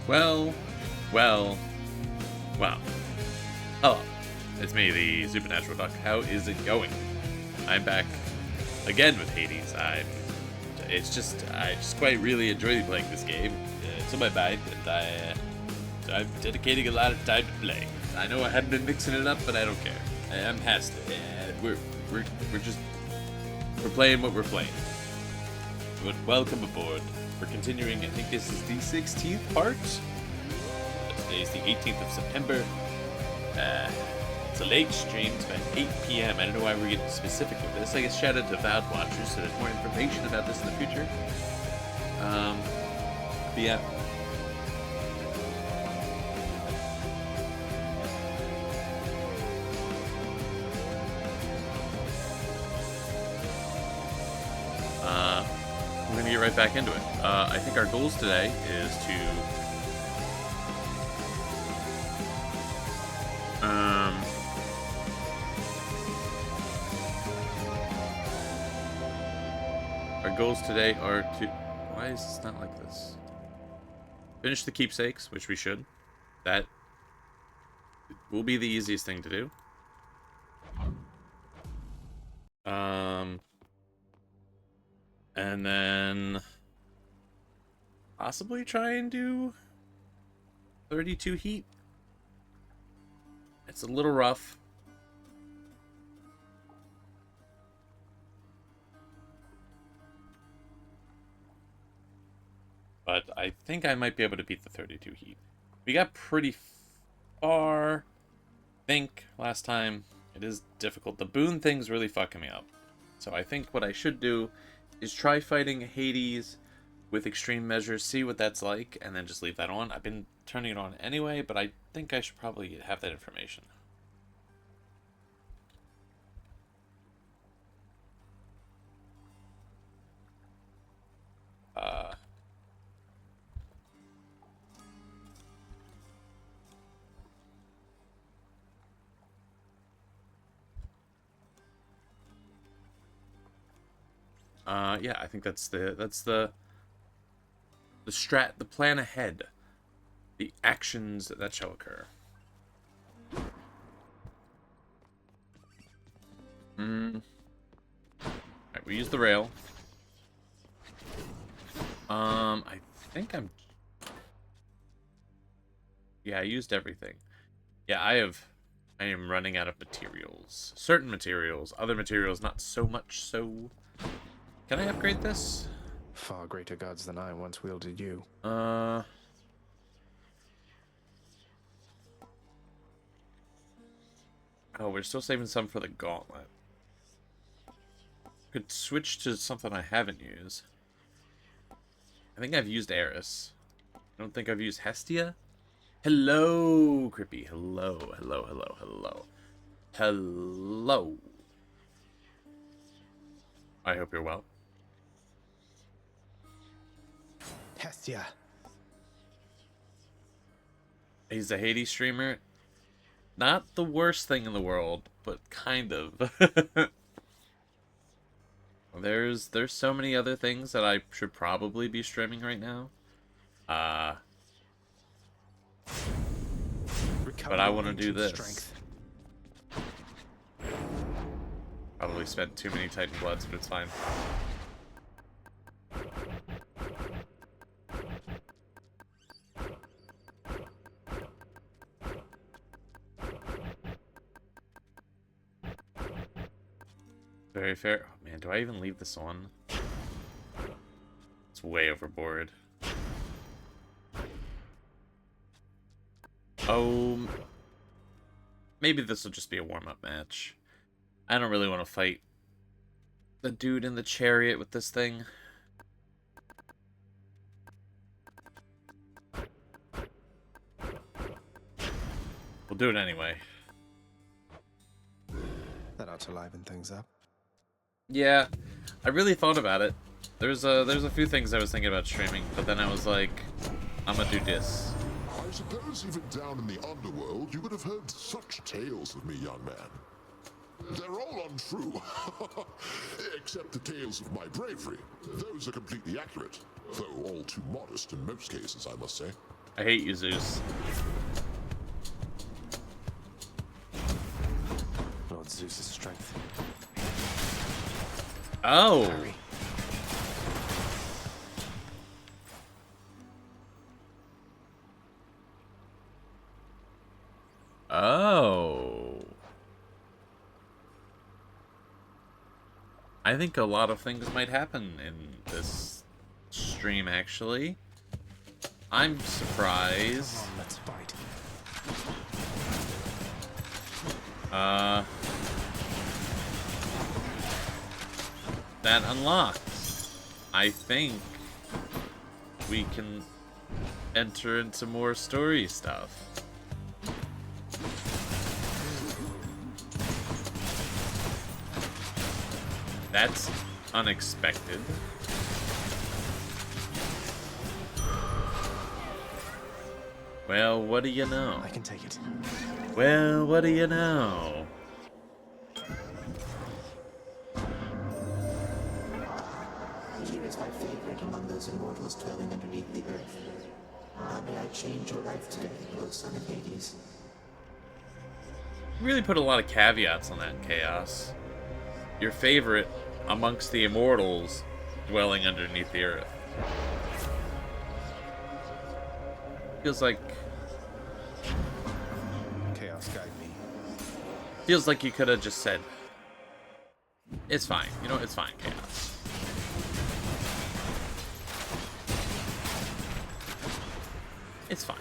Well, well, well. Hello, it's me, the Supernatural Duck. How is it going? I'm back again with Hades. I just quite really enjoy playing this game. It's on my mind, and I'm dedicating a lot of time to play. I know I haven't been mixing it up, but I don't care. I'm past it. We're playing what we're playing. But welcome aboard. We're continuing. I think this is the 16th part. Today is the 18th of September. It's a late stream. It's about 8 p.m. I don't know why we're getting specific with this. I guess shout out to VOD Watchers so there's more information about this in the future. But yeah. We're gonna get right back into it. I think our goals today is to our goals today are to... Why is this not like this? Finish the keepsakes, which we should. That will be the easiest thing to do. And then possibly try and do 32 heat. It's a little rough. But I think I might be able to beat the 32 heat. We got pretty far, I think, last time. It is difficult. The boon thing's really fucking me up. So I think what I should do is try fighting Hades with extreme measures, see what that's like, and then just leave that on. I've been turning it on anyway, but I think I should probably have that information. Yeah, I think that's the plan ahead, the actions that shall occur. Alright, we use the rail. I think yeah, I used everything. Yeah, I am running out of materials. Certain materials, other materials not so much so. Can I upgrade this? Far greater gods than I once wielded you. Oh, we're still saving some for the gauntlet. Could switch to something I haven't used. I think I've used Eris. I don't think I've used Hestia. Hello, Crippy. Hello, hello, hello, hello. Hello. I hope you're well. Hestia. He's a Hades streamer. Not the worst thing in the world, but kind of. There's so many other things that I should probably be streaming right now. But I want to do this. Strength. Probably spent too many Titan Bloods, but it's fine. Very fair. Oh man, do I even leave this on? It's way overboard. Oh, maybe this will just be a warm-up match. I don't really want to fight the dude in the chariot with this thing. We'll do it anyway. That ought to liven things up. Yeah, I really thought about it. There's a few things I was thinking about streaming, but then I was like, I'm gonna do this. I suppose even down in the underworld you would have heard such tales of me, young man. They're all untrue, except the tales of my bravery. Those are completely accurate, though all too modest in most cases, I must say. I hate you, Zeus. Lord Zeus's strength. Oh. Parry. Oh. I think a lot of things might happen in this stream, actually. I'm surprised. Come on, let's fight. That unlocks. I think we can enter into more story stuff. That's unexpected. Well, what do you know? I can take it. Well, what do you know? Here is my favorite among those immortals dwelling underneath the earth. How may I change your life today, O son of Hades? You really put a lot of caveats on that, Chaos. Your favorite amongst the immortals dwelling underneath the earth. Feels like Chaos guide me. you could have just said, it's fine. You know, it's fine, Chaos. It's fine.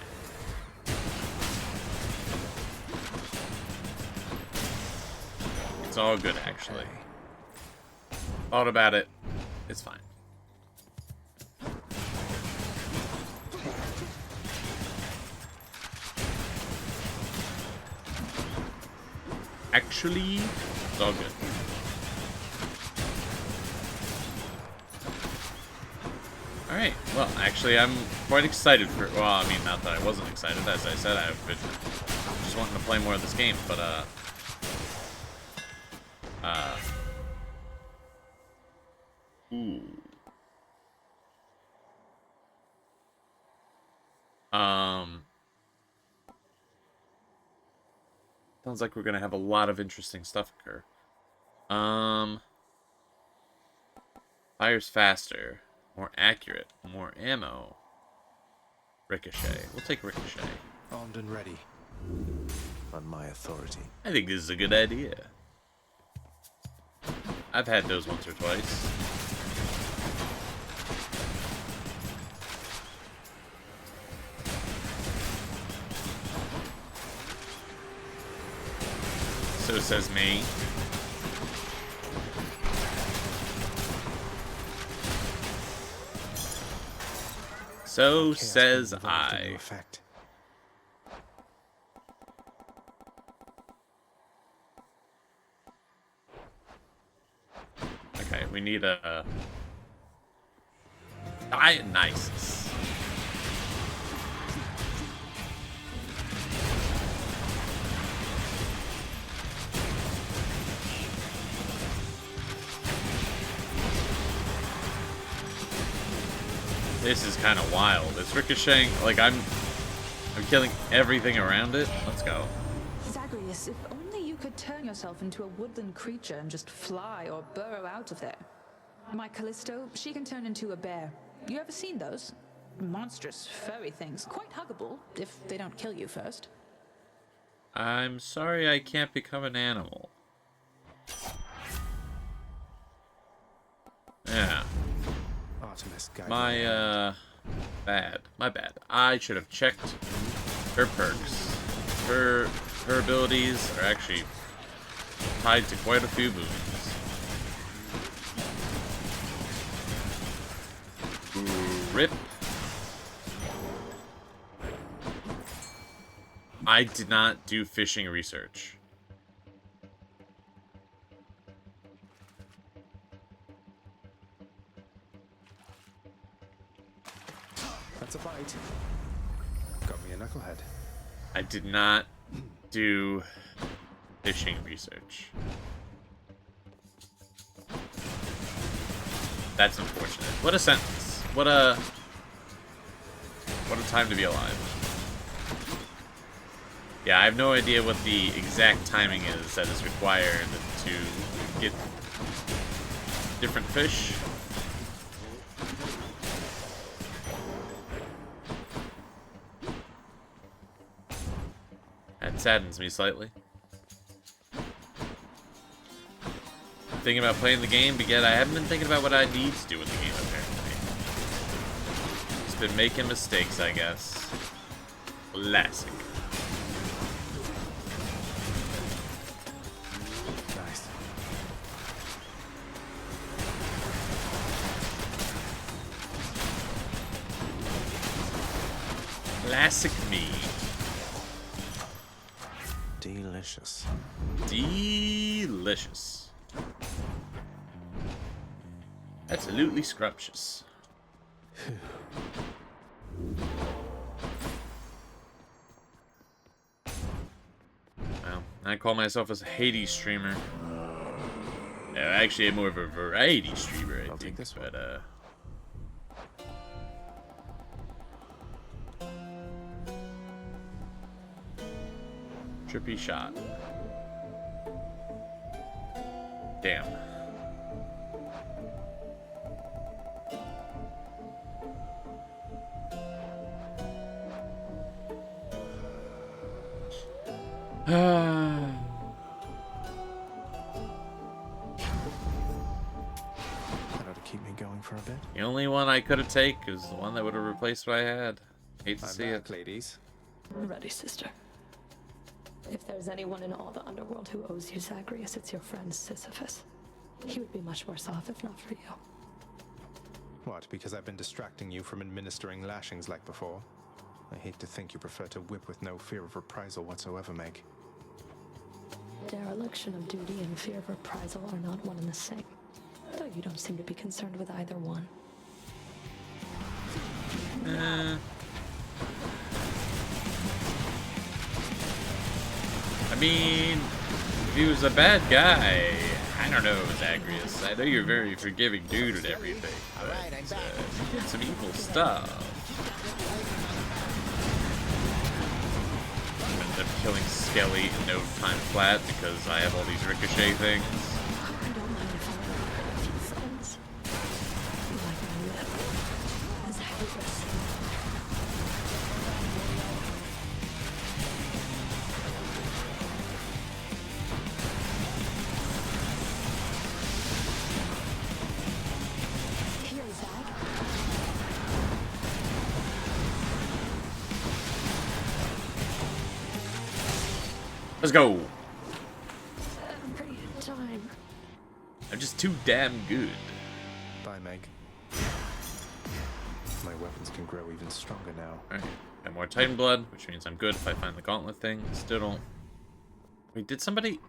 It's all good, actually. Thought about it. It's fine. Actually, it's all good. Alright, well, actually, I'm quite excited for... Well, I mean, not that I wasn't excited. As I said, I've been just wanting to play more of this game, but, ooh. Sounds like we're gonna have a lot of interesting stuff occur. Fires faster, more accurate, more ammo. Ricochet. We'll take Ricochet. Armed and ready. On my authority. I think this is a good idea. I've had those once or twice. So says me. So Chaos says can evolve to new I. effect. Okay, we need a Dionysus. This is kind of wild. It's ricocheting, like I'm killing everything around it. Let's go. Zagreus, if only you could turn yourself into a woodland creature and just fly or burrow out of there. My Callisto, she can turn into a bear. You ever seen those? Monstrous, furry things. Quite huggable, if they don't kill you first. I'm sorry I can't become an animal. Yeah. Artemis guide me. My bad. I should have checked her perks. Her abilities are actually tied to quite a few moves. Rip. I did not do fishing research. That's a bite. Got me a knucklehead. I did not do fishing research. That's unfortunate. What a sentence. What a What a time to be alive. Yeah, I have no idea what the exact timing is that is required to get different fish. That saddens me slightly. I'm thinking about playing the game, but yet I haven't been thinking about what I need to do with the game, apparently. Just been making mistakes, I guess. Classic. Nice. Classic me. Delicious. Delicious. Absolutely scrumptious. Well, I call myself as a Hades streamer. Actually, I'm more of a variety streamer, I I'll take think. this one. But trippy shot. Damn. That ought to keep me going for a bit. The only one I could have taken is the one that would have replaced what I had. Hate to I'm see back, it. ladies. Ready, sister. If there's anyone in all the underworld who owes you Zagreus, it's your friend Sisyphus. He would be much worse off if not for you. What, because I've been distracting you from administering lashings like before? I hate to think you prefer to whip with no fear of reprisal whatsoever, Meg. Dereliction of duty and fear of reprisal are not one and the same. Though you don't seem to be concerned with either one. I mean, if he was a bad guy, I don't know, Zagreus. I know you're a very forgiving dude and everything, but you did some evil stuff. I'm gonna end up killing Skelly in no time flat because I have all these ricochet things. I don't mind if I have a few friends. Like my lip. Zagreus. Here, Zag. Let's go. Every time. I'm just too damn good. Bye, Meg. My weapons can grow even stronger now. Alright, got more Titan blood, which means I'm good if I find the gauntlet thing. Still don't... Wait, did somebody...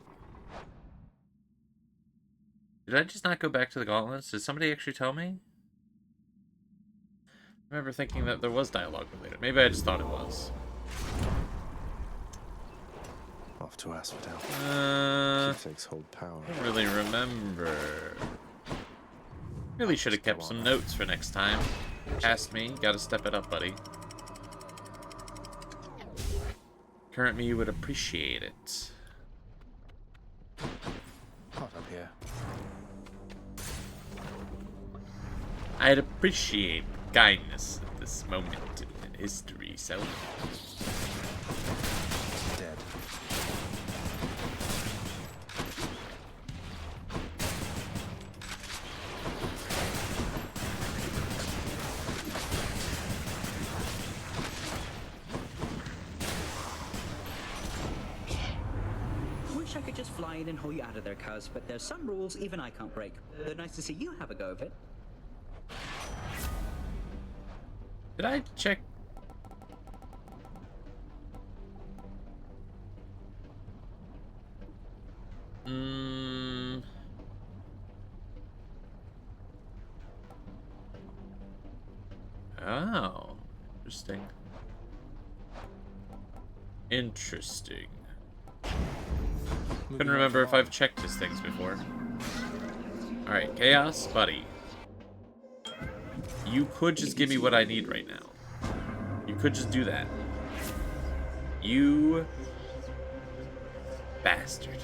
Did I just not go back to the gauntlets? Did somebody actually tell me? I remember thinking that there was dialogue related. Maybe I just thought it was. Off to Asphodel. I Keepsakes hold power. don't really remember. Really should have kept some notes for next time. Past me, gotta step it up, buddy. Current me would appreciate it. Hot up here. I'd appreciate kindness at this moment in history, so... Dead. Wish I could just fly in and haul you out of there, cuz, but there's some rules even I can't break. Nice to see you have a go of it. Did I check? Oh, interesting. Interesting. Couldn't remember if I've checked his things before. Alright, Chaos, buddy. You could just give me what I need right now. You You could just do that. You bastard.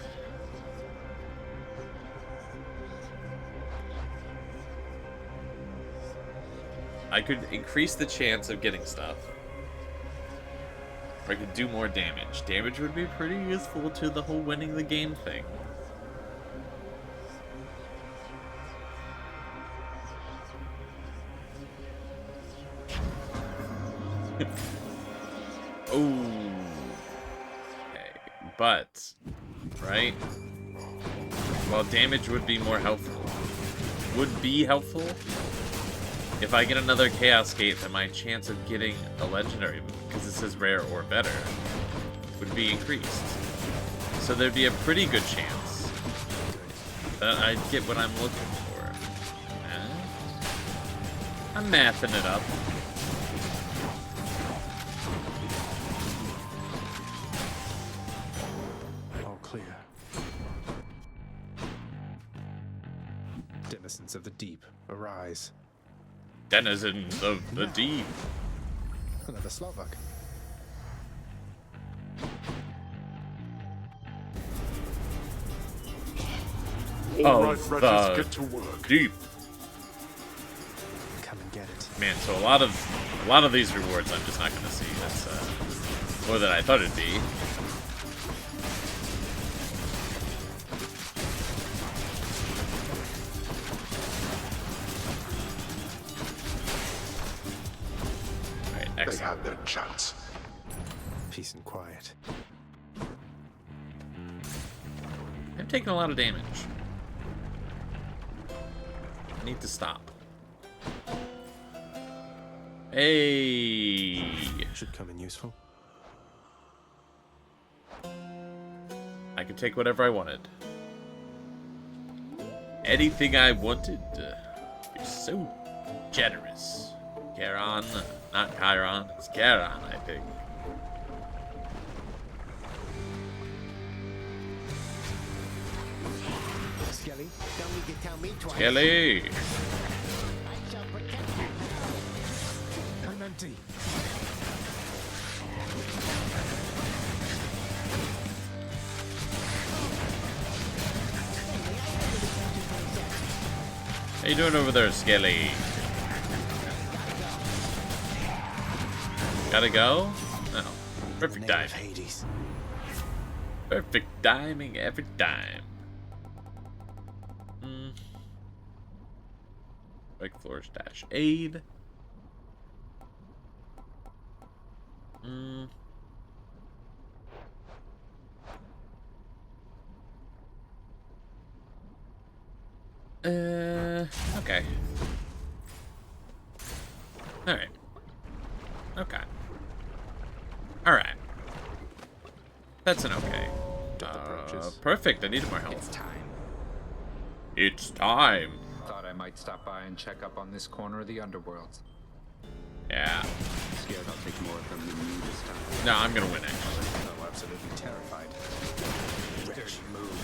I could increase the chance of getting stuff. Or I could do more damage. Damage would be pretty useful to the whole winning the game thing. Oh. Okay. But, right? Well, damage would be more helpful. Would be helpful. If I get another Chaos Gate, then my chance of getting a legendary move, because it says rare or better, would be increased. So there'd be a pretty good chance that I'd get what I'm looking for. I'm mathing it up. All clear. Denizens of the deep, arise. Denizens of the deep. Another Slovak. All Of right, the Regis, get to work. deep. Come and get it. Man, so a lot of these rewards I'm just not gonna see. That's more than I thought it'd be. Alright, They excellent. had their chance. Peace and quiet. I'm taking a lot of damage. I need to stop. Hey! Should come in useful. I could take whatever I wanted. Anything I wanted. You're so generous. Charon. Not Chiron. It's Charon, I think. Skelly, don't need to tell me twice. Kelly! I shall protect you. I'm empty. How you doing over there, Skelly? Gotta go? No. Perfect Name of timing. Hades. Perfect timing every time. Like floor stash aid. Okay. Alright. Okay. Alright. That's an okay. Perfect, I needed more help. It's time. It's time. Thought I might stop by and check up on this corner of the underworld. Yeah. Scared I'll take more from you this time. No, I'm gonna win actually. Oh, absolutely terrified. Dirty move.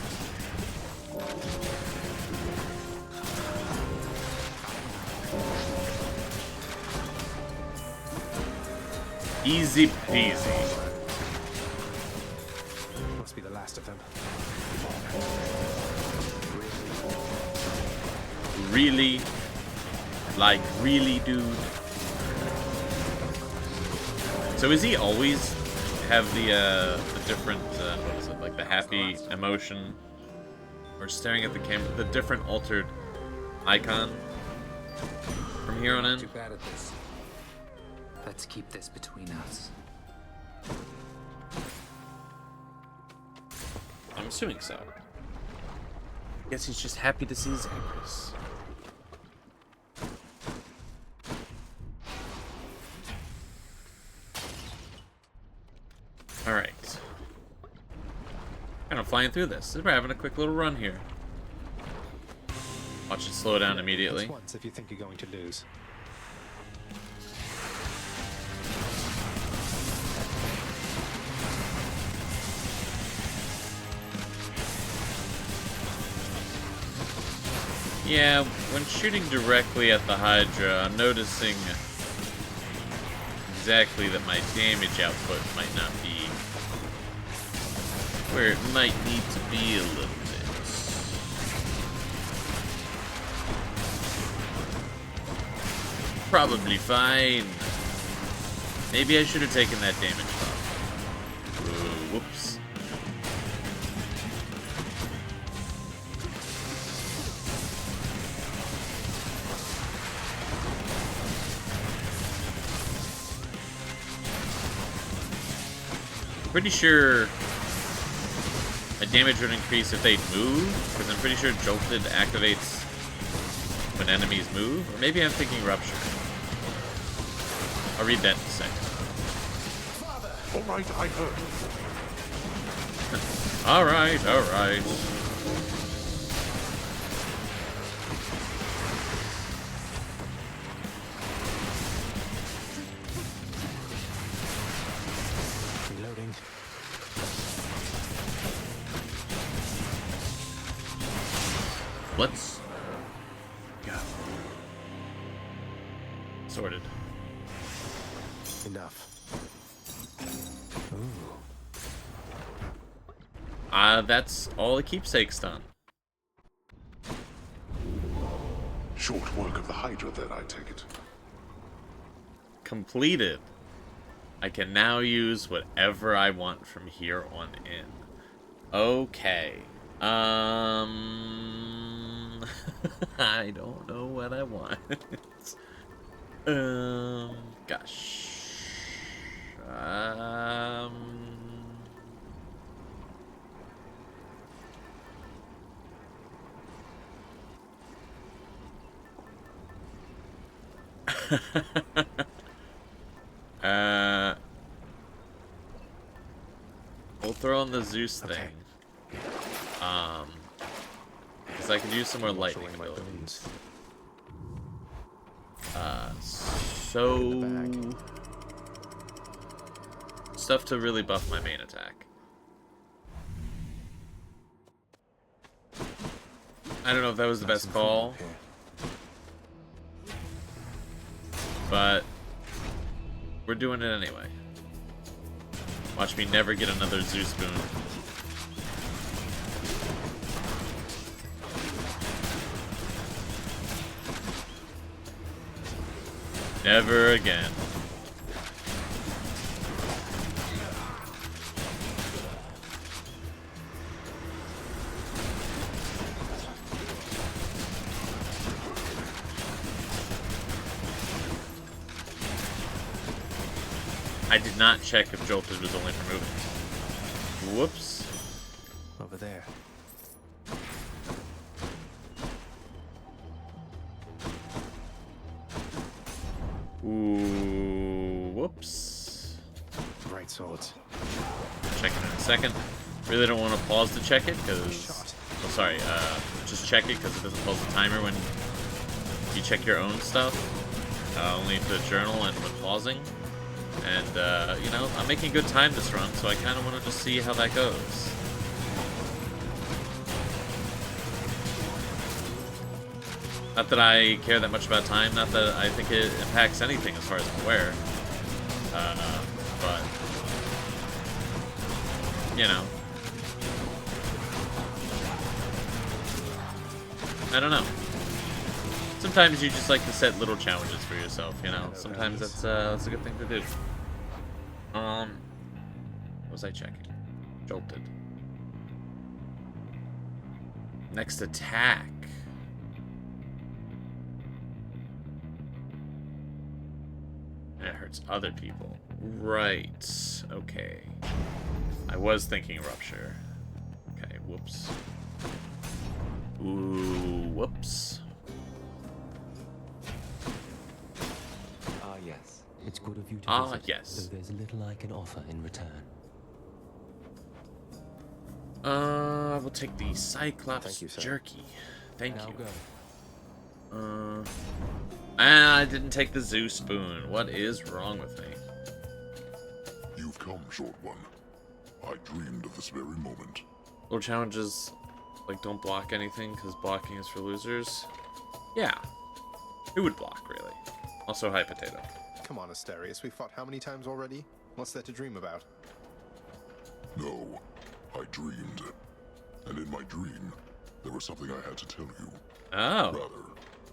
Easy peasy. Must be the last of them. Really? Like, really, dude? So is he always have the different, what is it, like the happy emotion? Or staring at the camera, the different altered icon from here on in? Too bad at this. Let's keep this between us. I'm assuming so. Guess he's just happy to see Zagreus. Alright. Kind of flying through this. We're having a quick little run here. Watch it slow down immediately. Just once if you think you're going to lose. Yeah, when shooting directly at the Hydra, I'm noticing exactly that my damage output might not be where it might need to be a little bit. Probably fine. Maybe I should have taken that damage off. Whoops. Pretty sure a damage would increase if they move, because I'm pretty sure Jolted activates when enemies move. Or maybe I'm thinking Rupture. I'll read that in a second. Alright, I heard. Alright, alright. Reloading. Let's go. Sorted. Enough. That's all the keepsakes done. Short work of the Hydra, then, I take it. Completed. I can now use whatever I want from here on in. Okay. I don't know what I want. Gosh. We'll throw on the Zeus thing. Because I could use some more lightning abilities. So stuff to really buff my main attack. I don't know if that was the best call, but we're doing it anyway. Watch me never get another Zeus boon. Never again. I did not check if Jolted was only for moving. Whoops. Over there. Ooh, whoops. Right swords. Check it in a second. Really don't want to pause to check it because. Oh, sorry. Just check it because it doesn't pause the timer when you check your own stuff. Only the journal and when pausing. And, you know, I'm making good time this run, so I kind of want to just see how that goes. Not that I care that much about time, not that I think it impacts anything as far as I'm aware. But, you know. I don't know. Sometimes you just like to set little challenges for yourself, you know. Sometimes that's a good thing to do. What was I checking? Jolted. Next attack. And it hurts other people. Right. Okay. I was thinking Rupture. Okay, whoops. Ooh, whoops. Yes. It's good of you to visit, yes. though there's little I can offer in return. We'll take the Cyclops jerky. Thank you. Go. I didn't take the Zeus spoon. What is wrong with me? You've come, Short One. I dreamed of this very moment. Little challenges, like don't block anything, because blocking is for losers. Yeah. Who would block, really? Also, High Potato. Come on, Asterius. We fought how many times already? What's there to dream about? No, I dreamed. And in my dream, there was something I had to tell you. Oh. Rather,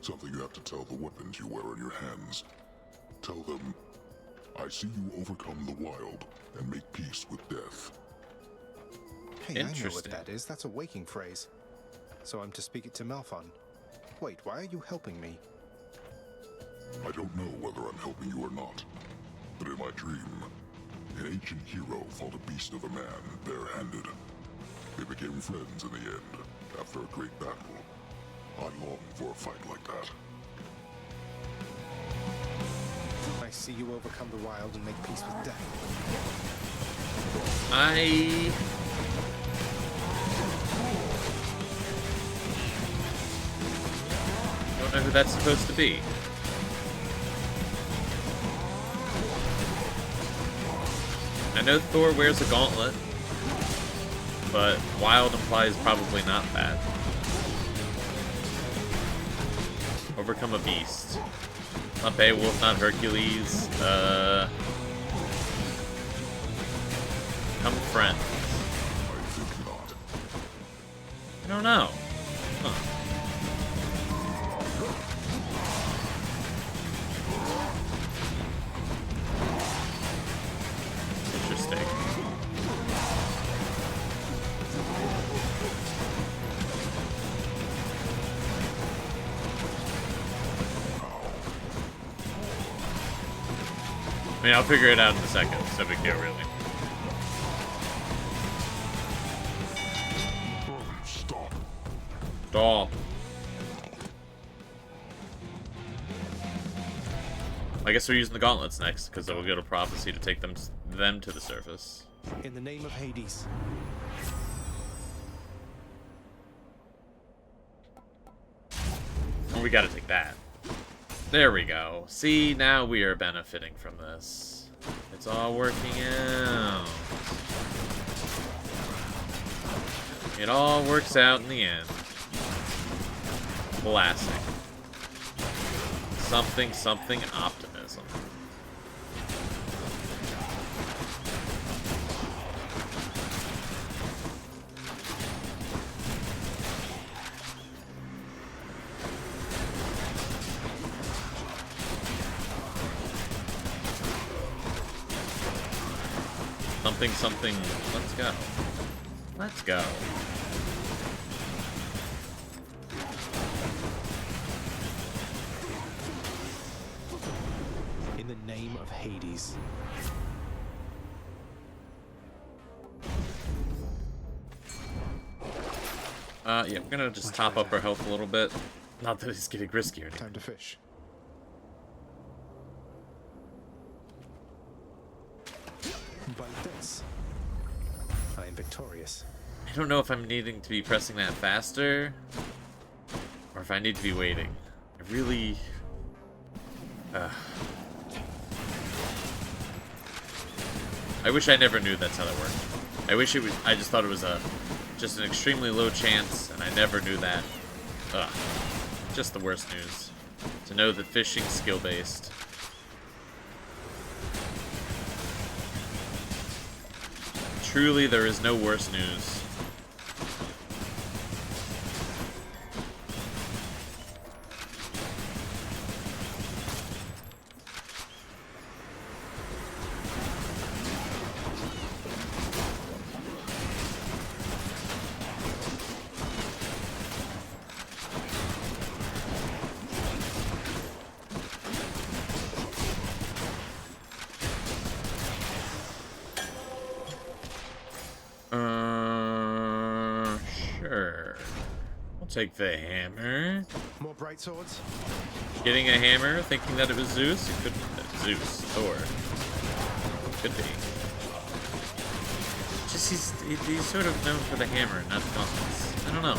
something you have to tell the weapons you wear in your hands. Tell them, I see you overcome the wild and make peace with death. Hey, I know what Interesting. that is. That's a waking phrase. So I'm to speak it to Malphon. Wait, why are you helping me? I don't know whether I'm helping you or not, but in my dream, an ancient hero fought a beast of a man barehanded. They became friends in the end, after a great battle. I long for a fight like that. I see you overcome the wild and make peace with death. I don't know who that's supposed to be. I know Thor wears a gauntlet, but wild implies probably not that. Overcome a beast. Not Beowulf, not Hercules. Become friends. I think not. I don't know. Huh. Interesting. I mean, I'll figure it out in a second. It's no big deal, really. Stop. Stop. I guess we're using the gauntlets next, because we'll go to prophecy to take them to the surface. In the name of Hades. Oh, we gotta take that. There we go. See, now we are benefiting from this. It's all working out. It all works out in the end. Classic. Something optimism. Something. Let's go. Let's go. In the name of Hades. Yeah, we're gonna just top up our health a little bit. Not that it's getting risky or anything. Time to fish. By this, I am victorious. I don't know if I'm needing to be pressing that faster, or if I need to be waiting. I really... I wish I never knew that's how that worked. I wish it was... I just thought it was just an extremely low chance, and I never knew that. Ugh. Just the worst news. To know that fishing's skill-based. Truly, there is no worse news. Sure. We'll take the hammer. More bright swords? Getting a hammer, thinking that it was Zeus? It could Zeus. Thor. Could be. Just he's sort of known for the hammer, not the gauntlets. I don't know.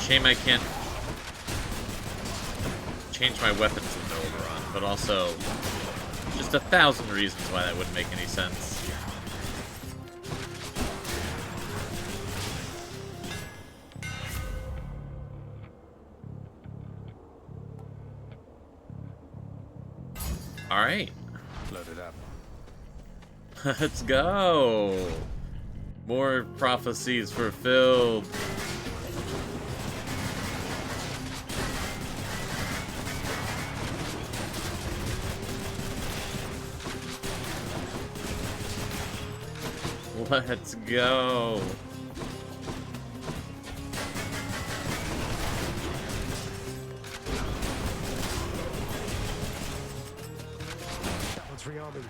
Shame I can't change my weapons with the Oberon, but also just 1,000 reasons why that wouldn't make any sense. Alright. Load it up. Let's go. More prophecies fulfilled. Let's go. That one's rearming.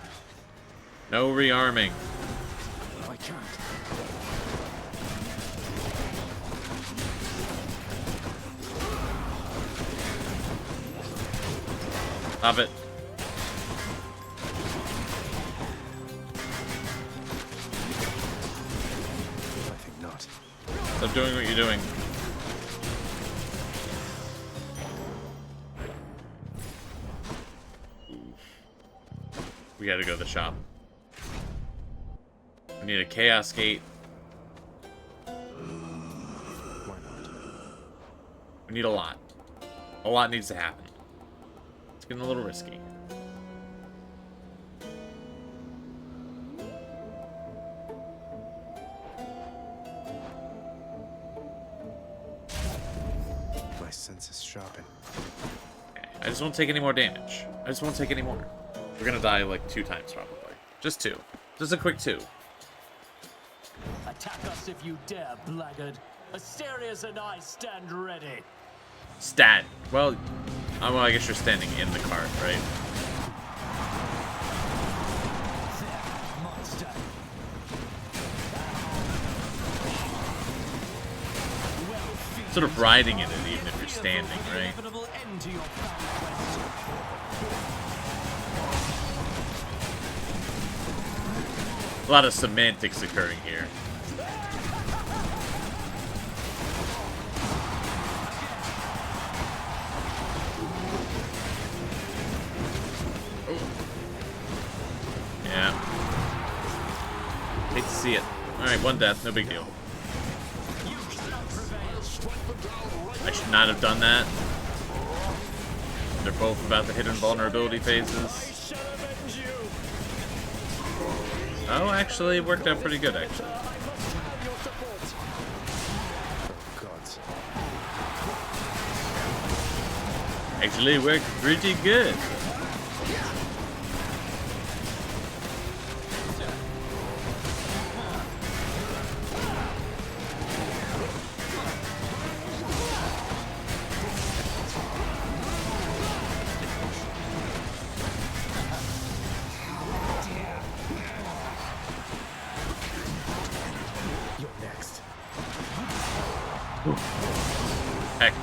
No rearming. I can't. Stop it. I think not. Stop doing what you're doing. We gotta go to the shop. We need a chaos gate. Why not? We need a lot. A lot needs to happen. It's getting a little risky. My senses sharpen. Okay. I just won't take any more damage. I just won't take any more. We're gonna die like 2 times probably. Just 2. Just a quick 2. Attack us if you dare, blackguard. Asterius and I stand ready. Stand. Well, I guess you're standing in the cart, right? Monster. Sort of riding in it even if you're standing, right? Inevitable end to your foul quest. A lot of semantics occurring here. Yeah. Hate to see it. Alright, 1 death, no big deal. I should not have done that. They're both about the hidden vulnerability phases. Oh, actually, it worked out pretty good, actually. Actually, it worked pretty good. Heck.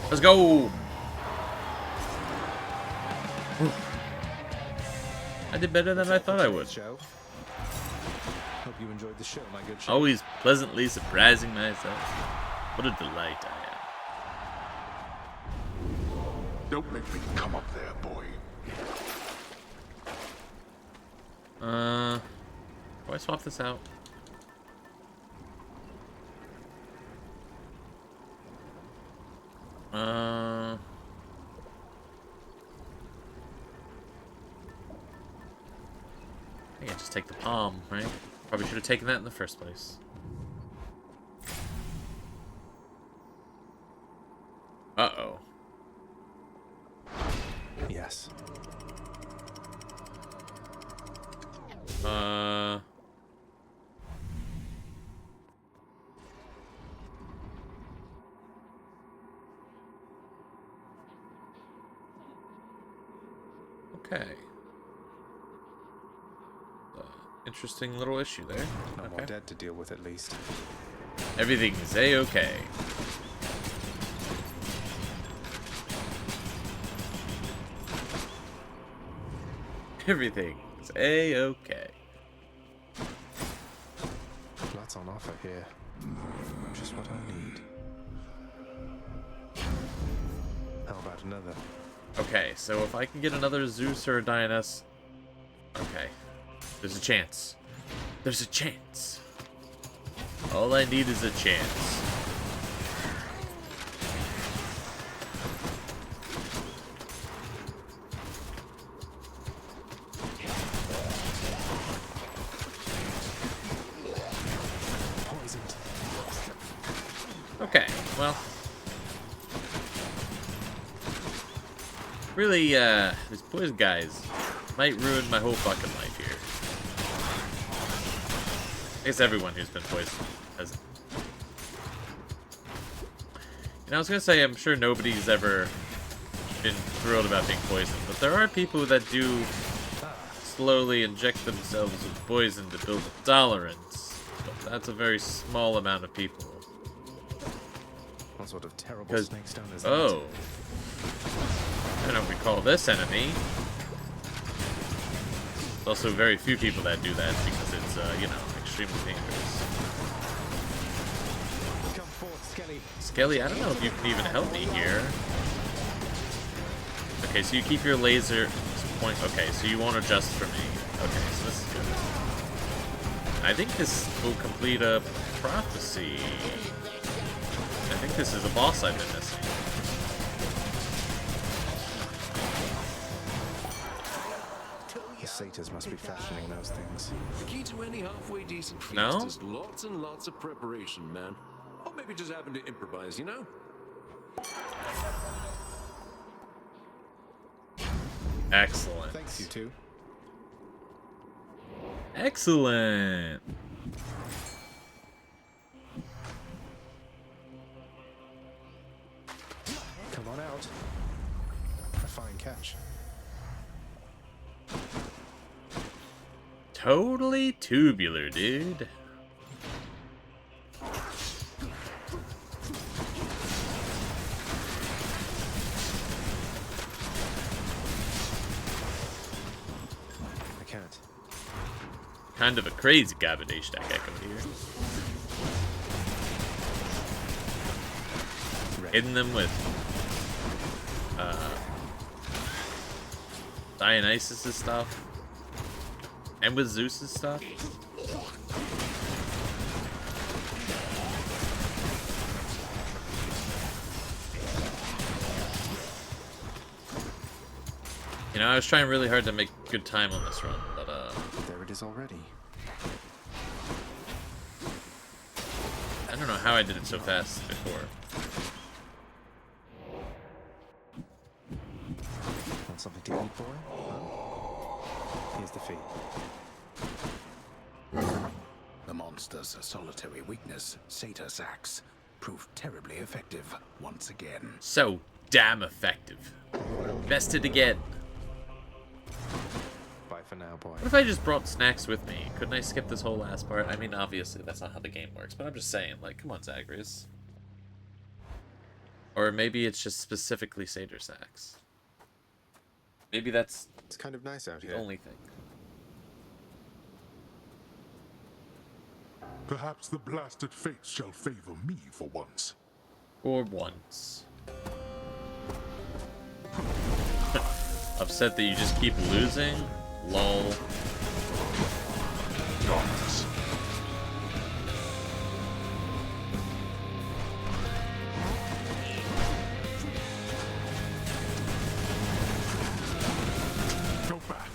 Let's go. I did better than I thought I would. Hope you enjoyed the show, my good show. Always pleasantly surprising myself. What a delight I am. Don't make me come up there, boy. Do I swap this out? Yeah, just take the palm, right? Probably should have taken that in the first place. Uh-oh. Yes. Okay. Interesting little issue there. No more dead to deal with, at least. Everything's a-okay. Everything's a-okay. Lots on offer here. Just what I need. How about another? Okay, so if I can get another Zeus or a Dioness... Okay. There's a chance. There's a chance. All I need is a chance. Poisoned. Okay, well. Really, these poison guys might ruin my whole fucking life here. I guess everyone who's been poisoned has. You know, I was gonna say, I'm sure nobody's ever been thrilled about being poisoned, but there are people that do slowly inject themselves with poison to build a tolerance. But that's a very small amount of people. What sort of terrible snake stone is that? Oh. I don't recall this enemy. There's also very few people that do that because it's, you know, extremely dangerous. Come forth, Skelly. Skelly, I don't know if you can even help me here. Okay, so you keep your laser point. Okay, so you won't adjust for me. Okay, so this is good. I think this will complete a prophecy. I think this is a boss I've been missing. The satyrs must be fashioning those things. The key to any halfway decent feast No? is lots and lots of preparation, man. Or maybe just happen to improvise, you know? Excellent. Thanks, you two. Excellent. Come on out. A fine catch. Totally tubular, dude. I can't. Kind of a crazy garbage stack echo here. Hitting them with Dionysus' stuff. And with Zeus's stuff. You know, I was trying really hard to make good time on this run, but there it is already. I don't know how I did it so fast before. Want something to eat, boy? Huh? Here's the fee. The monster's solitary weakness, Satyrs Axe, proved terribly effective once again. So damn effective. Bested again. Bye for now, boy. What if I just brought snacks with me? Couldn't I skip this whole last part? I mean, obviously, that's not how the game works, but I'm just saying, like, come on, Zagreus. Or maybe it's just specifically Satyrs Axe. Maybe that's it's kind of nice out the here. only thing. Perhaps the blasted fates shall favor me for once. For once. Upset that you just keep losing? Lol. Darkness. Go back.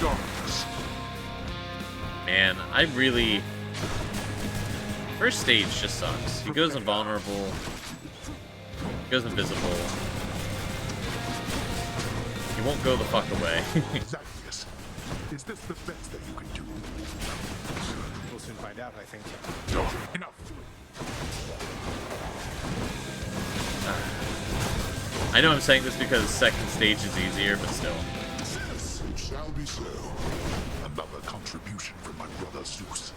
Darkness. Man, I really... First stage just sucks. He goes invulnerable. He goes invisible. He won't go the fuck away. Zagreus, is this the best that you can do? We'll soon find out, I think. No, enough. I know I'm saying this because second stage is easier, but still. Yes, it shall be so. Another contribution from my brother Zeus.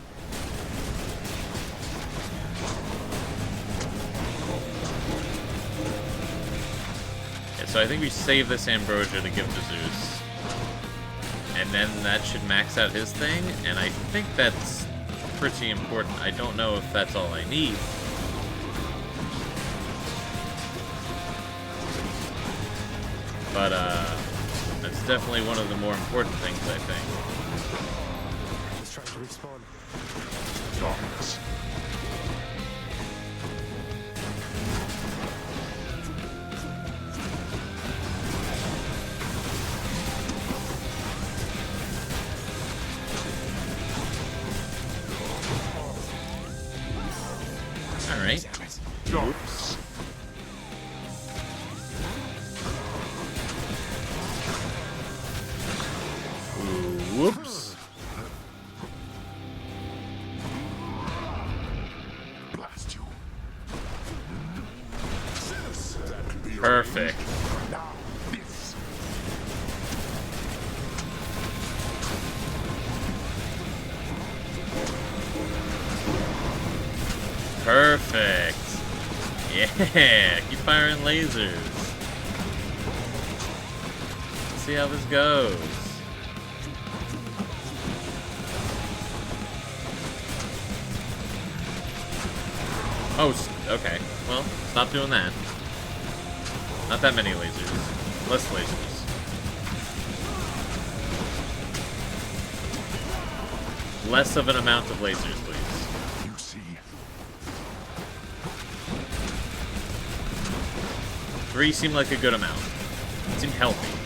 Yeah, so I think we save this Ambrosia to give to Zeus. And then that should max out his thing, and I think that's pretty important. I don't know if that's all I need. But, let's definitely one of the more important things, I think. He's trying to respawn. Darkness. All right. Oops. Whoops. Blast you. Perfect. Now, this. Perfect. Yeah, keep firing lasers. Let's see how this goes. Oh, okay. Well, stop doing that. Not that many lasers. Less lasers. Less of an amount of lasers, please. You see. 3 seem like a good amount. Seem healthy.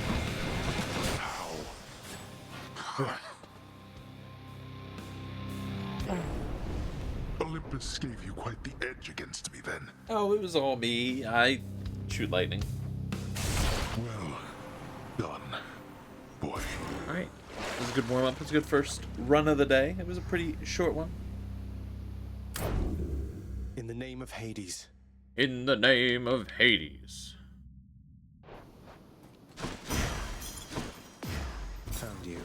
Olympus gave you quite the edge against me then. Oh, it was all me. I shoot lightning. Well done, boy. Alright. It was a good warm-up. It was a good first run of the day. It was a pretty short one. In the name of Hades. In the name of Hades. Found you.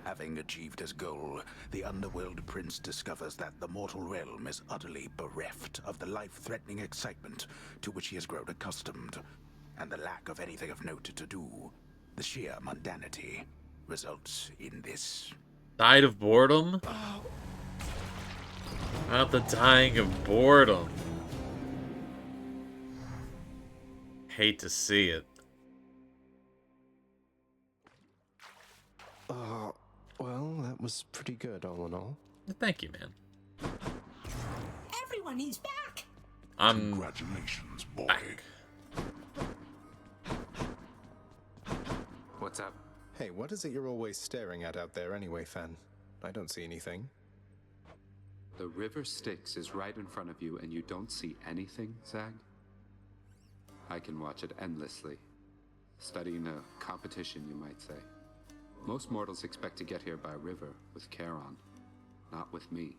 Having achieved his goal, the Underworld Prince discovers that the mortal realm is utterly bereft of the life-threatening excitement to which he has grown accustomed, and the lack of anything of note to do, the sheer mundanity, results in this. Died of boredom? About the dying of boredom. Hate to see it. Well, that was pretty good, all in all. Thank you, man. Everyone is back! Congratulations, boy. Back. What's up? Hey, what is it you're always staring at out there anyway, Fen? I don't see anything. The river Styx is right in front of you and you don't see anything, Zag? I can watch it endlessly. Studying a competition, you might say. Most mortals expect to get here by river, with Charon. Not with me.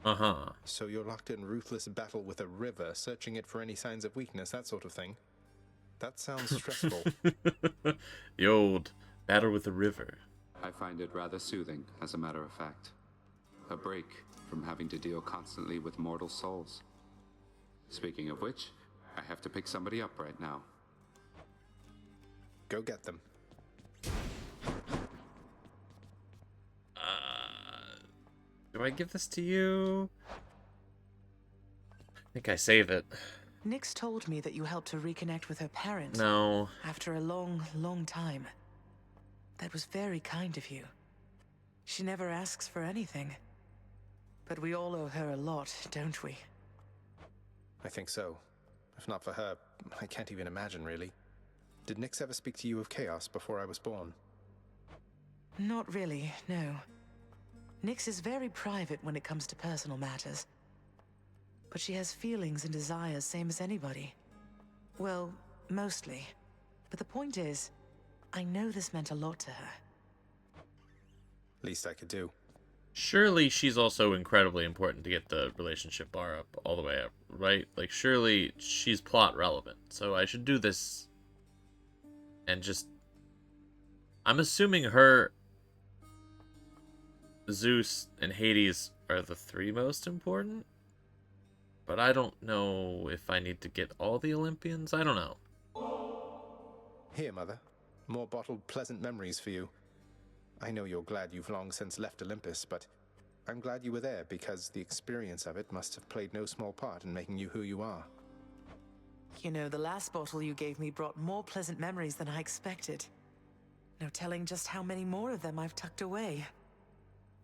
Uh-huh. So you're locked in ruthless battle with a river, searching it for any signs of weakness, that sort of thing. That sounds stressful. The old battle with the river. I find it rather soothing, as a matter of fact. A break from having to deal constantly with mortal souls. Speaking of which, I have to pick somebody up right now. Go get them. Do I give this to you? I think I save it. Nyx told me that you helped her reconnect with her parents. No. After a long, long time. That was very kind of you. She never asks for anything. But we all owe her a lot, don't we? I think so. If not for her, I can't even imagine, really. Did Nyx ever speak to you of Chaos before I was born? Not really, no. Nyx is very private when it comes to personal matters. But she has feelings and desires, same as anybody. Well, mostly. But the point is, I know this meant a lot to her. Least I could do. Surely she's also incredibly important to get the relationship bar up all the way up, right? Like, surely she's plot relevant. So I should do this and just... I'm assuming her, Zeus, and Hades are the 3 most important? But I don't know if I need to get all the Olympians. I don't know. Here, Mother. More bottled pleasant memories for you. I know you're glad you've long since left Olympus, but I'm glad you were there because the experience of it must have played no small part in making you who you are. You know, the last bottle you gave me brought more pleasant memories than I expected. No telling just how many more of them I've tucked away.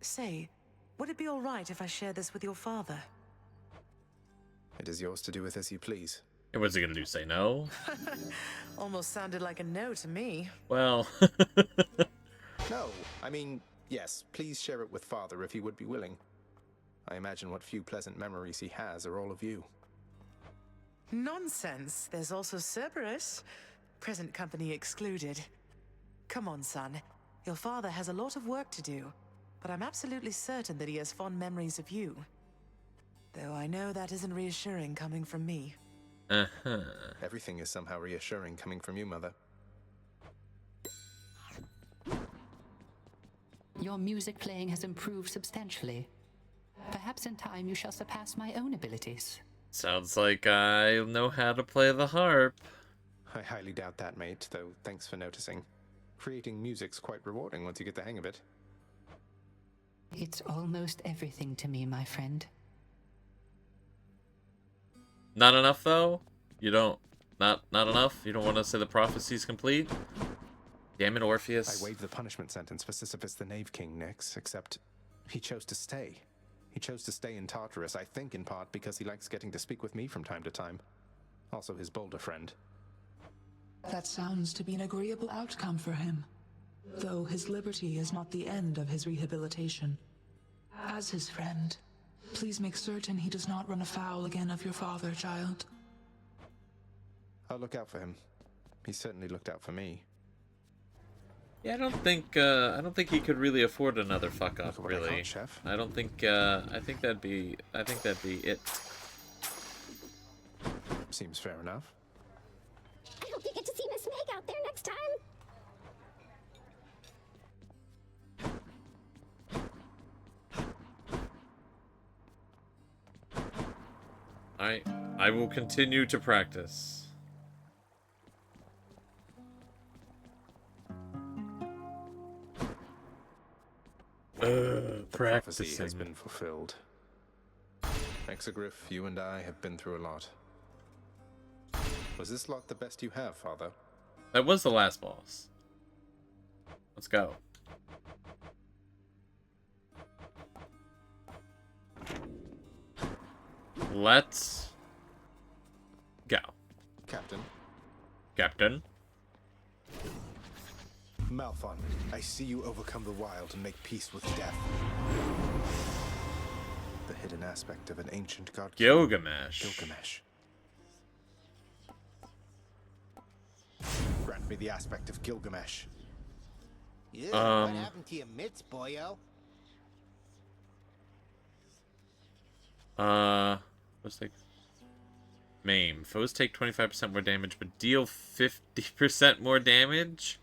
Say, would it be all right if I share this with your father? It is yours to do with as you please. And what's he gonna do? Say no? Almost sounded like a no to me. Well... No, I mean, yes, please share it with Father if he would be willing. I imagine what few pleasant memories he has are all of you. Nonsense. There's also Cerberus. Present company excluded. Come on, son. Your father has a lot of work to do, but I'm absolutely certain that he has fond memories of you. Though I know that isn't reassuring coming from me. Uh-huh. Everything is somehow reassuring coming from you, Mother. Your music playing has improved substantially. Perhaps in time you shall surpass my own abilities. Sounds like I know how to play the harp. I highly doubt that, mate, though thanks for noticing. Creating music's quite rewarding once you get the hang of it. It's almost everything to me, my friend. Not enough, though? You don't... Not enough? You don't want to say the prophecy's complete? Damn it, Orpheus. I waived the punishment sentence for Sisyphus the Knave King, Nyx, except he chose to stay. He chose to stay in Tartarus, I think in part because he likes getting to speak with me from time to time. Also his bolder friend. That sounds to be an agreeable outcome for him. Though his liberty is not the end of his rehabilitation. As his friend, please make certain he does not run afoul again of your father, child. I'll look out for him. He certainly looked out for me. Yeah, I don't think he could really afford another fuck up, really. Chef. I don't think, I think that'd be it. Seems fair enough. I hope you get to see Miss Meg out there next time. I will continue to practice. The prophecy Practicing. has been fulfilled. Exegriff, you and I have been through a lot. Was this lot the best you have, Father? That was the last boss. Let's go. Let's go. Captain. Captain. Malphon, I see you overcome the wild and make peace with death. The hidden aspect of an ancient god. Gilgamesh. Gilgamesh. Grant me the aspect of Gilgamesh. Yeah, what happened to your mitts, boyo? What's like maim. Foes take 25% more damage, but deal 50% more damage.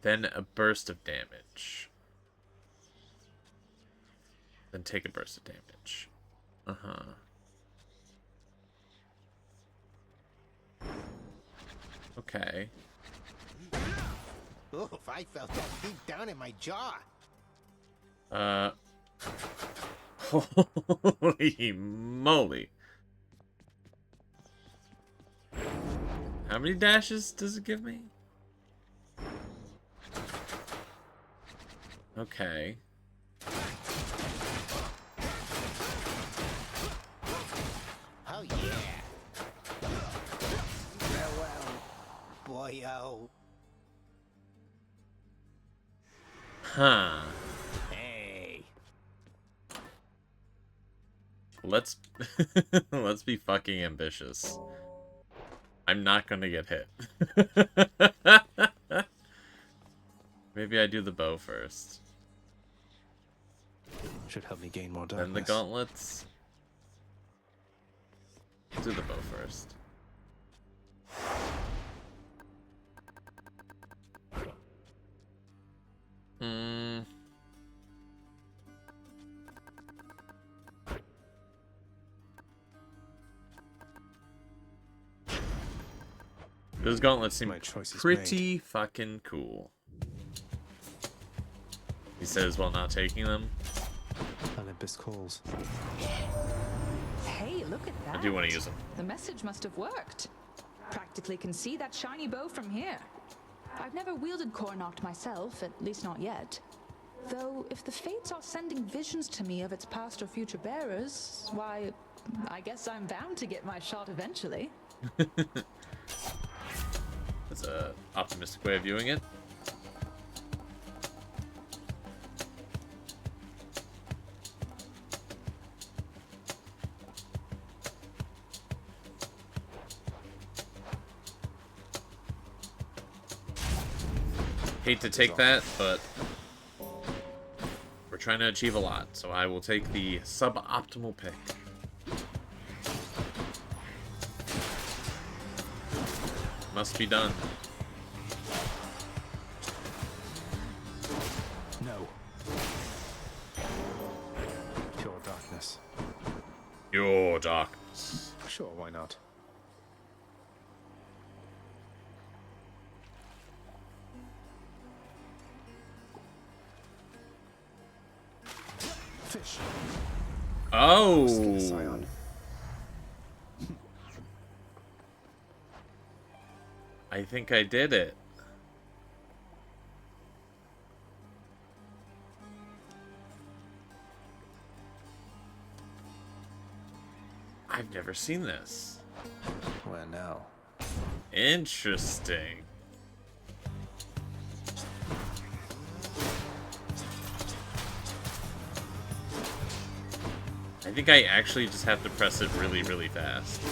Then a burst of damage. Then take a burst of damage. Uh-huh. Okay. Oof, I felt that deep down in my jaw. Holy moly. How many dashes does it give me? Okay. Oh yeah. Farewell, boyo. Huh. Hey. Let's let's be fucking ambitious. I'm not gonna get hit. Maybe I do the bow first. Should help me gain more darkness. Then the gauntlets. Do the bow first. Those gauntlets seem pretty fucking cool. He says while not taking them. Olympus calls. Hey, look at that. I do want to use them. The message must have worked. Practically can see that shiny bow from here. I've never wielded Cornoct myself, at least not yet. Though, if the Fates are sending visions to me of its past or future bearers, why, I guess I'm bound to get my shot eventually. That's a optimistic way of viewing it. Hate to take that, but we're trying to achieve a lot, so I will take the suboptimal pick. Must be done. No. Pure darkness. Your darkness. Sure, why not? Fish. Oh. I think I did it. I've never seen this. Where now? Interesting. I think I actually just have to press it really, really fast.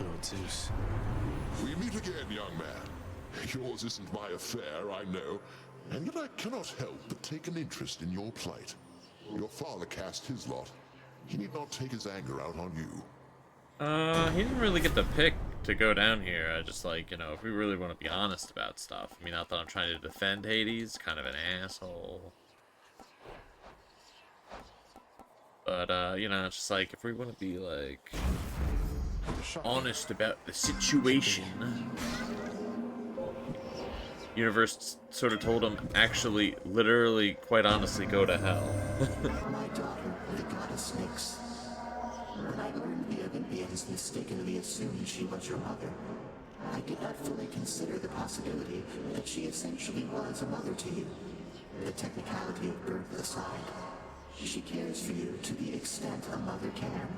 Lord Zeus. We meet again, young man. Yours isn't my affair, I know, and yet I cannot help but take an interest in your plight. Your father cast his lot. He need not take his anger out on you. He didn't really get the pick to go down here. I just, like, you know, if we really want to be honest about stuff. I mean, not that I'm trying to defend Hades, kind of an asshole. But, you know, it's just like, if we want to be, like, honest about the situation. Universe sort of told him, actually, literally, quite honestly, go to hell. My daughter, the goddess Nyx. When I learned the Olympians mistakenly assumed she was your mother, I did not fully consider the possibility that she essentially was a mother to you. The technicality of birth aside, she cares for you to the extent a mother can.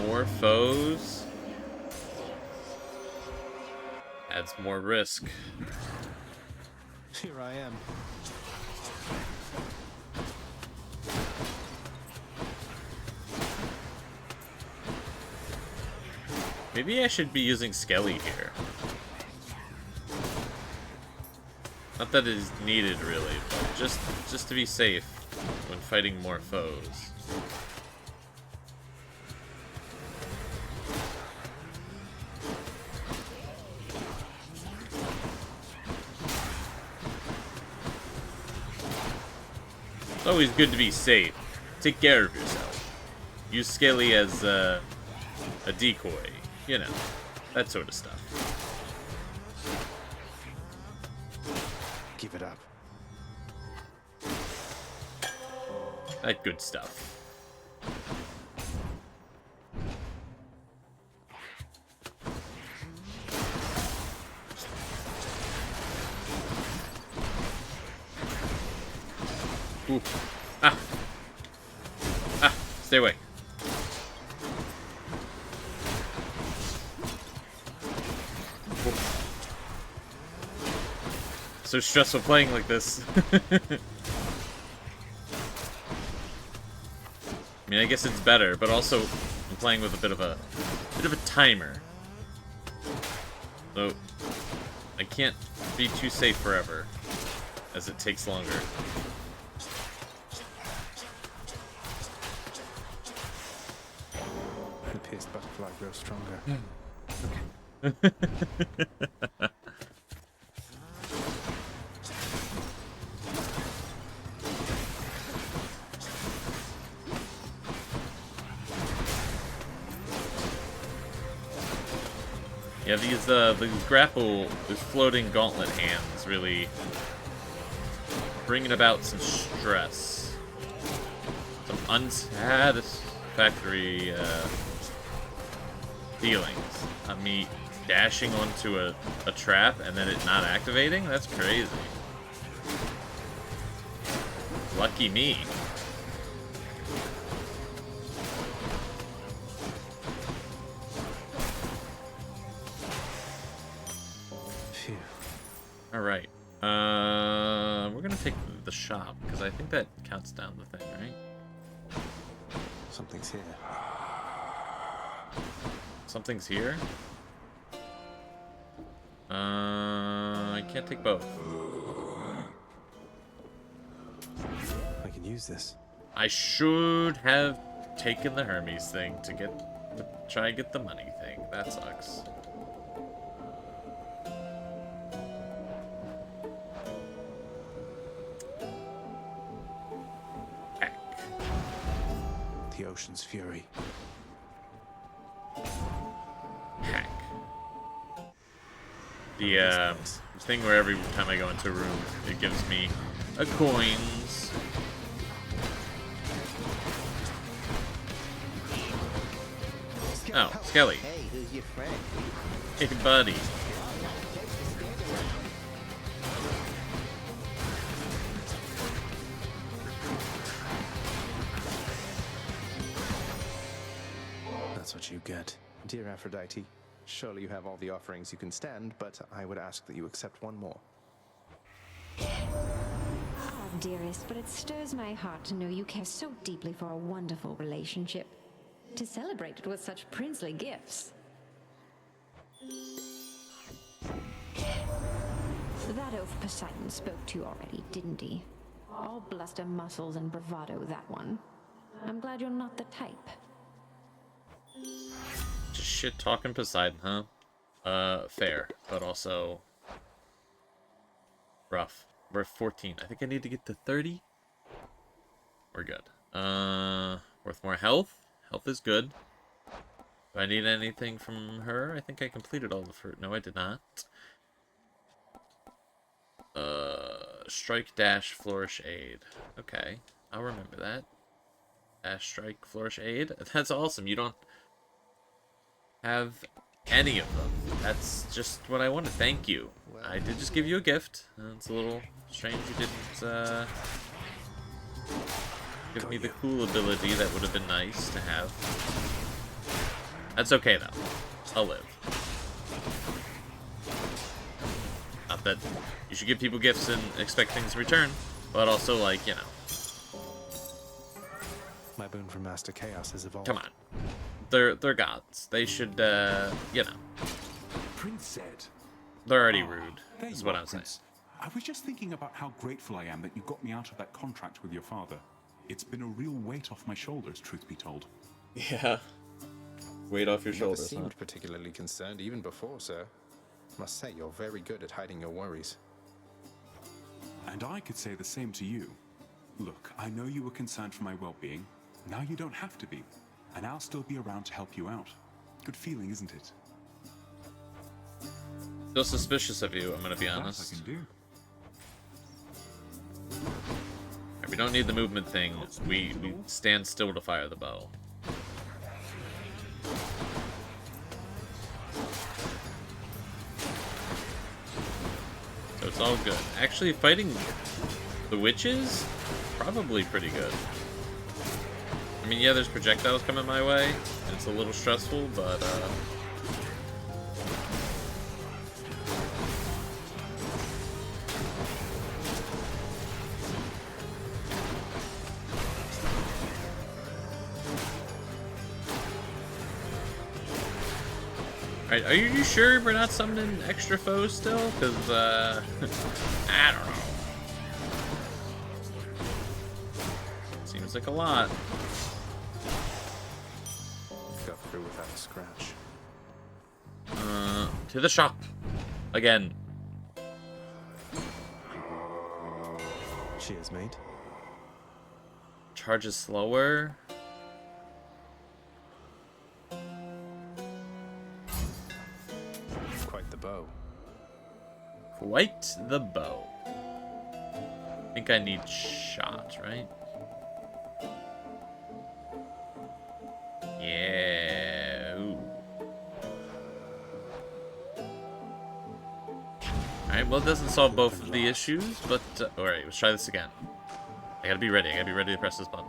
More foes adds more risk. Here I am. Maybe I should be using Skelly here. Not that it is needed, really, but just to be safe when fighting more foes. It's always good to be safe. Take care of yourself. Use Skelly as a decoy. You know, that sort of stuff. Give it up. That good stuff. Ooh. Ah! Ah! Stay away. So stressful playing like this. I mean, I guess it's better, but also I'm playing with a bit of a timer. So I can't be too safe forever, as it takes longer. The pierced butterfly grows stronger. Yeah, these these floating gauntlet hands really bringing about some stress. Some unsatisfactory feelings of me dashing onto a trap and then it not activating? That's crazy. Lucky me. Phew. Alright. We're gonna take the shop, because I think that counts down the thing, right? Something's here. Something's here? I can't take both. I can use this. I should have taken the Hermes thing to try and get the money thing. That sucks. The ocean's fury. Hack. The thing where every time I go into a room, it gives me a coins. Oh, Skelly. Hey, who's your friend? Hey, buddy. That's what you get. Dear Aphrodite, surely you have all the offerings you can stand, but I would ask that you accept one more. Ah, dearest, but it stirs my heart to know you care so deeply for a wonderful relationship. To celebrate it with such princely gifts. That oaf Poseidon spoke to you already, didn't he? All bluster, muscles, and bravado, that one. I'm glad you're not the type. Just shit talking Poseidon, huh? Fair, but also rough. We're at 14. I think I need to get to 30. We're good. Worth more health. Health is good. Do I need anything from her? I think I completed all the fruit. No, I did not. Strike, dash, flourish, aid. Okay, I'll remember that. Dash, strike, flourish, aid. That's awesome. You don't have any of them. That's just what I wanted. Thank you. I did just give you a gift. It's a little strange you didn't give me the cool ability that would have been nice to have. That's okay though. I'll live. Not that you should give people gifts and expect things in return, but also, like, you know. My boon from Master Chaos has evolved. Come on. They're gods. They should, you know. Prince said. They're already rude, There is you what are, I'm saying. Prince. I was just thinking about how grateful I am that you got me out of that contract with your father. It's been a real weight off my shoulders, truth be told. Yeah. Weight off your You never shoulders, huh? seemed particularly concerned, even before, sir. Must say, you're very good at hiding your worries. And I could say the same to you. Look, I know you were concerned for my well-being. Now you don't have to be. And I'll still be around to help you out. Good feeling, isn't it? Still suspicious of you, I'm gonna be honest. That I can do. We don't need the movement thing. We stand still to fire the bow. So it's all good. Actually, fighting the witches, probably pretty good. I mean, yeah, there's projectiles coming my way, and it's a little stressful, but Alright, are you sure we're not summoning extra foes still? Because, I don't know. Seems like a lot. Got through without a scratch. To the shop. Again. Cheers, mate. Charges slower. Quite the bow. Quite the bow. I think I need shot, right? Yeah. Ooh. Alright, well, it doesn't solve both of the issues, but... alright, let's try this again. I gotta be ready. I gotta be ready to press this button.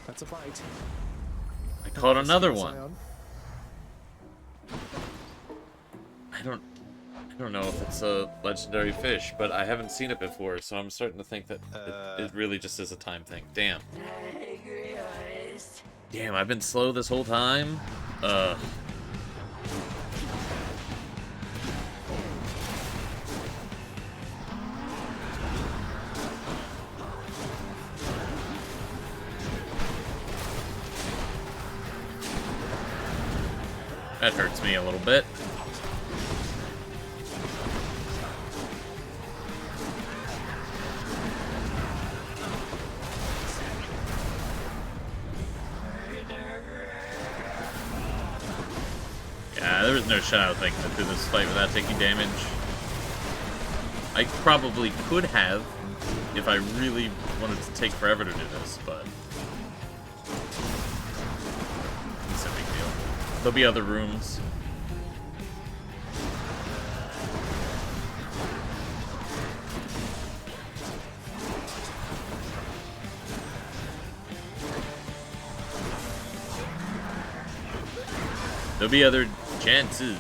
That's a bite. I caught another one. I don't know if it's a legendary fish, but I haven't seen it before, so I'm starting to think that it really just is a time thing. Damn. Damn, I've been slow this whole time. That hurts me a little bit. Yeah, there was no shot I was making it through this fight without taking damage. I probably could have if I really wanted to take forever to do this, but it's a big deal. There'll be other rooms. There'll be other chances.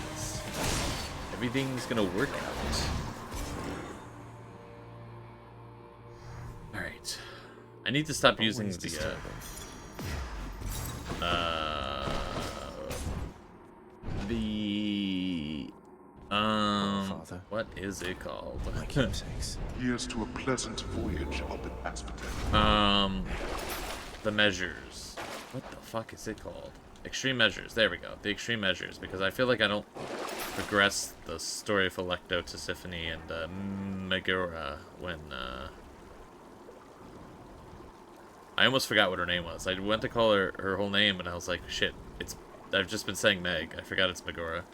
Everything's gonna work out. Alright. I need to stop using what is it called? My keepsakes. Here's to a pleasant voyage up in Asphodel. The measures. What the fuck is it called? Extreme measures. There we go. The extreme measures, because I feel like I don't progress the story of Alecto, Tisiphone, and Megara when I almost forgot what her name was. I went to call her whole name, and I was like, shit, I've just been saying Meg. I forgot it's Megara.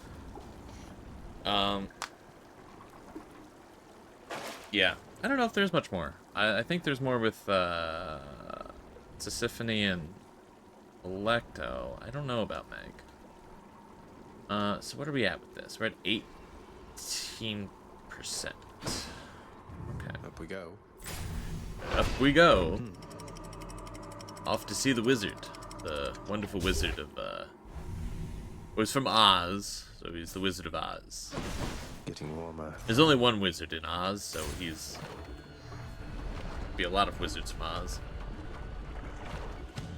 Yeah. I don't know if there's much more. I think there's more with Tisiphone and Alecto. I don't know about Meg. So what are we at with this? We're at 18%. Okay. Up we go. Up we go. Off to see the wizard. The wonderful wizard of, he's from Oz, so he's the Wizard of Oz. Getting warmer. There's only one wizard in Oz, so he's... be a lot of wizards from Oz.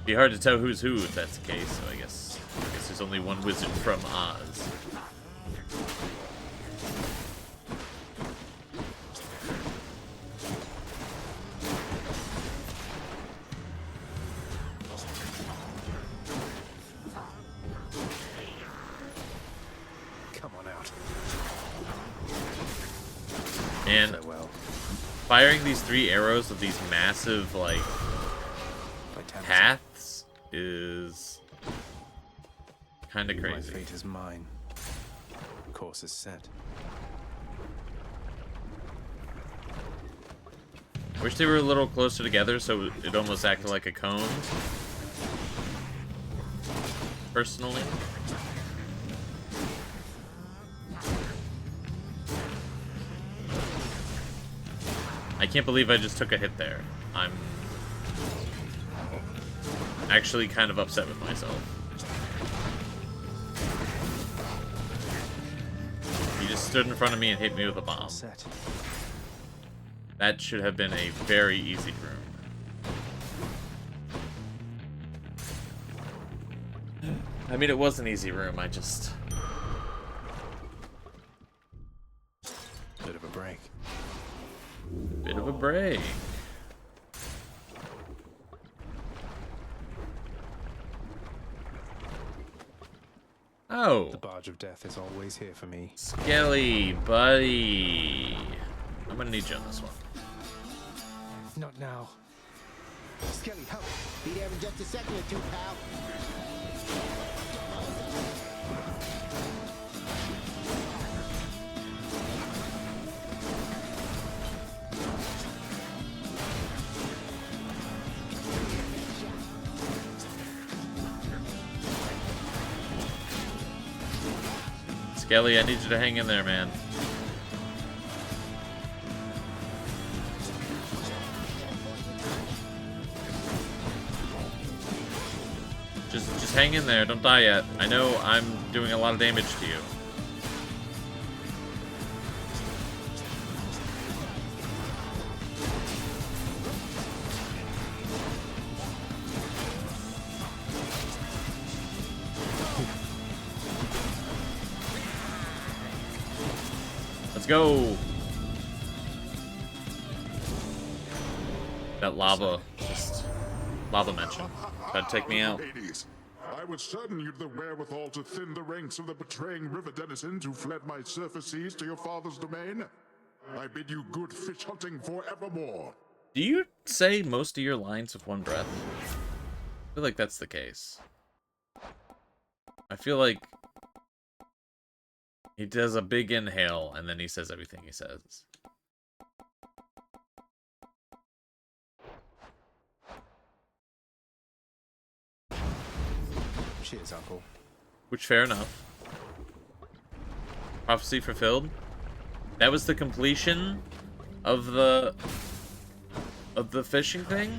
Be hard to tell who's who if that's the case, so I guess there's only one wizard from Oz. Come on out. And firing these 3 arrows with these massive, like, paths is kind of crazy. My fate is mine. Course is set. Wish they were a little closer together so it almost acted like a cone. Personally. I can't believe I just took a hit there. I'm actually kind of upset with myself. He just stood in front of me and hit me with a bomb. That should have been a very easy room. I mean, it was an easy room, I just... Bit of a break. Bit of a break. Oh. The barge of death is always here for me. Skelly, buddy. I'm gonna need you on this one. Not now. Skelly, help! Be there in just a second or two, pal. Skelly, I need you to hang in there, man. Just hang in there. Don't die yet. I know I'm doing a lot of damage to you. Let's go. That lava, just lava mention. That'd take me out. Hades, I was certain you'd the wherewithal to thin the ranks of the betraying river denizens who fled my surface seas to your father's domain. I bid you good fish hunting forevermore. Do you say most of your lines with one breath? I feel like that's the case. I feel like he does a big inhale and then he says everything he says. Cheers, Uncle. Which, fair enough. Prophecy fulfilled. That was the completion of the fishing thing?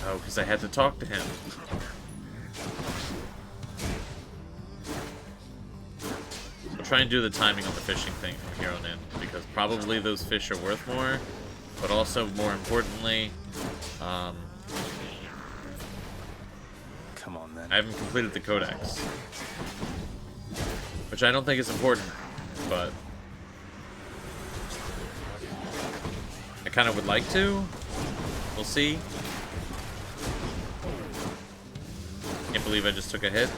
Oh, because I had to talk to him. I'll try and do the timing on the fishing thing from here on in, because probably those fish are worth more, but also, more importantly, come on then. I haven't completed the codex, which I don't think is important, but I kind of would like to. We'll see. Can't believe I just took a hit.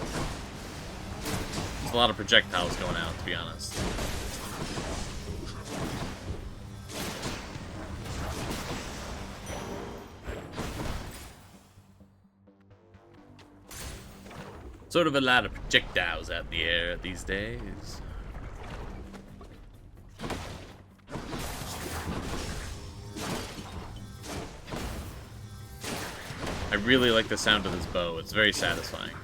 There's a lot of projectiles going out, to be honest. Sort of a lot of projectiles out in the air these days. I really like the sound of this bow. It's very satisfying.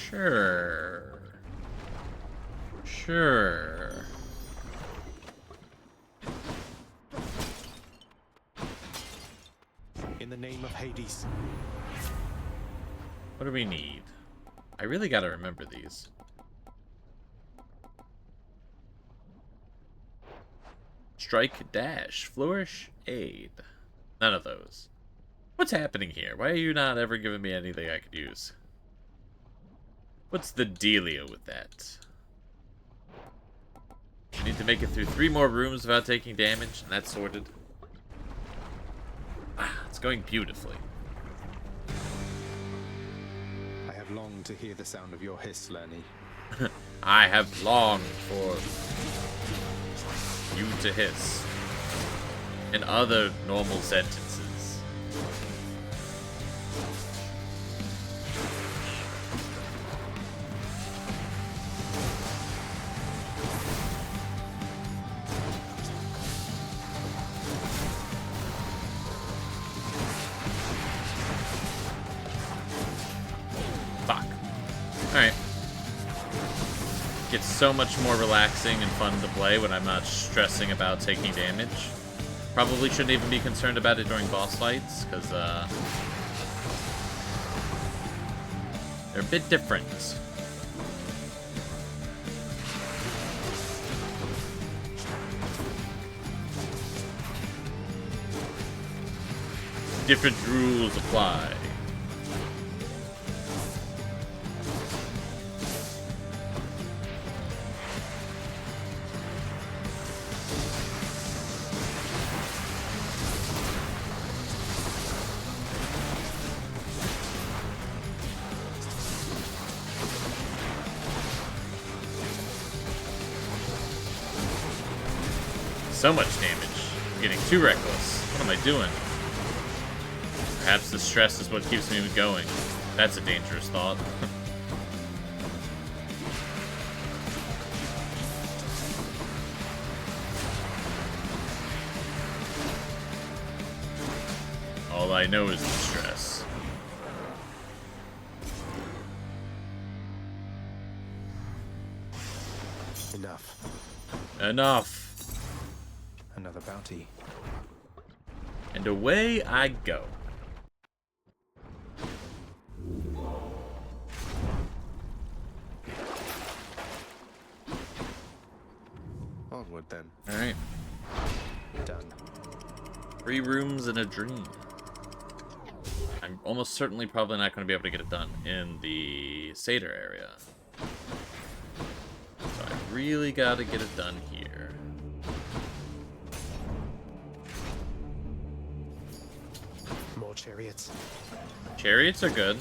Sure. Sure. In the name of Hades. What do we need? I really gotta remember these. Strike, dash, flourish, aid. None of those. What's happening here? Why are you not ever giving me anything I could use? What's the dealio with that? I need to make it through 3 more rooms without taking damage, and that's sorted. Ah, it's going beautifully. I have longed to hear the sound of your hiss, Lenny. I have longed for you to hiss. In other normal sentences. Alright. Gets so much more relaxing and fun to play when I'm not stressing about taking damage. Probably shouldn't even be concerned about it during boss fights, because they're a bit different. Different rules apply. so much damage. I'm getting too reckless. What am I doing? Perhaps the stress is what keeps me going. That's a dangerous thought. All I know is the stress. Enough. Enough. Another bounty. And away I go. Onward then. Alright. Done. 3 rooms and a dream. I'm almost certainly probably not going to be able to get it done in the Seder area. So I really got to get it done here. More chariots. Chariots are good.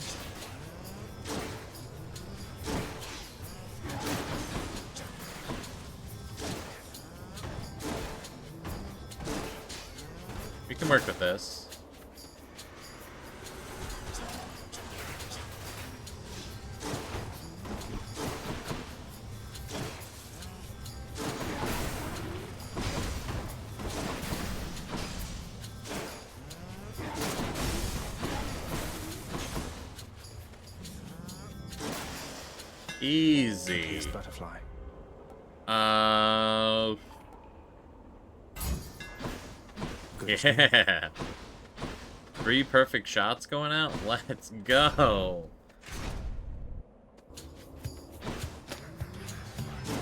We can work with this. Easy. Butterfly. Yeah. 3 perfect shots going out? Let's go.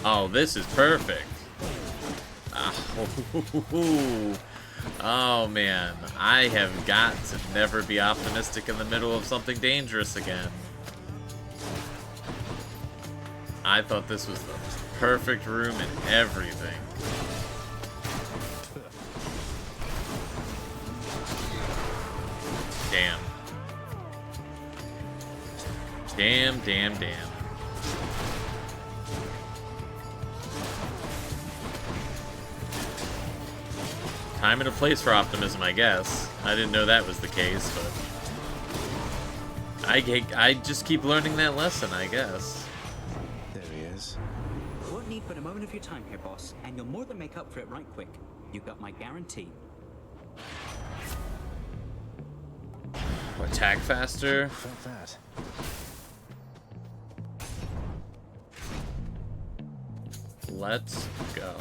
Oh, this is perfect. Oh, man. I have got to never be optimistic in the middle of something dangerous again. I thought this was the perfect room and everything. Damn. Damn, damn, damn. Time and a place for optimism, I guess. I didn't know that was the case, but I just keep learning that lesson, I guess. There he is. Won't need but a moment of your time here, boss, and you'll more than make up for it right quick. You got my guarantee. Attack faster. Felt that. Let's go.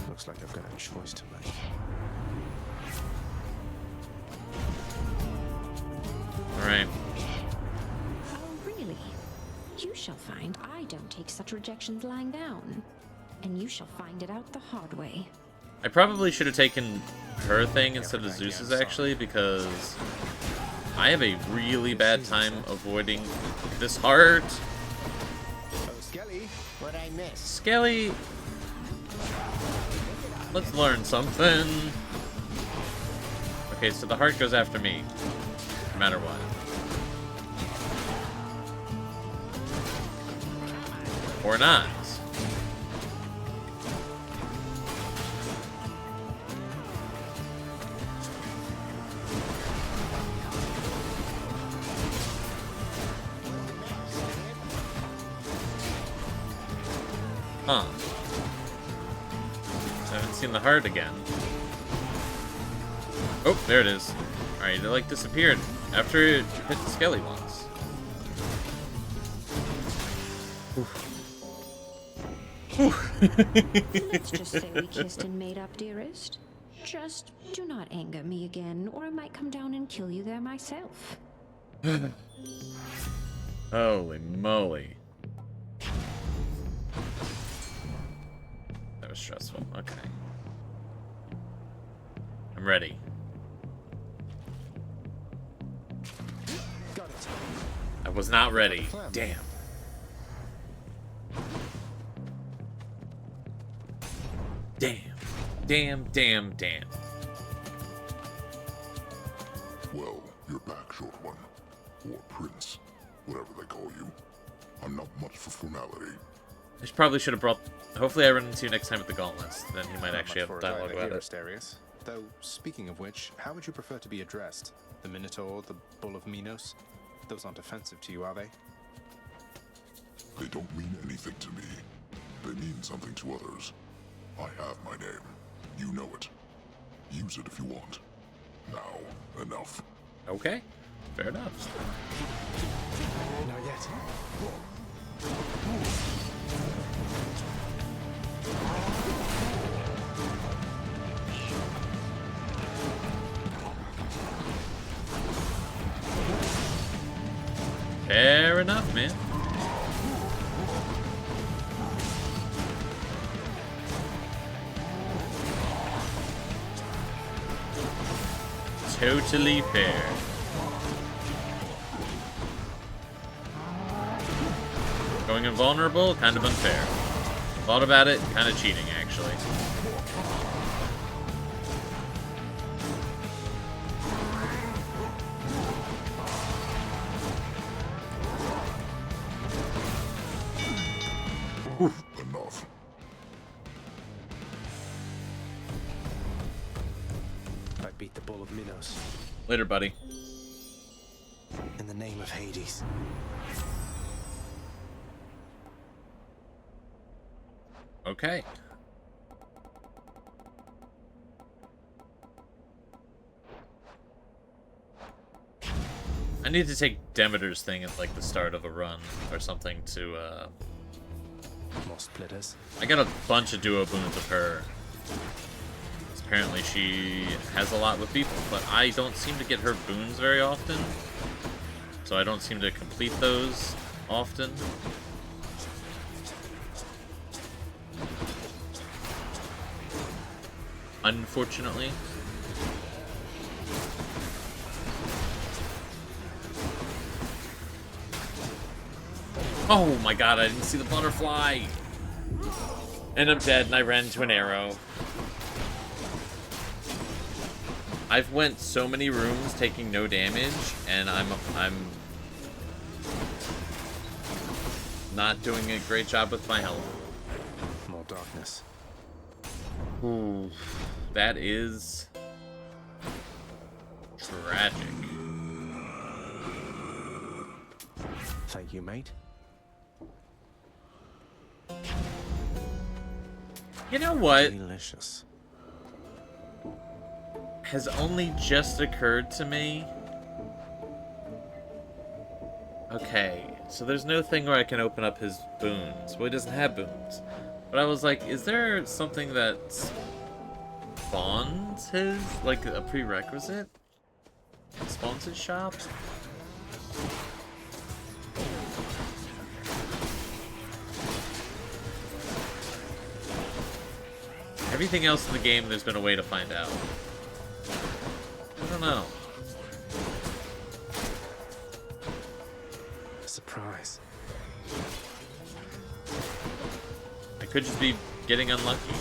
Looks like I've got a choice to make. Alright. Oh, really? You shall find I don't take such rejections lying down. And you shall find it out the hard way. I probably should have taken her thing instead of Zeus's, actually, because I have a really bad time avoiding this heart. Oh, Skelly, what'd I miss? Skelly, let's learn something. Okay, so the heart goes after me, no matter what. Or not. Huh. I haven't seen the heart again. Oh, there it is. Alright, it like disappeared after it hit the Skelly once. Let's just say we kissed and made up, dearest. Just do not anger me again, or I might come down and kill you there myself. Holy moly. That was stressful. Okay. I'm ready. Got it. I was not ready. Damn. Damn. Damn, damn, damn. Well, you're back, short one. Or prince, whatever they call you. I'm not much for formality. probably should have brought... Hopefully I run into you next time at the Gauntlets. Then he might actually have dialogue about it. Asterius. Though, speaking of which, how would you prefer to be addressed? The Minotaur, the Bull of Minos? Those aren't offensive to you, are they? They don't mean anything to me. They mean something to others. I have my name. You know it. Use it if you want. Now, enough. Okay. Fair enough. Not yet. Fair enough, man. Totally fair. Going invulnerable, kind of unfair. Thought about it, kind of cheating, actually. Enough. I beat the Bull of Minos. Later, buddy. In the name of Hades. Okay. I need to take Demeter's thing at like the start of a run or something to More splitters. I got a bunch of duo boons of her. Apparently she has a lot with people, but I don't seem to get her boons very often. So I don't seem to complete those often. Unfortunately. Oh my god, I didn't see the butterfly! And I'm dead, and I ran into an arrow. I've went so many rooms taking no damage, and I'm not doing a great job with my health. More darkness. Ooh, that is tragic. Thank you, mate. You know what? Delicious. Has only just occurred to me. Okay, so there's no thing where I can open up his boons. Well, he doesn't have boons. But I was like, is there something that spawns his, like a prerequisite? Spawns his shop? Everything else in the game, there's been a way to find out. I don't know. Surprise. I could just be getting unlucky.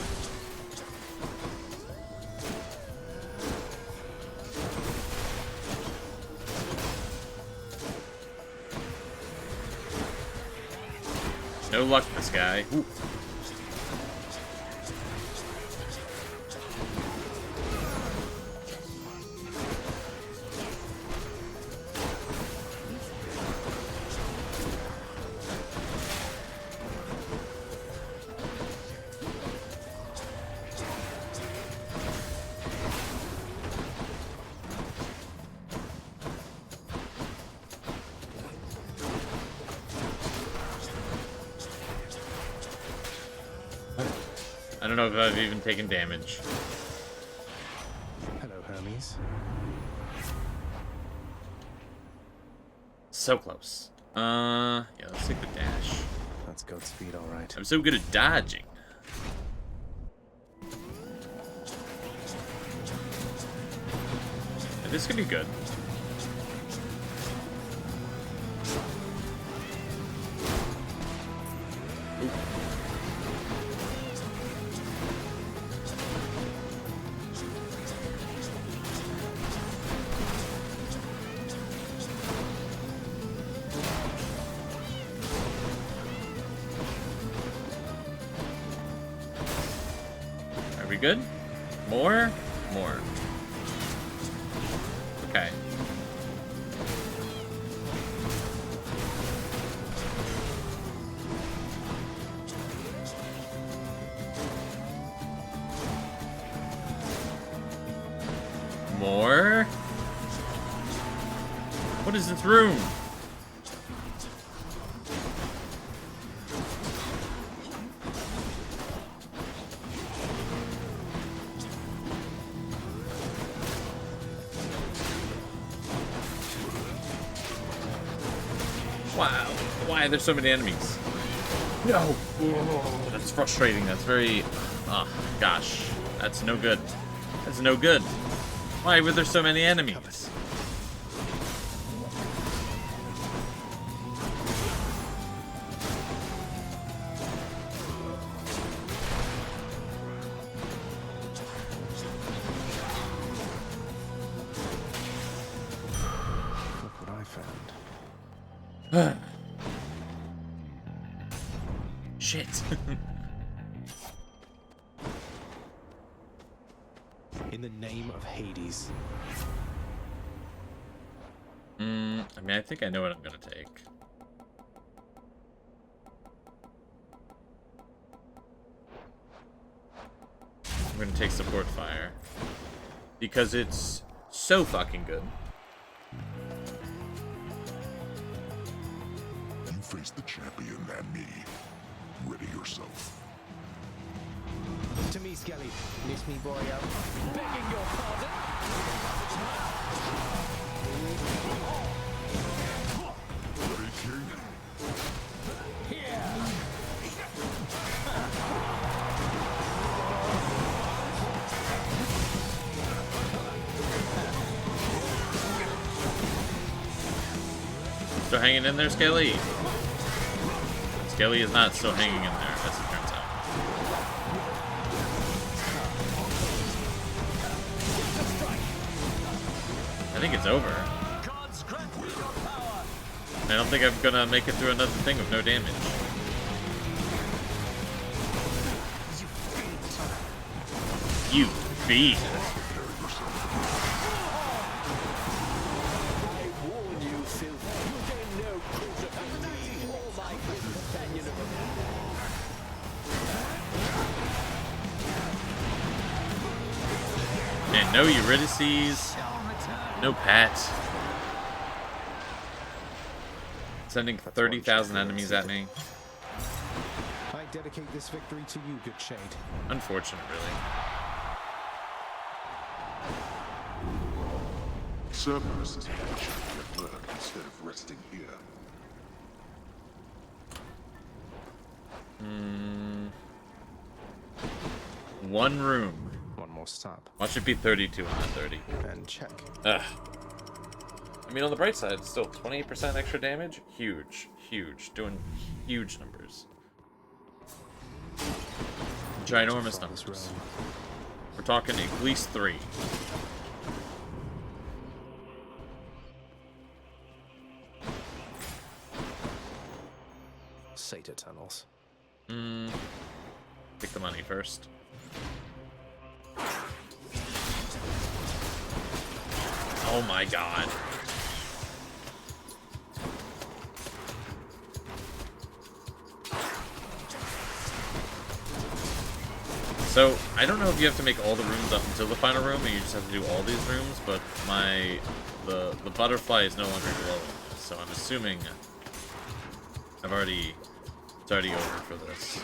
No luck, this guy. Ooh. I don't know if I've even taken damage. Hello, Hermes. So close. Yeah, let's take the dash. That's Godspeed, all right. I'm so good at dodging. And this could be good. we good? More? More. Okay. More? What is this room? Wow. Why are there so many enemies? No. Oh, that's frustrating. That's very... Oh, gosh. That's no good. That's no good. Why were there so many enemies? Look what I found. Shit. In the name of Hades. I mean, I think I know what I'm gonna take. I'm gonna take support fire. Because it's so fucking good. You face the champion and me. Ready yourself. To me, Skelly. Miss me, boy, out. Begging your pardon. Ready, King? Still hanging in there, Skelly? Skelly is not still hanging in there, as it turns out. I think it's over. I don't think I'm gonna make it through another thing with no damage. You fiend. And no Eurydices, no Pat. Sending 30,000 enemies at me. I dedicate this victory to you, good Shade. Unfortunate, really. Cerberus is what you have learned instead of resting here. One room. One more stop. Watch it be 32 and not 30. And check. Ugh. I mean, on the bright side, still 28% extra damage. Huge. Huge. Doing huge numbers. Ginormous numbers. We're talking at least 3. Sata tunnels. Take the money first. Oh my god. So, I don't know if you have to make all the rooms up until the final room, or you just have to do all these rooms, but the butterfly is no longer glowing, so I'm assuming it's already over for this.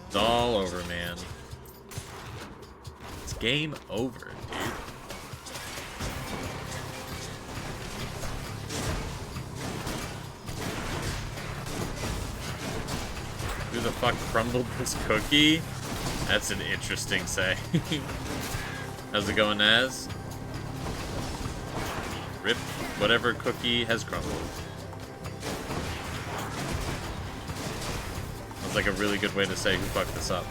It's all over, man. It's game over, dude. Who the fuck crumbled this cookie? That's an interesting say. How's it going, Naz? Rip whatever cookie has crumbled. That's like a really good way to say who fucked this up.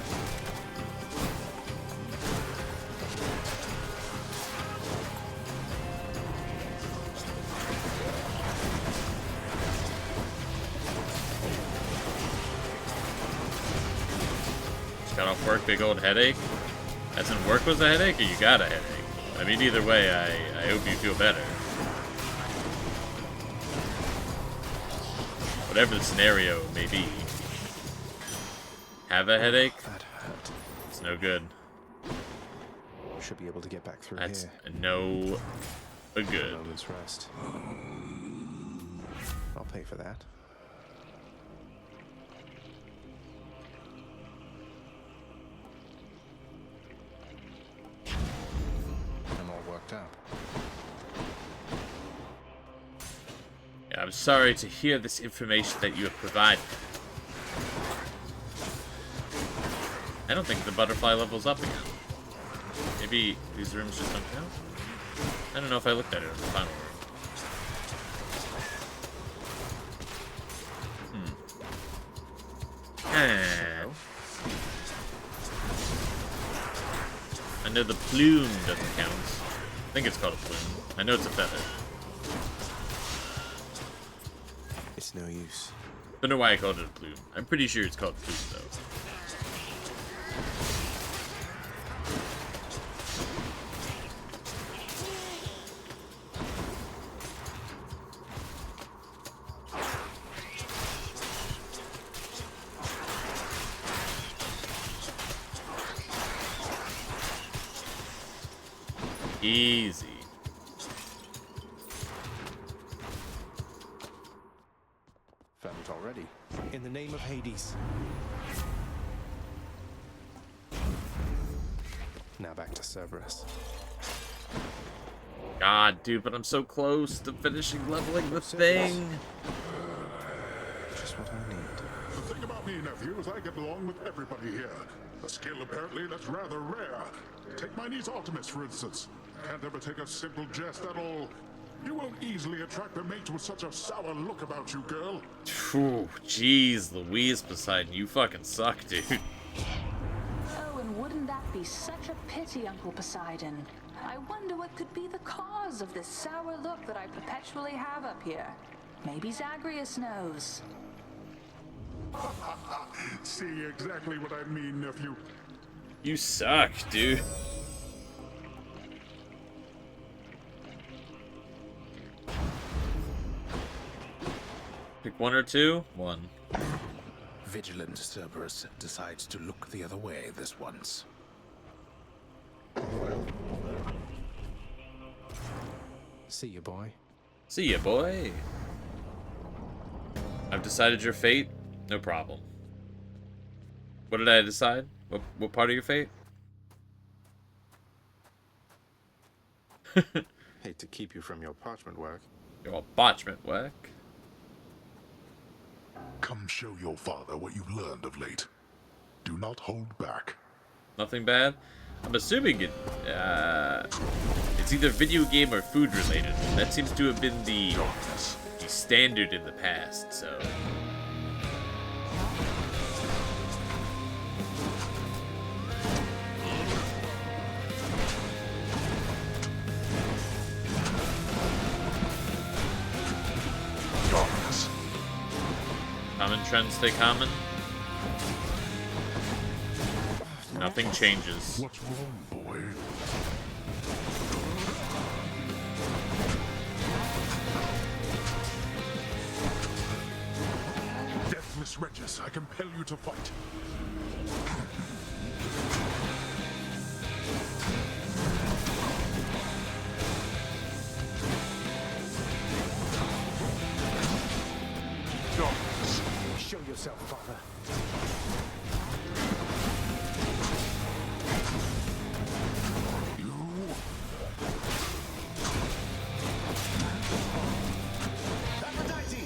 Got off work, big old headache. As in work was a headache, or you got a headache? I mean, either way, I hope you feel better. Whatever the scenario may be. Have a headache? That hurt. It's no good. Should be able to get back through That's here. no good. A moment's rest. I'll pay for that. I'm all worked up. Yeah, I'm sorry to hear this information that you have provided. I don't think the butterfly level's up again. Maybe these rooms just don't count? I don't know if I looked at it in the final room. I know the plume doesn't count. I think it's called a plume. I know it's a feather. It's no use. Don't know why I called it a plume. I'm pretty sure it's called plume though. Easy. Found it already. In the name of Hades. Now back to Cerberus. God, dude, but I'm so close to finishing leveling the thing. Just what I need. The thing about me, nephew, is I get along with everybody here. A skill, apparently, that's rather rare. Take my niece Artemis, for instance. Can't ever take a simple jest at all. You won't easily attract a mate with such a sour look about you, girl. Phew, jeez, Louise Poseidon, you fucking suck, dude. Oh, and wouldn't that be such a pity, Uncle Poseidon? I wonder what could be the cause of this sour look that I perpetually have up here. Maybe Zagreus knows. See exactly what I mean, nephew. You suck, dude. Pick one or two? One. Vigilant Cerberus decides to look the other way this once. See you, boy. See ya, boy. I've decided your fate. No problem. What did I decide? What part of your fate? Hate to keep you from your parchment work. Your parchment work? Come show your father what you've learned of late. Do not hold back. Nothing bad? I'm assuming it's either video game or food related. That seems to have been the standard in the past, so... Common trends stay common. Nothing changes. What's wrong, boy? Deathless Regis, I compel you to fight. Show yourself, father.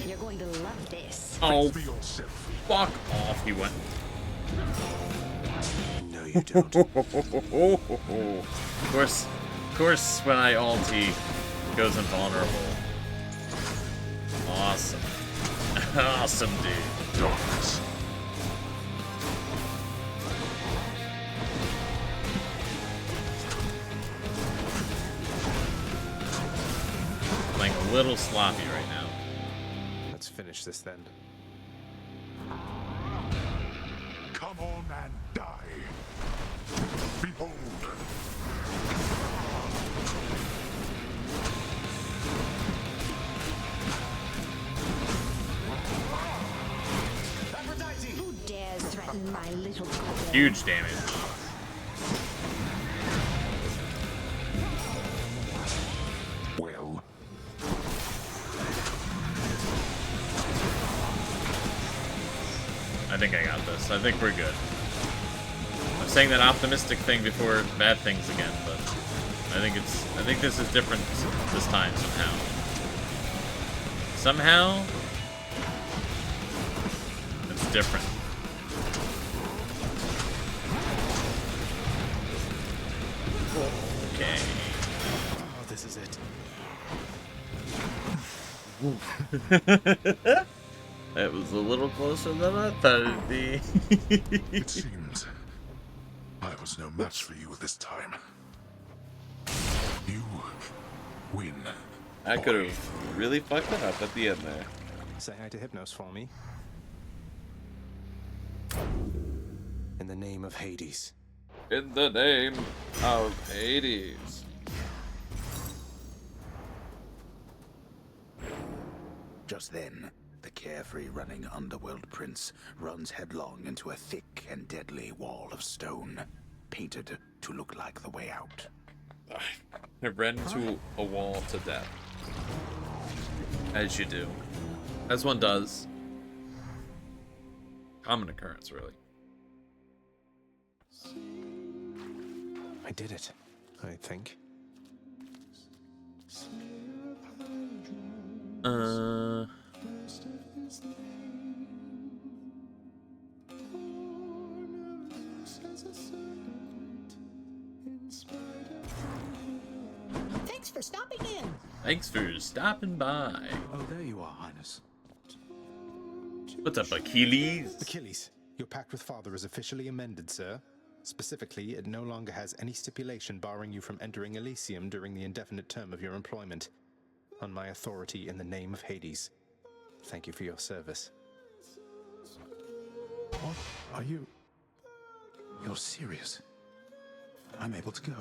You're going to love this. Oh, fuck off, he went. No, you don't. Of course, when I ulti, it goes invulnerable. Awesome. Awesome, dude. Darkness. Playing a little sloppy right now. Let's finish this then. Come on and die. Huge damage. Well. I think I got this. I think we're good. I'm saying that optimistic thing before bad things again, but I think this is different this time somehow. Somehow it's different. Okay. Oh, this is it. That was a little closer than I thought it'd be. It seems I was no match for you this time. You win. I could have really fucked it up at the end there. Say hi to Hypnos for me. In the name of Hades. In the name of Hades. Just then, the carefree running underworld prince runs headlong into a thick and deadly wall of stone, painted to look like the way out. I ran into a wall to death. As you do. As one does. Common occurrence, really. I did it, I think. Thanks for stopping in. Thanks for stopping by. Oh, there you are, Highness. What's up, Achilles? Achilles, your pact with Father is officially amended, sir. Specifically, it no longer has any stipulation barring you from entering Elysium during the indefinite term of your employment. On my authority in the name of Hades. Thank you for your service. What? Are you... You're serious? I'm able to go.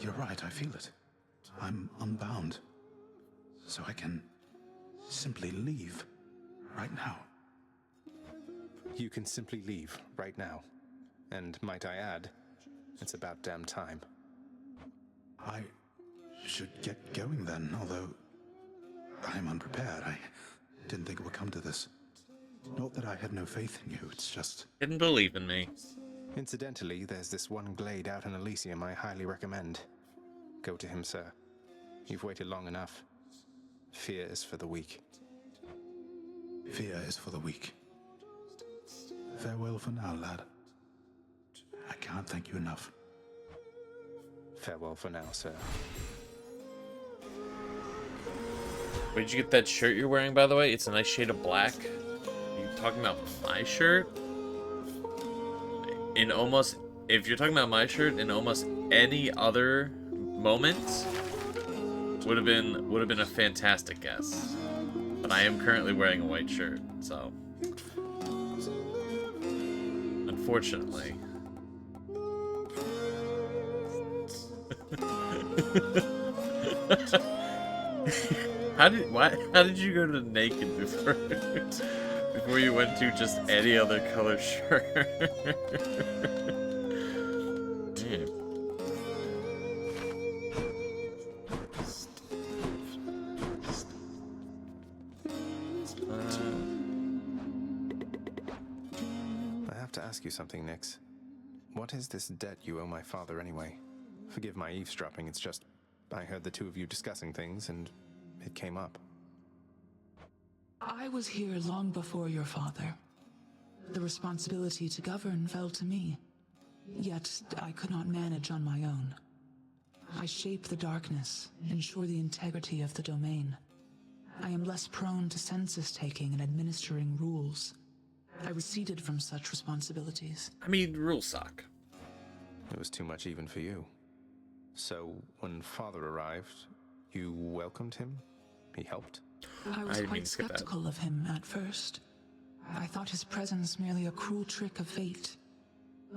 You're right, I feel it. I'm unbound. So I can simply leave right now. You can simply leave right now. And might I add, it's about damn time. I should get going then, although I'm unprepared. I didn't think it would come to this. Not that I had no faith in you, it's just... Didn't believe in me. Incidentally, there's this one glade out in Elysium I highly recommend. Go to him, sir. You've waited long enough. Fear is for the weak. Fear is for the weak. Farewell for now, lad. I can't thank you enough. Farewell for now, sir. Where'd you get that shirt you're wearing, by the way? It's a nice shade of black. Are you talking about my shirt? In almost... If you're talking about my shirt, in almost any other moment, would have been a fantastic guess. But I am currently wearing a white shirt, so... Unfortunately... How did you go to naked before you went to just any other color shirt? Damn. I have to ask you something, Nyx. What is this debt you owe my father anyway? Forgive my eavesdropping, it's just... I heard the two of you discussing things, and it came up. I was here long before your father. The responsibility to govern fell to me. Yet, I could not manage on my own. I shape the darkness, ensure the integrity of the domain. I am less prone to census-taking and administering rules. I receded from such responsibilities. I mean, rules suck. It was too much even for you. So, when Father arrived, you welcomed him? He helped? I was quite skeptical of him at first. I thought his presence merely a cruel trick of fate.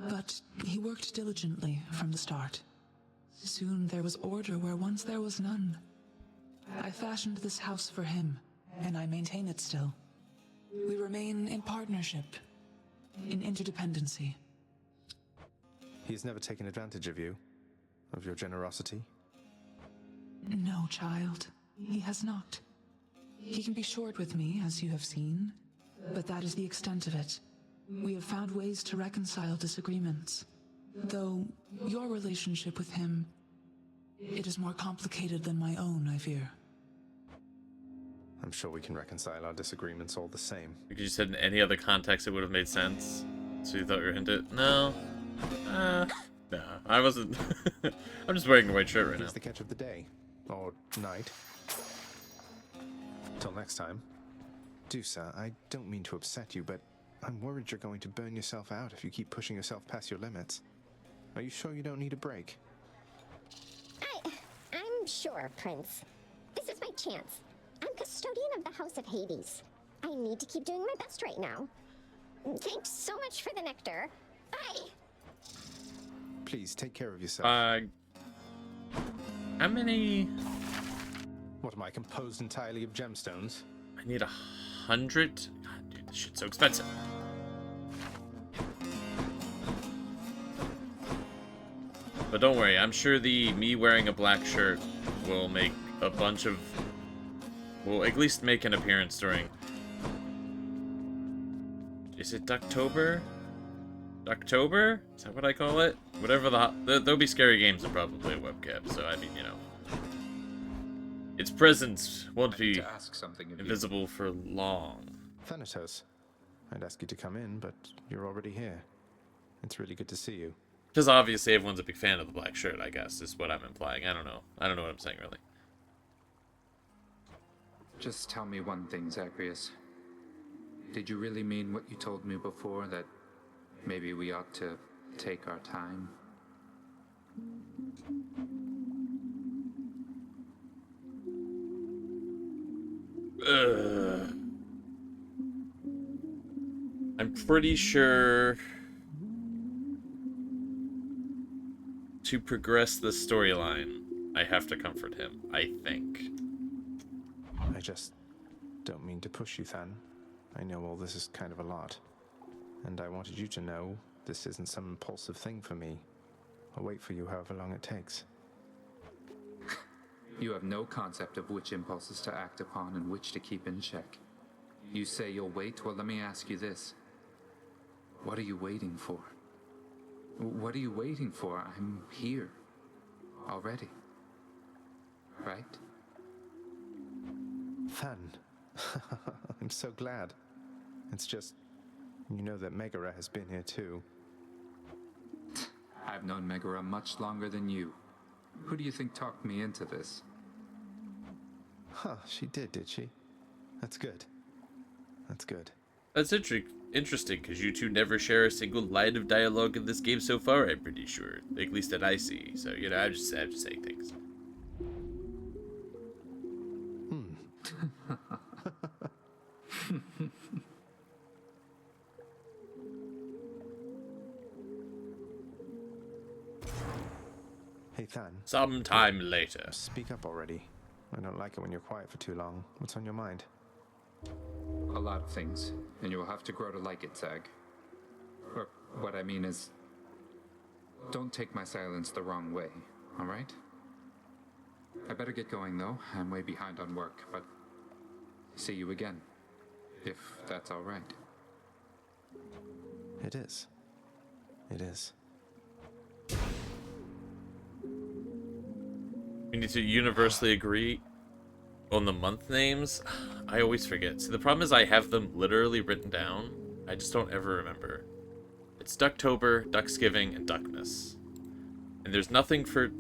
But he worked diligently from the start. Soon there was order where once there was none. I fashioned this house for him, and I maintain it still. We remain in partnership. in interdependency. He has never taken advantage of you, of your generosity? No, child. He has not. He can be short with me, as you have seen, but that is the extent of it. We have found ways to reconcile disagreements. Though your relationship with him, it is more complicated than my own, I fear. I'm sure we can reconcile our disagreements all the same. Because you said in any other context it would have made sense. So you thought you were hinted? No. No, I wasn't. I'm just wearing a white shirt right now. Here's the catch of the day. Or night. Till next time. Dusa, I don't mean to upset you, but I'm worried you're going to burn yourself out if you keep pushing yourself past your limits. Are you sure you don't need a break? I'm sure, Prince. This is my chance. I'm custodian of the House of Hades. I need to keep doing my best right now. Thanks so much for the nectar. Bye! Please, take care of yourself. How many... What, am I composed entirely of gemstones? I need 100? God, dude, this shit's so expensive. But don't worry, I'm sure me wearing a black shirt will make a bunch of... will at least make an appearance during... Is it Ducktober? Ducktober? Is that what I call it? Whatever there'll be scary games and probably a webcam, so I mean, you know. Its presence won't be invisible for long. Thanatos, I'd ask you to come in, but you're already here. It's really good to see you. Because obviously everyone's a big fan of the black shirt, I guess, is what I'm implying. I don't know. I don't know what I'm saying, really. Just tell me one thing, Zagreus. Did you really mean what you told me before, that maybe we ought to take our time? I'm pretty sure to progress the storyline, I have to comfort him, I think. I just don't mean to push you, Than. I know all this is kind of a lot. And I wanted you to know this isn't some impulsive thing for me. I'll wait for you however long it takes. You have no concept of which impulses to act upon and which to keep in check. You say you'll wait? Well, let me ask you this. What are you waiting for? What are you waiting for? I'm here. Already. Right? Than. I'm so glad. It's just, you know that Megara has been here too. I've known Megara much longer than you. Who do you think talked me into this? Huh, she did she? That's good. That's good. That's interesting, because you two never share a single line of dialogue in this game so far, I'm pretty sure. At least that I see. So, you know, I'm just saying things. Hey, Than. Sometime later. Speak up already. I don't like it when you're quiet for too long. What's on your mind? A lot of things, and you'll have to grow to like it, Zag. Or what I mean is, don't take my silence the wrong way, alright? I better get going though, I'm way behind on work, but see you again, if that's alright. It is. It is. We need to universally agree on the month names. I always forget. See, the problem is I have them literally written down. I just don't ever remember. It's Ducktober, Ducksgiving, and Duckmas. And there's nothing for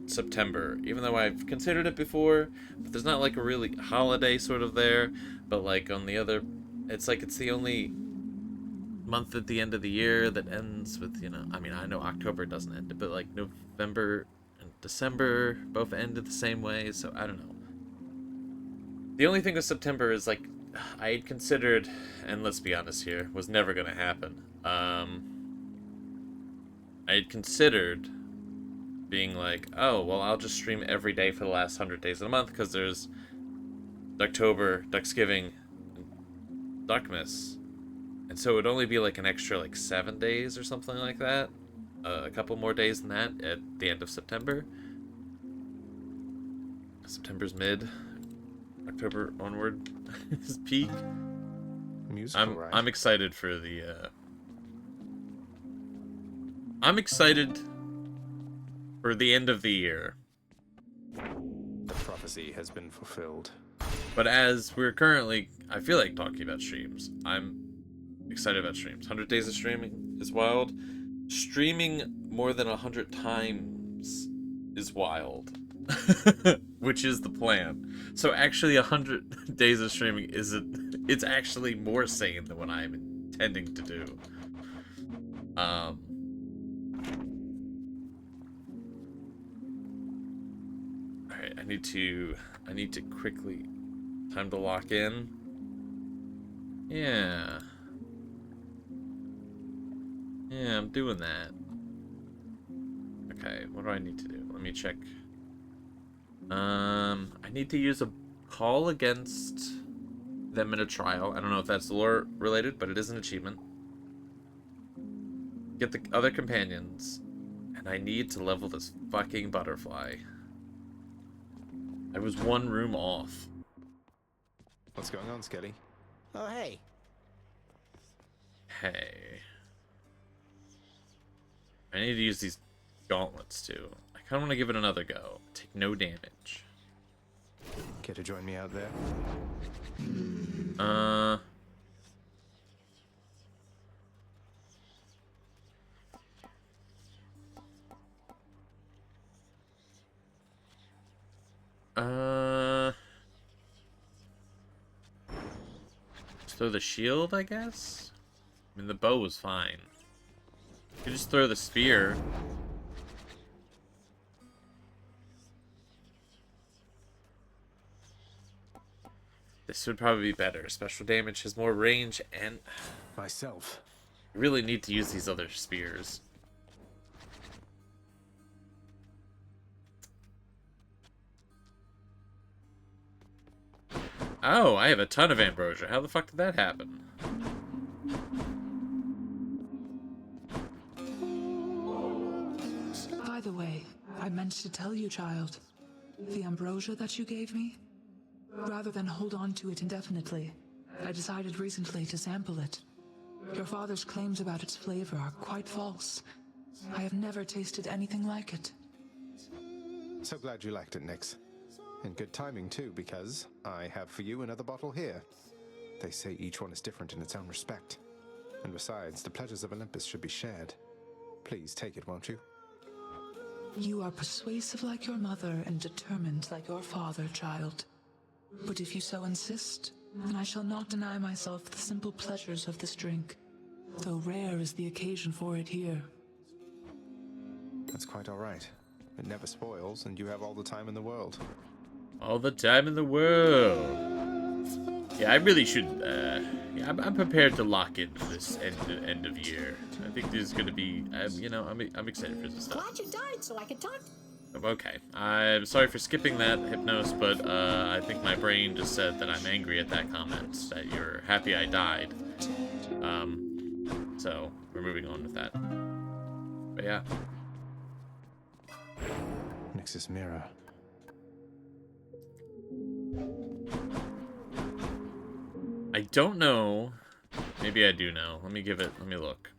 September, even though I've considered it before. But there's not like a really holiday sort of there. But like on the other, it's like it's the only month at the end of the year that ends with, you know, I mean, I know October doesn't end, but like November and December both ended the same way, so I don't know. The only thing with September is, like, I had considered, and let's be honest here, was never going to happen. I had considered being like, oh, well, I'll just stream every day for the last 100 days of the month, because there's Ducktober, Ducksgiving, and Duckmas. And so it would only be like an extra like 7 days or something like that. A couple more days than that at the end of September. September's mid. October onward is peak. I'm excited for the I'm excited for the end of the year. The prophecy has been fulfilled. But as we're currently, I feel like talking about streams, I'm excited about streams. 100 days of streaming is wild. Streaming more than 100 times is wild. Which is the plan. So actually 100 days of streaming it's actually more sane than what I'm intending to do. Alright, I need to quickly, time to lock in. Yeah, I'm doing that. Okay, what do I need to do? Let me check. I need to use a call against them in a trial. I don't know if that's lore related, but it is an achievement. Get the other companions, and I need to level this fucking butterfly. I was one room off. What's going on, Skelly? Oh, hey. Hey. I need to use these gauntlets too. I kind of want to give it another go. Take no damage. Care to join me out there? Just throw the shield, I guess? I mean, the bow was fine. You could just throw the spear. This would probably be better. Special damage has more range and... Myself. You really need to use these other spears. Oh, I have a ton of ambrosia. How the fuck did that happen? By the way, I meant to tell you, child. The ambrosia that you gave me? Rather than hold on to it indefinitely, I decided recently to sample it. Your father's claims about its flavor are quite false. I have never tasted anything like it. So glad you liked it, Nyx. And good timing too, because I have for you another bottle here. They say each one is different in its own respect. And besides, the pleasures of Olympus should be shared. Please take it, won't you? You are persuasive like your mother and determined like your father, child. But if you so insist, then I shall not deny myself the simple pleasures of this drink, though rare is the occasion for it here. That's quite all right. It never spoils, and you have all the time in the world. All the time in the world. Yeah, I really should. Yeah, I'm prepared to lock in for this end of year. I think this is gonna be. You know, I'm excited for this stuff. Glad you died so I could talk. Okay, I'm sorry for skipping that, Hypnos, but I think my brain just said that I'm angry at that comment, that you're happy I died. So we're moving on with that. But yeah. Nyx's mirror. I don't know. Maybe I do know. Let me look.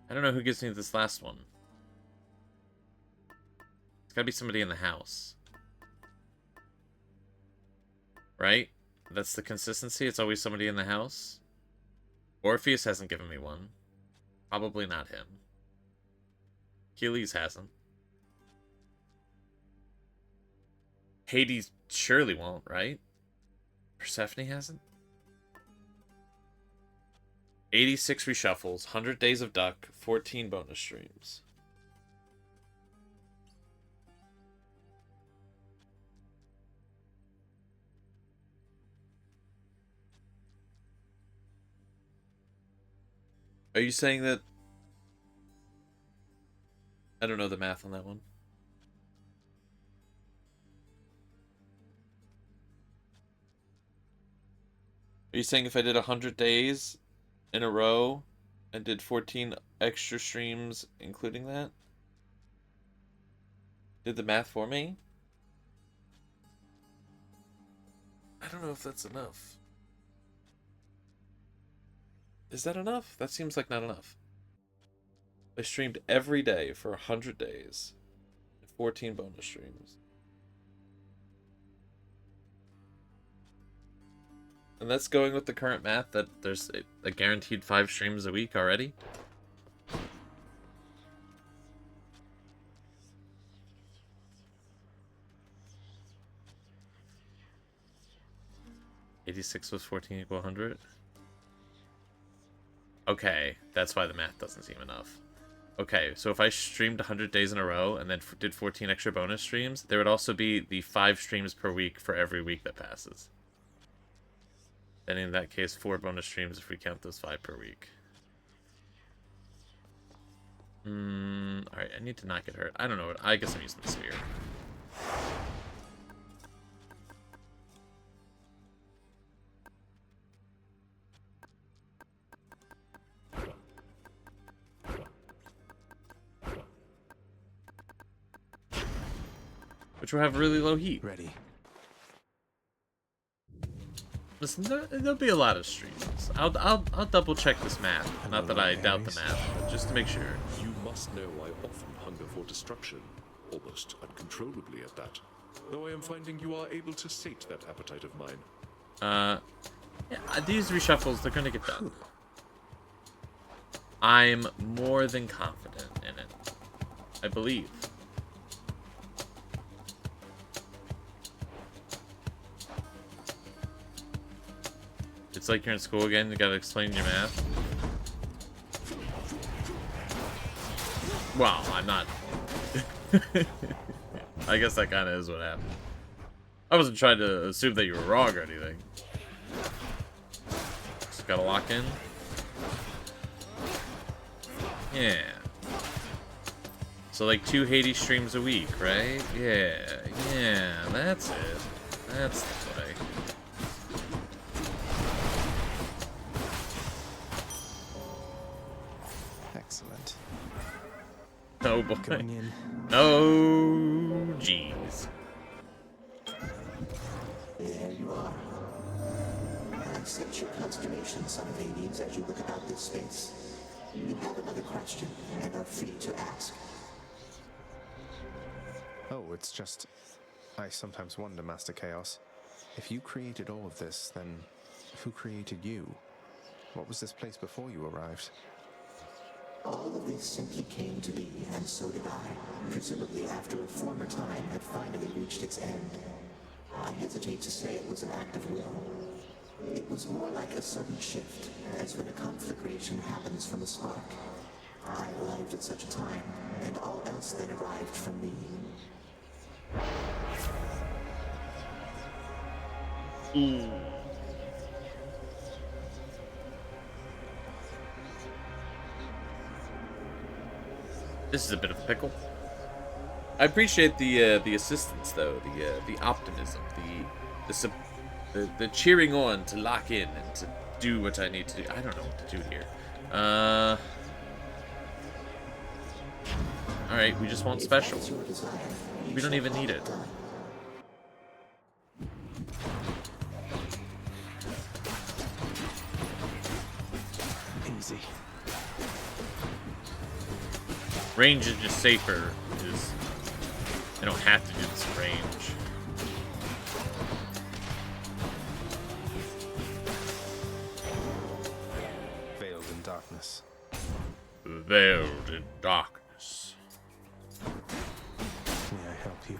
I don't know who gives me this last one. It's gotta be somebody in the house. Right? That's the consistency? It's always somebody in the house? Orpheus hasn't given me one. Probably not him. Achilles hasn't. Hades surely won't, right? Persephone hasn't? 86 reshuffles, 100 days of duck, 14 bonus streams. Are you saying that... I don't know the math on that one. Are you saying if I did 100 days in a row and did 14 extra streams, including that? Did the math for me? I don't know if that's enough. Is that enough? That seems like not enough. I streamed every day for 100 days. 14 bonus streams. And that's going with the current math that there's a guaranteed 5 streams a week already. $86 was 14 equal 100. Okay, that's why the math doesn't seem enough. Okay, so if I streamed 100 days in a row and then did 14 extra bonus streams, there would also be the 5 streams per week for every week that passes. Then in that case, 4 bonus streams if we count those 5 per week. Alright, I need to not get hurt. I don't know what. I guess I'm using the spear. Which will have really low heat. Ready. Listen, there'll be a lot of streams. I'll double check this map. Not that I doubt the map, but just to make sure. You must know I often hunger for destruction, almost uncontrollably at that. Though I am finding you are able to sate that appetite of mine. Yeah, these reshuffles, they're gonna get done. I'm more than confident in it. I believe. It's like you're in school again, you gotta explain your math. Well, I'm not. I guess that kinda is what happened. I wasn't trying to assume that you were wrong or anything. Just gotta lock in. Yeah. So like 2 Hades streams a week, right? Yeah, that's it. That's the play. Excellent. Oh boy. Going in. Oh, jeez. There you are. I accept your consternation, son of Hades, as you look about this space. You have another question, and are free to ask. Oh, it's just... I sometimes wonder, Master Chaos. If you created all of this, then who created you? What was this place before you arrived? All of this simply came to be, and so did I, presumably after a former time had finally reached its end. I hesitate to say it was an act of will. It was more like a sudden shift, as when a conflagration happens from a spark. I arrived at such a time, and all else then arrived from me. This is a bit of a pickle. I appreciate the assistance though, the optimism, the cheering on to lock in and to do what I need to do. I don't know what to do here. Alright, we just want special. We don't even need it. Easy. Range is just safer. I don't have to do this range. Veiled in darkness. Veiled in darkness. May I help you?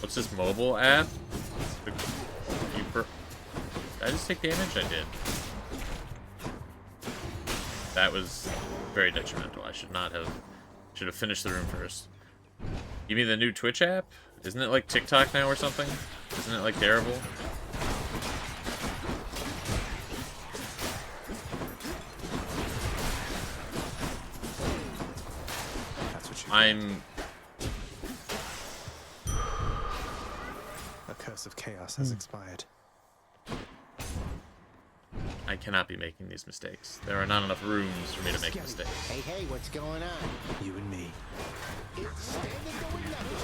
What's this mobile app? Did I just take damage? I did. That was very detrimental. I should not have. Should have finished the room first. You mean the new Twitch app? Isn't it like TikTok now or something? Isn't it like terrible? I'm... A curse of chaos has expired. I cannot be making these mistakes. There are not enough rooms for me to make mistakes. Hey, what's going on? You and me. It's standing going level.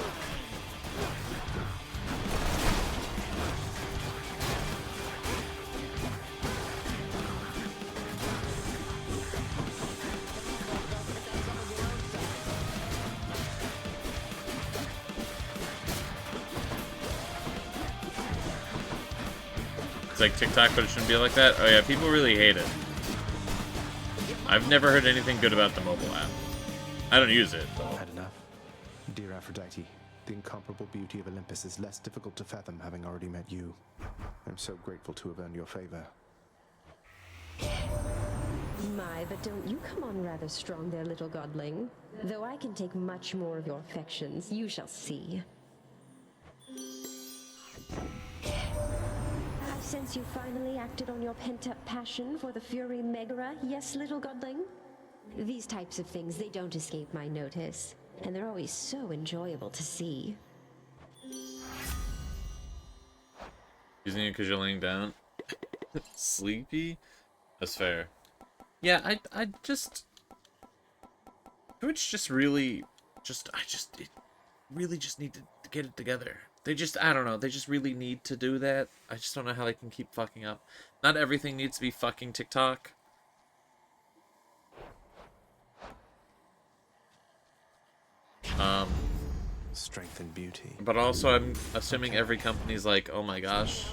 It's like TikTok, but it shouldn't be like that. Oh yeah, people really hate it. I've never heard anything good about the mobile app. I don't use it, though. Had enough. Dear Aphrodite, the incomparable beauty of Olympus is less difficult to fathom having already met you. I'm so grateful to have earned your favor. My, but don't you come on rather strong there, little godling. Though I can take much more of your affections, you shall see. I sense you finally acted on your pent-up passion for the Fury Megara, yes, little godling? These types of things, they don't escape my notice, and they're always so enjoyable to see. Using it because you're laying down? Sleepy? That's fair. Yeah, I just... Twitch just really... it really just need to get it together. They just, I don't know, they just really need to do that. I just don't know how they can keep fucking up. Not everything needs to be fucking TikTok. Strength and beauty. But also, I'm assuming every company's like, oh my gosh,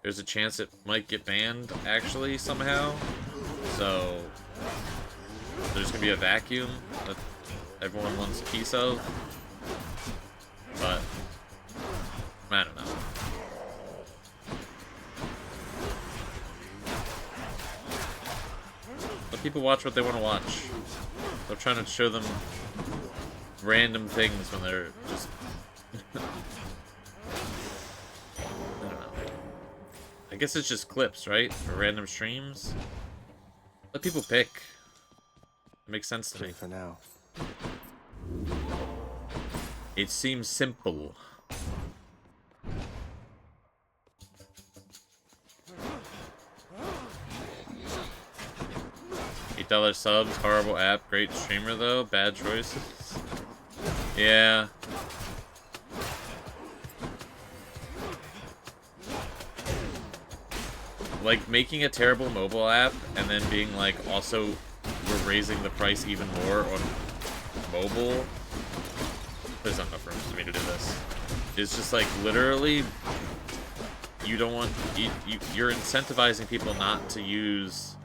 there's a chance it might get banned, actually, somehow. So, there's gonna be a vacuum that everyone wants a piece of. But, I don't know. Let people watch what they want to watch. They're trying to show them random things when they're just... I don't know. I guess it's just clips, right? For random streams. Let people pick. It makes sense to me. For now. It seems simple. $8 subs, horrible app, great streamer though, bad choices. Yeah. Like, making a terrible mobile app and then being like, also, we're raising the price even more on mobile. There's not enough room for me to do this. It's just like, literally, you don't want, you're incentivizing people not to use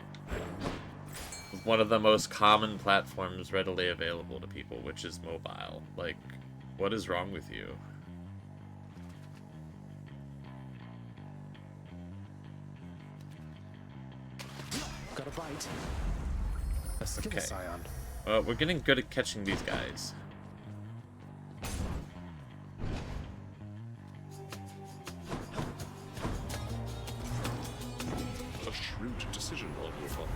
one of the most common platforms readily available to people, which is mobile. Like, what is wrong with you? Got a bite. A skill Okay. scion. Well, we're getting good at catching these guys. A shrewd decision on your part.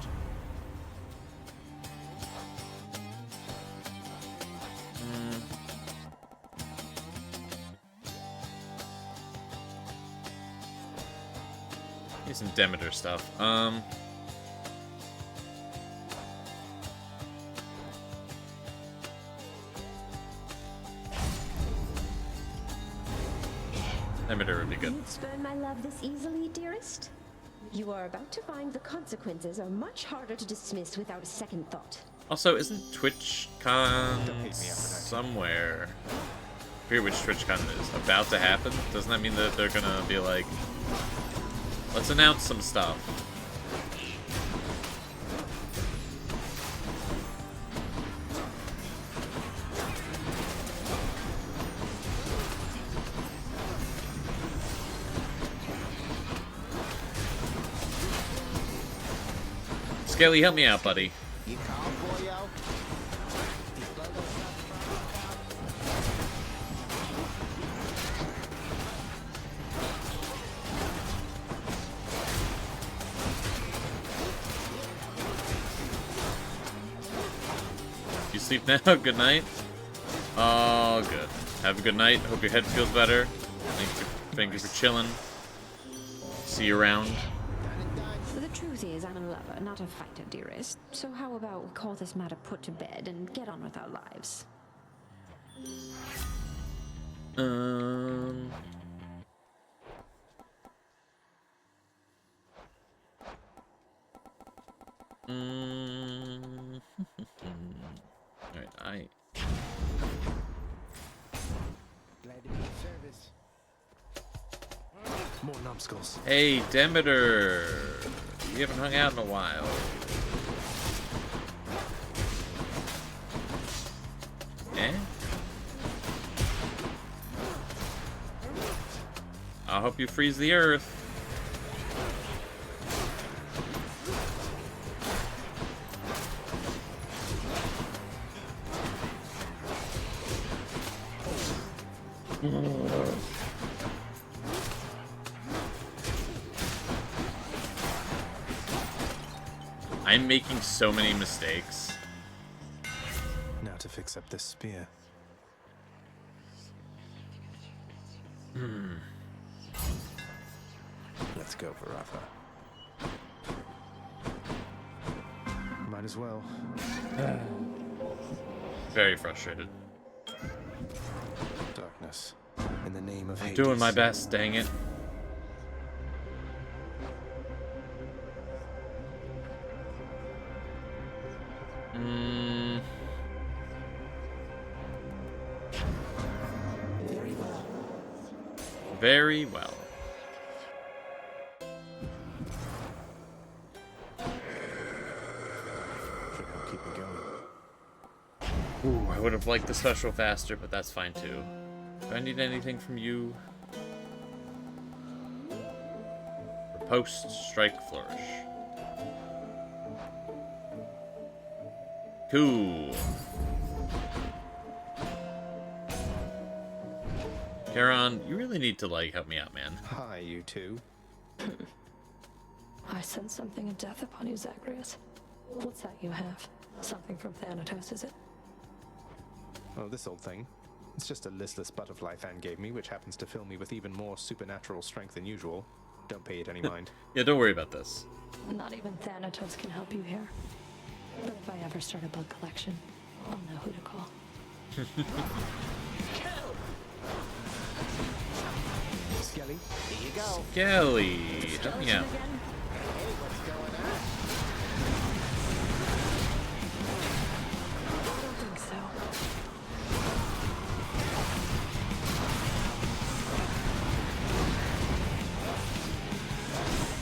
Here's some Demeter stuff. Demeter would be good. You'd spurn my love this easily, dearest? You are about to find the consequences are much harder to dismiss without a second thought. Also, isn't TwitchCon somewhere? I forget which TwitchCon it is. About to happen? Doesn't that mean that they're gonna be like, let's announce some stuff? Skelly, help me out, buddy. You call, boyo? You sleep now? Good night. Oh, good. Have a good night. Hope your head feels better. Thank you for chilling. See you around. The truth is, I'm a lover, not a fighter, dearest. So how about we call this matter put to bed and get on with our lives? Alright, Glad to be of service. More numbskulls. Hey, Demeter! We haven't hung out in a while. Eh? I'll help you freeze the earth. I'm making so many mistakes. Now to fix up this spear. Let's go, Varatha. Might as well. Very frustrated. Darkness. In the name of I'm Hades. doing my best, dang it. Very well. Keep it going. Ooh, I would have liked the special faster, but that's fine too. Do I need anything from you? Post strike flourish. Cool. Charon, you really need to, like, help me out, man. Hi, you two. I sense something of death upon you, Zagreus. What's that you have? Something from Thanatos, is it? Oh, this old thing. It's just a listless butterfly fan gave me, which happens to fill me with even more supernatural strength than usual. Don't pay it any mind. Yeah, don't worry about this. Not even Thanatos can help you here. But if I ever start a bug collection, I'll know who to call. Skelly, here you go. Skelly, help me out. Hey, what's going on? I don't think so.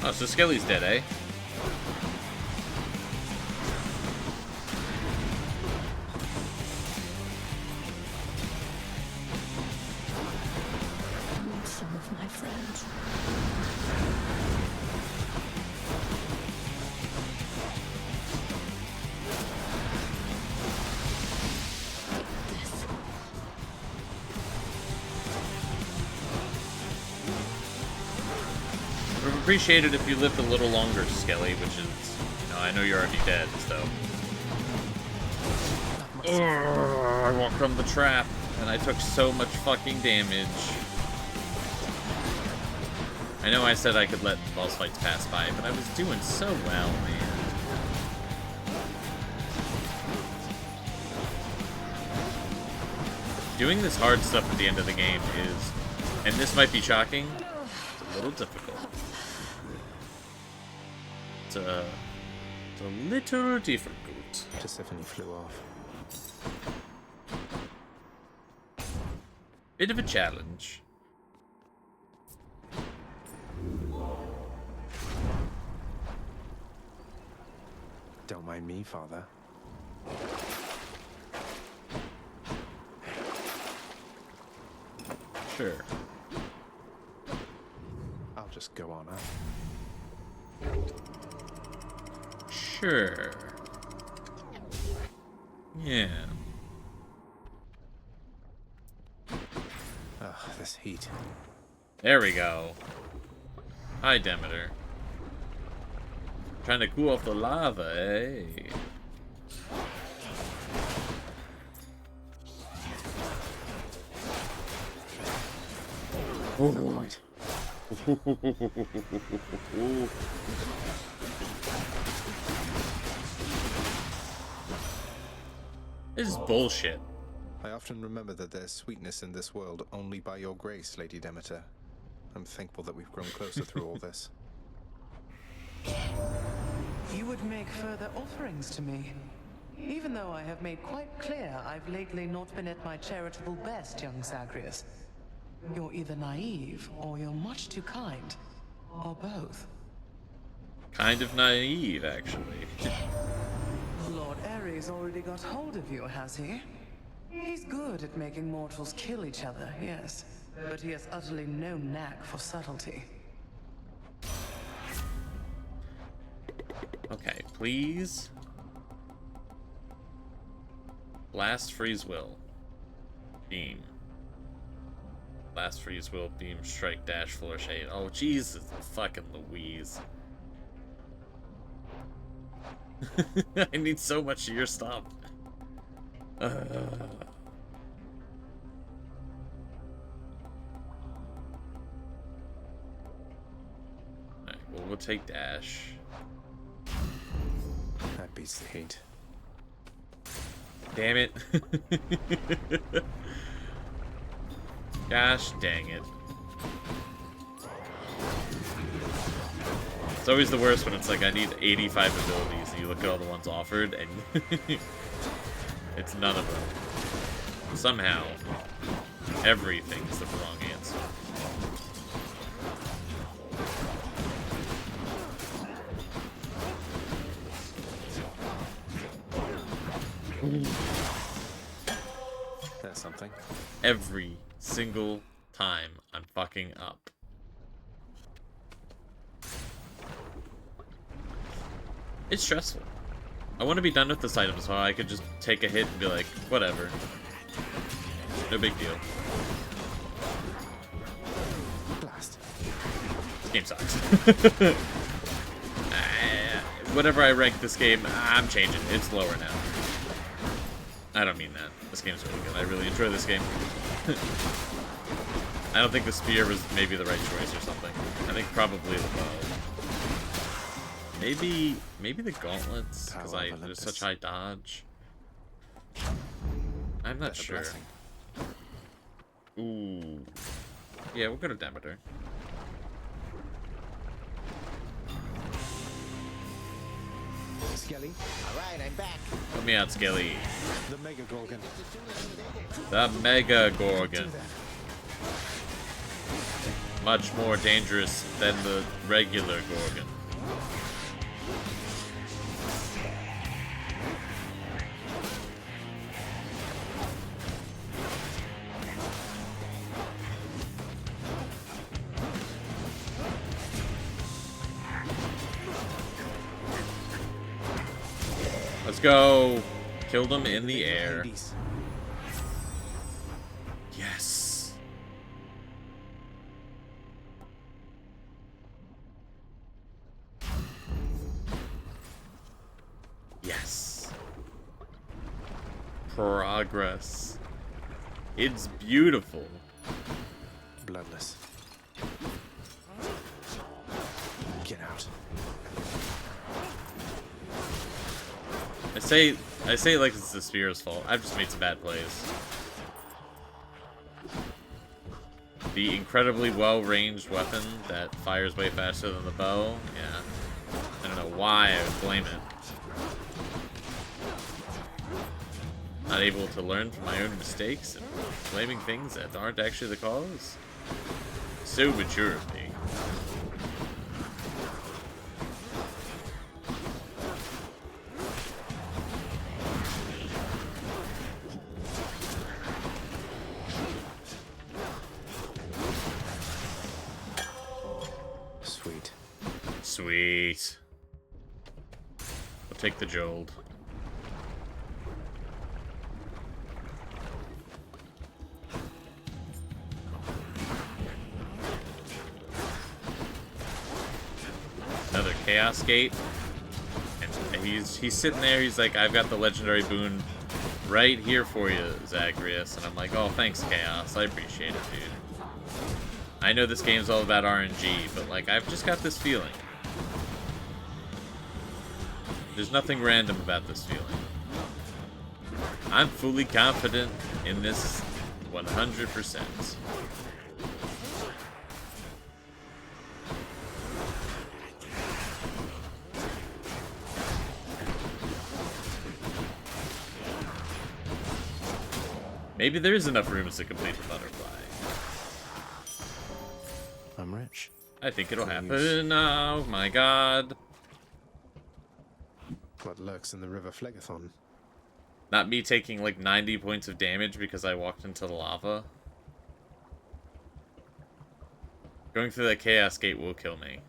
Oh, so Skelly's dead, eh? Some of my friends. I would appreciate it if you lived a little longer, Skelly, which is, you know, I know you're already dead, so. I walked on the trap, and I took so much fucking damage. I know I said I could let boss fights pass by, but I was doing so well, man. Doing this hard stuff at the end of the game is, and this might be shocking, it's a little difficult. It's a little difficult. Tisiphone flew off. Bit of a challenge. Don't mind me, Father. Sure. I'll just go on up. Sure. Yeah. Ugh, this heat. There we go. Hi, Demeter. Trying to cool off the lava, eh? No point. This is bullshit. I often remember that there's sweetness in this world only by your grace, Lady Demeter. I'm thankful that we've grown closer through all this. You would make further offerings to me. Even though I have made quite clear I've lately not been at my charitable best, young Zagreus. You're either naive, or you're much too kind. Or both. Kind of naive, actually. Lord Ares already got hold of you, has he? He's good at making mortals kill each other, yes. But he has utterly no knack for subtlety. Okay, please. Blast, freeze, will. Beam. Blast, freeze, will, beam, strike, dash, flourish, hate. Oh, Jesus fucking Louise. I need so much of your stuff. Alright, well, we'll take dash. That beats the heat. Damn it. Gosh dang it. It's always the worst when it's like I need 85 abilities and you look at all the ones offered and it's none of them. Somehow, everything is the wrong answer. That's something. Every single time I'm fucking up. It's stressful. I want to be done with this item so I could just take a hit and be like, whatever. No big deal. Blast. This game sucks. Whenever I rank this game, I'm changing. It's lower now. I don't mean that. This game's really good. I really enjoy this game. I don't think the spear was maybe the right choice or something. I think probably the bow. Maybe the gauntlets, because there's such high dodge. I'm not sure. Ooh. Yeah, we'll go to Demeter. Skelly. Alright, I'm back. Help me out, Skelly. The Mega Gorgon. The Mega Gorgon. Much more dangerous than the regular Gorgon. Let's go. Killed him in the air. Yes. Yes. Progress. It's beautiful. Bloodless. Get out. I say it like it's the spear's fault. I've just made some bad plays. The incredibly well-ranged weapon that fires way faster than the bow. Yeah. I don't know why I would blame it. Not able to learn from my own mistakes and blaming things that aren't actually the cause. So mature of me. Sweet. We'll take the Jold. Another Chaos Gate. And he's sitting there, he's like, I've got the legendary boon right here for you, Zagreus. And I'm like, oh, thanks, Chaos. I appreciate it, dude. I know this game's all about RNG, but like I've just got this feeling. There's nothing random about this feeling. I'm fully confident in this 100%. Maybe there's enough rooms to complete the butterfly. I'm rich. I think it'll happen. Oh my god. What lurks in the River Phlegathon? Not me taking like 90 points of damage because I walked into the lava. Going through that chaos gate will kill me.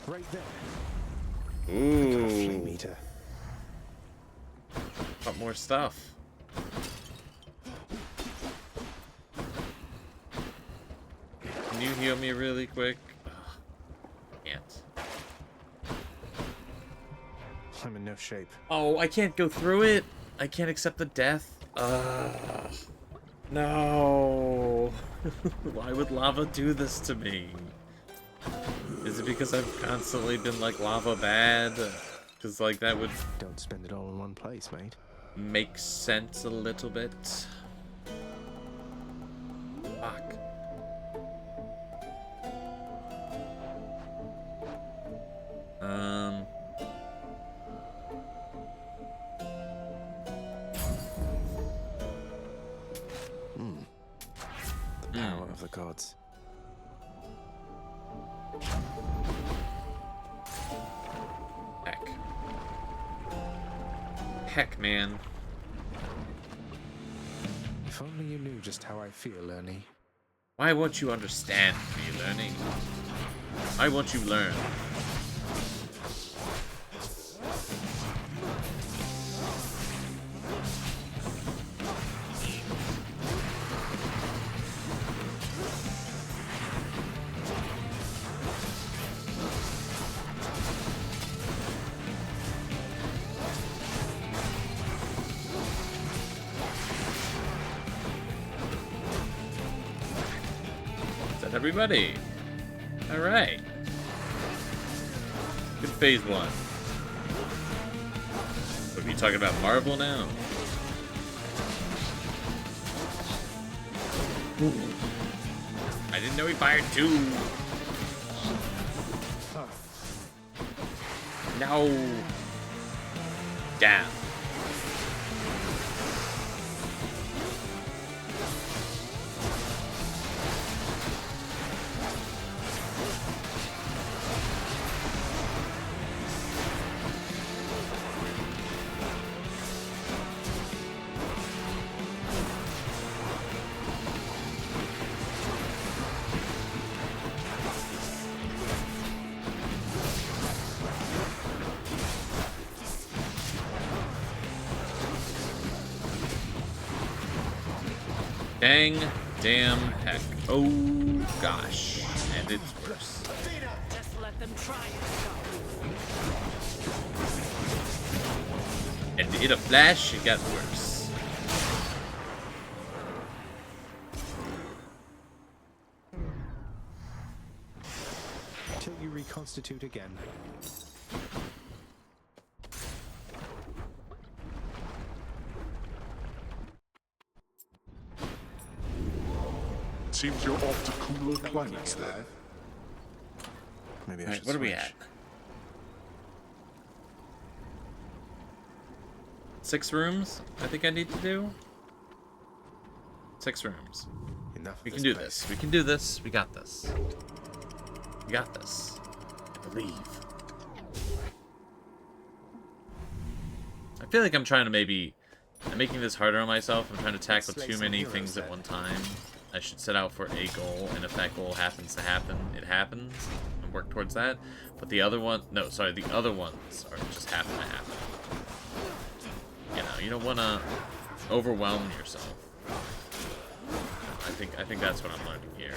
Right there. Ooh. Meter. Got more stuff. Can you heal me really quick? Ugh. Can't. I'm in no shape. Oh, I can't go through it. I can't accept the death. No. Why would lava do this to me? Is it because I've constantly been like lava bad? Because like that would... Don't spend it all in one place, mate. Make sense a little bit. Fuck. The power of the gods. Heck. Heck, man. If only you knew just how I feel, Ernie. Why won't you understand me, learning? Why won't you learn? Everybody. Alright. Good phase 1. What are you talking about, Marvel now? I didn't know he fired 2. No. Damn. Dang, damn, heck. Oh, gosh. And it's worse. Just let them try it. And in a flash, it got worse. Till you reconstitute again. Seems you're off to cooler planets there. Maybe I should what are we switch. at? 6 rooms? I think I need to do? 6 rooms. Enough. We can do this. We can do this. We got this. We got this. I believe. I feel like I'm trying to I'm making this harder on myself. I'm trying to tackle too many things at one time. I should set out for a goal, and if that goal happens to happen, it happens, and work towards that. But the other one, no, sorry, the other ones are just happen to happen. You know, you don't want to overwhelm yourself. I think that's what I'm learning here.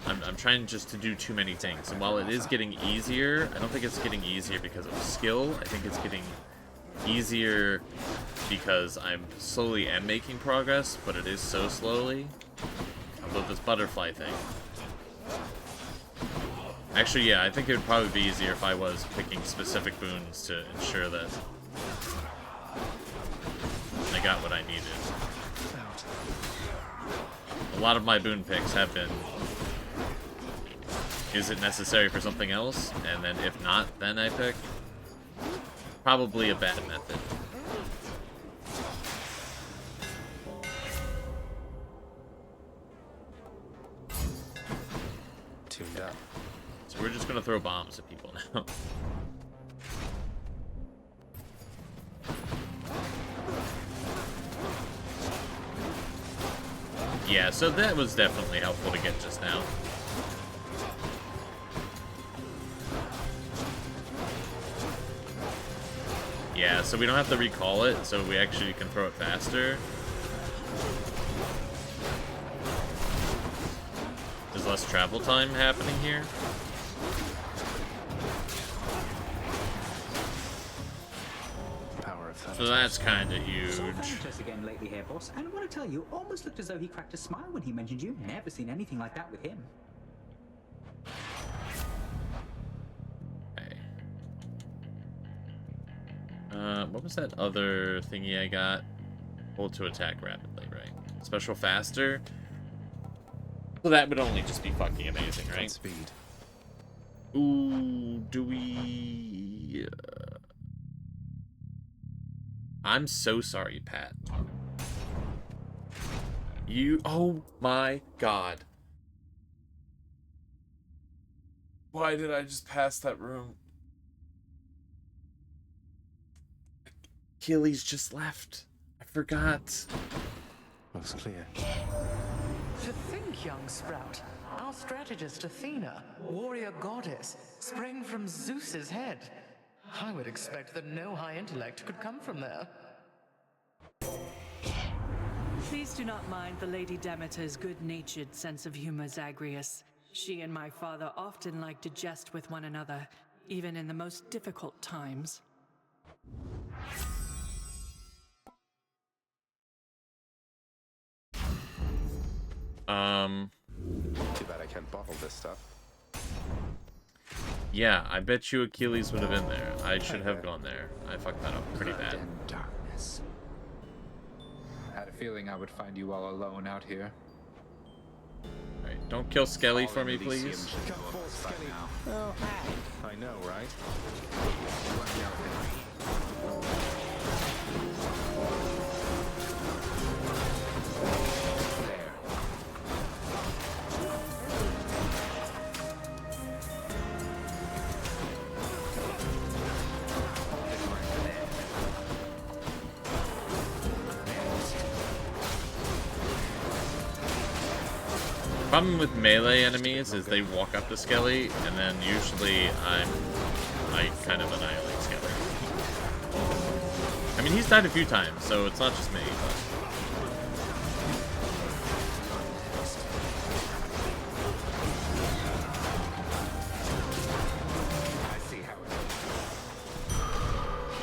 I'm trying just to do too many things, and while it is getting easier, I don't think it's getting easier because of skill. I think it's getting easier because I'm slowly am making progress, but it is so slowly. I love this butterfly thing. Actually, yeah, I think it would probably be easier if I was picking specific boons to ensure that I got what I needed. A lot of my boon picks have been, is it necessary for something else? And then if not, then I pick. Probably a bad method. Tuned up. So we're just gonna throw bombs at people now. Yeah, so that was definitely helpful to get just now. Yeah, so we don't have to recall it, so we actually can throw it faster. There's less travel time happening here. So that's kind of huge. Saw Thanatos again lately here, boss, and I want to tell you, almost looked as though he cracked a smile when he mentioned you. Never seen anything like that with him. Okay. What was that other thingy I got? Hold to attack rapidly, right? Special faster. So that would only just be fucking amazing, right? Speed. Ooh, do we? I'm so sorry, Pat. Oh my god. Why did I just pass that room? Achilles just left. I forgot. Looks clear. To think, young sprout, our strategist Athena, warrior goddess, sprang from Zeus's head. I would expect that no high intellect could come from there. Please do not mind the Lady Demeter's good-natured sense of humor, Zagreus. She and my father often like to jest with one another, even in the most difficult times. Too bad I can't bottle this stuff. Yeah, I bet you Achilles would have been there. I should have gone there. I fucked that up pretty bad. Darkness. I had a feeling I would find you all alone out here. Alright, don't kill Skelly for me, please. Oh, I know, right? Problem with melee enemies is they walk up to Skelly, and then usually I kind of annihilate Skelly. I mean, he's died a few times, so it's not just me, but... I see how it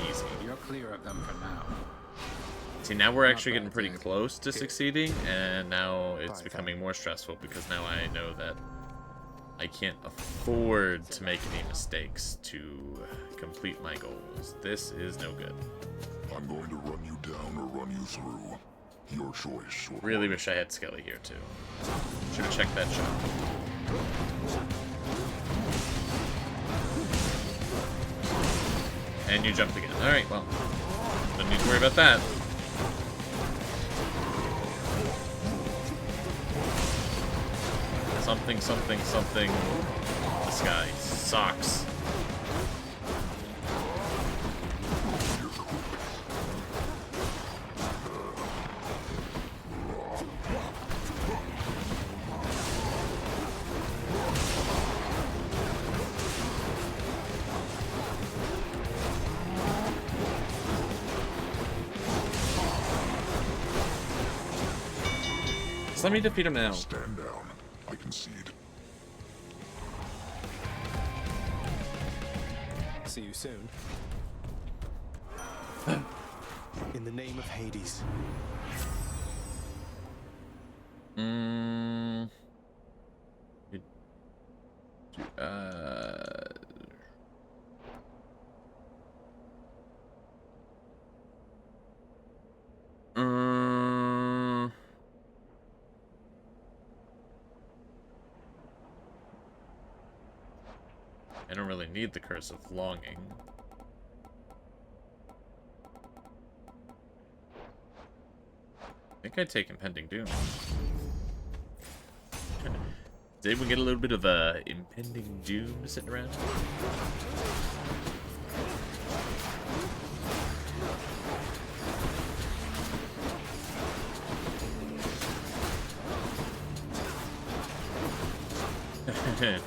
is. Easy. You're clear of them for now. See, now we're actually getting pretty close to succeeding, and now it's becoming more stressful because now I know that I can't afford to make any mistakes to complete my goals. This is no good. I'm going to run you down or run you through. Your choice, short. Really wish I had Skelly here too. Should have checked that shot. And you jumped again. Alright, well. Don't need to worry about that. Something, something, something. This guy sucks. Just let me defeat him now. Stand down. I concede. See you soon. In the name of Hades. I don't really need the Curse of Longing. I think I'd take Impending Doom. Did anyone get a little bit of Impending Doom sitting around?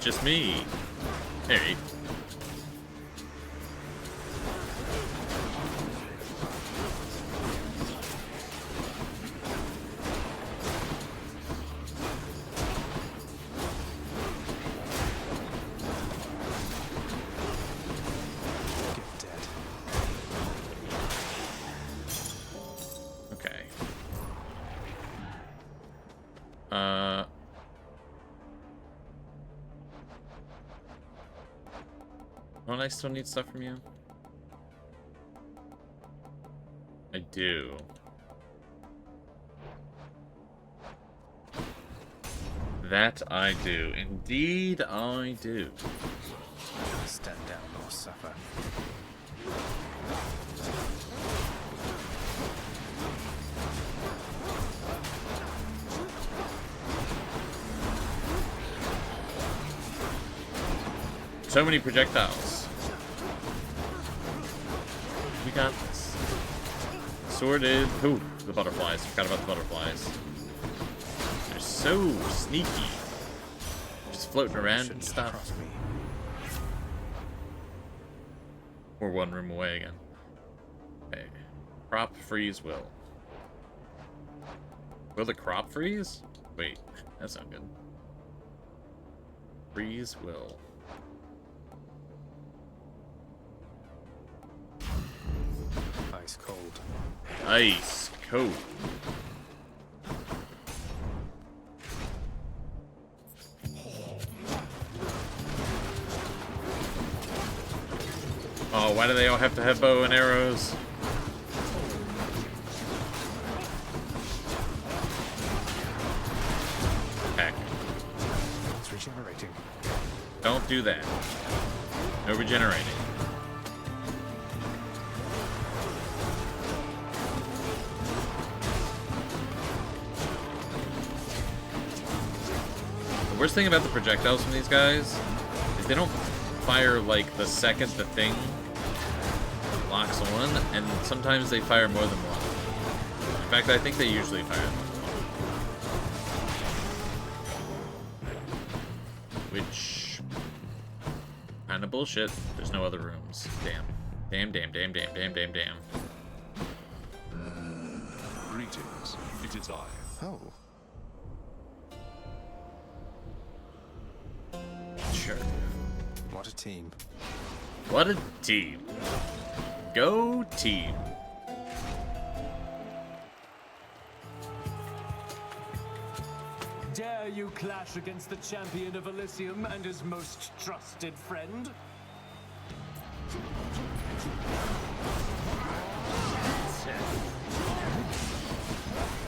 Just me. Alright. Okay. Don't I still need stuff from you? I do. That I do. Indeed I do. Stand down or suffer. So many projectiles. We got this. Sorted. Ooh, the butterflies. Forgot about the butterflies. They're so sneaky. Just floating around and stuff. We're one room away again. Okay. Crop freeze will. Will the crop freeze? Wait, that's not good. Freeze will. Ice cold. Ice cold. Oh, why do they all have to have bow and arrows? Heck. It's regenerating. Don't do that. No regenerating. The worst thing about the projectiles from these guys is they don't fire like the second the thing locks on, and sometimes they fire more than one. In fact, I think they usually fire more than one. Which kind of bullshit. There's no other rooms. Damn. Damn, damn, damn, damn, damn, damn, damn. Greetings. It is I. Oh. Sure. What a team. What a team. Go team. Dare you clash against the champion of Elysium and his most trusted friend?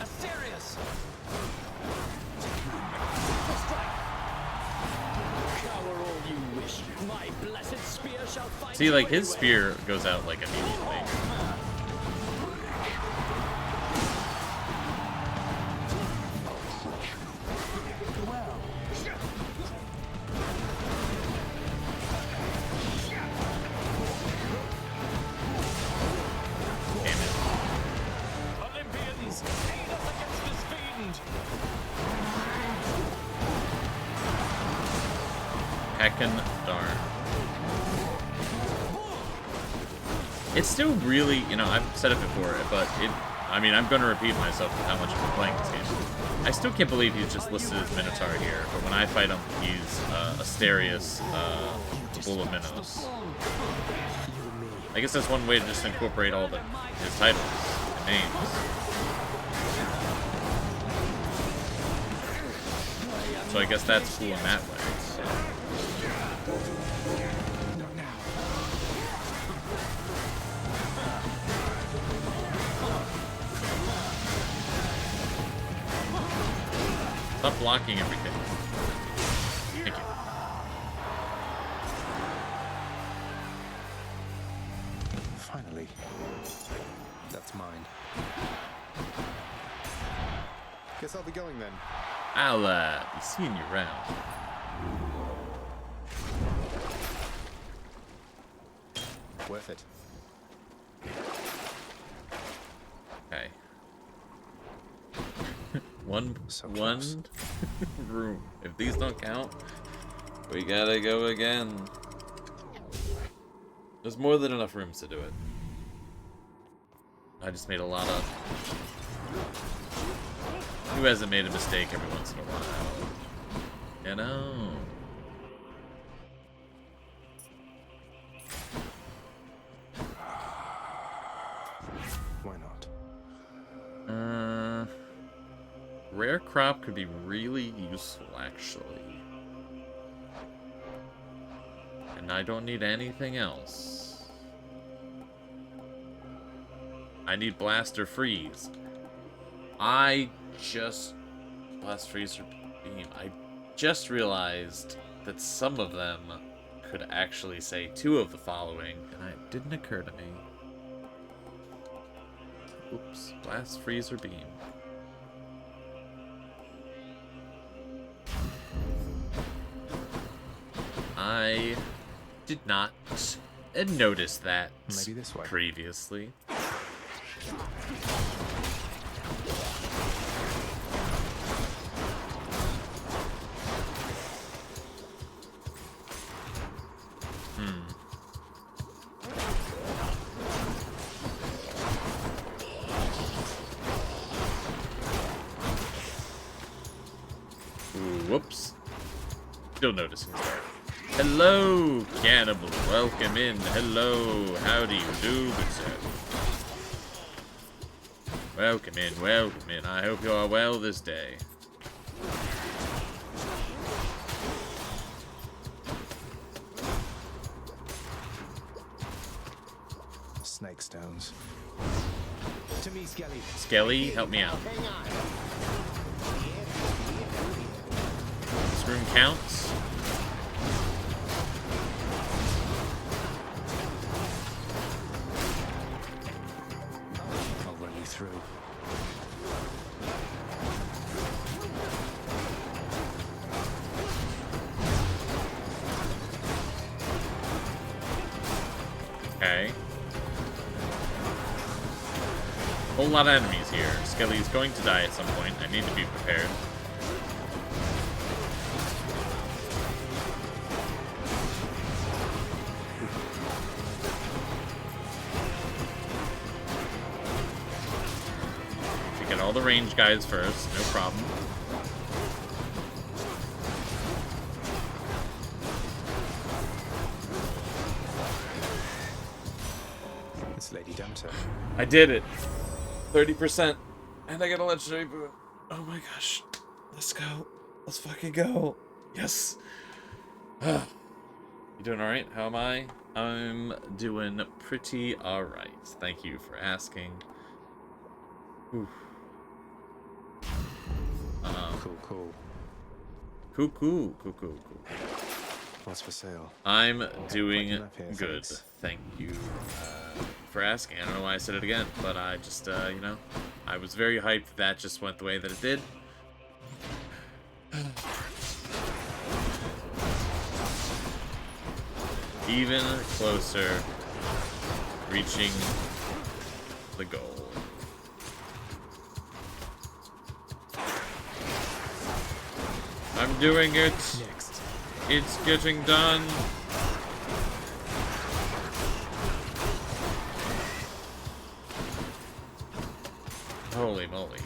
Asterius! Cower all you wish. My blessed spear shall find See, like, his spear goes out, like, immediately. Olympians, aid us against this fiend! Heckin' darn. It's still really, you know, I've said it before, but I mean, I'm going to repeat myself with how much I've been playing this game. I still can't believe he's just listed as Minotaur here, but when I fight him, he's Asterius, Bull of Minos. I guess that's one way to just incorporate all his titles and names. So I guess that's cool in that way. Stop blocking everything. Thank you. Finally. That's mine. Guess I'll be going then. I'll be seeing you around. Worth it. Okay. one room. If these don't count, we gotta go again. There's more than enough rooms to do it. I just made a lot of... Who hasn't made a mistake every once in a while? You know? Why not? Rare crop could be really useful, actually. And I don't need anything else. I need blast or freeze. Blast, freeze, or beam. I just realized that some of them could actually say two of the following, and it didn't occur to me. Oops. Blast, freeze, or beam. I did not notice that Maybe this way. previously. Whoops. Still noticing that. Hello, cannibal. Welcome in. Hello. How do you do, good sir? Welcome in. Welcome in. I hope you are well this day. Snake stones. To me, Skelly. Skelly, help me out. This room counts. I'll run you through. Okay. Whole lot of enemies here. Skelly's going to die at some point. I need to be prepared. We get all the range guys first, no problem. It's Lady Demeter. I did it. 30%. And I got a legendary boon. Oh my gosh. Let's go. Let's fucking go. Yes. You doing alright? How am I? I'm doing pretty alright. Thank you for asking. Oof. Cool. What's for sale? I'm doing good. Thank you for asking. I don't know why I said it again, but I just, you know, I was very hyped that just went the way that it did. Even closer, reaching the goal. I'm doing it. It's getting done. Holy moly.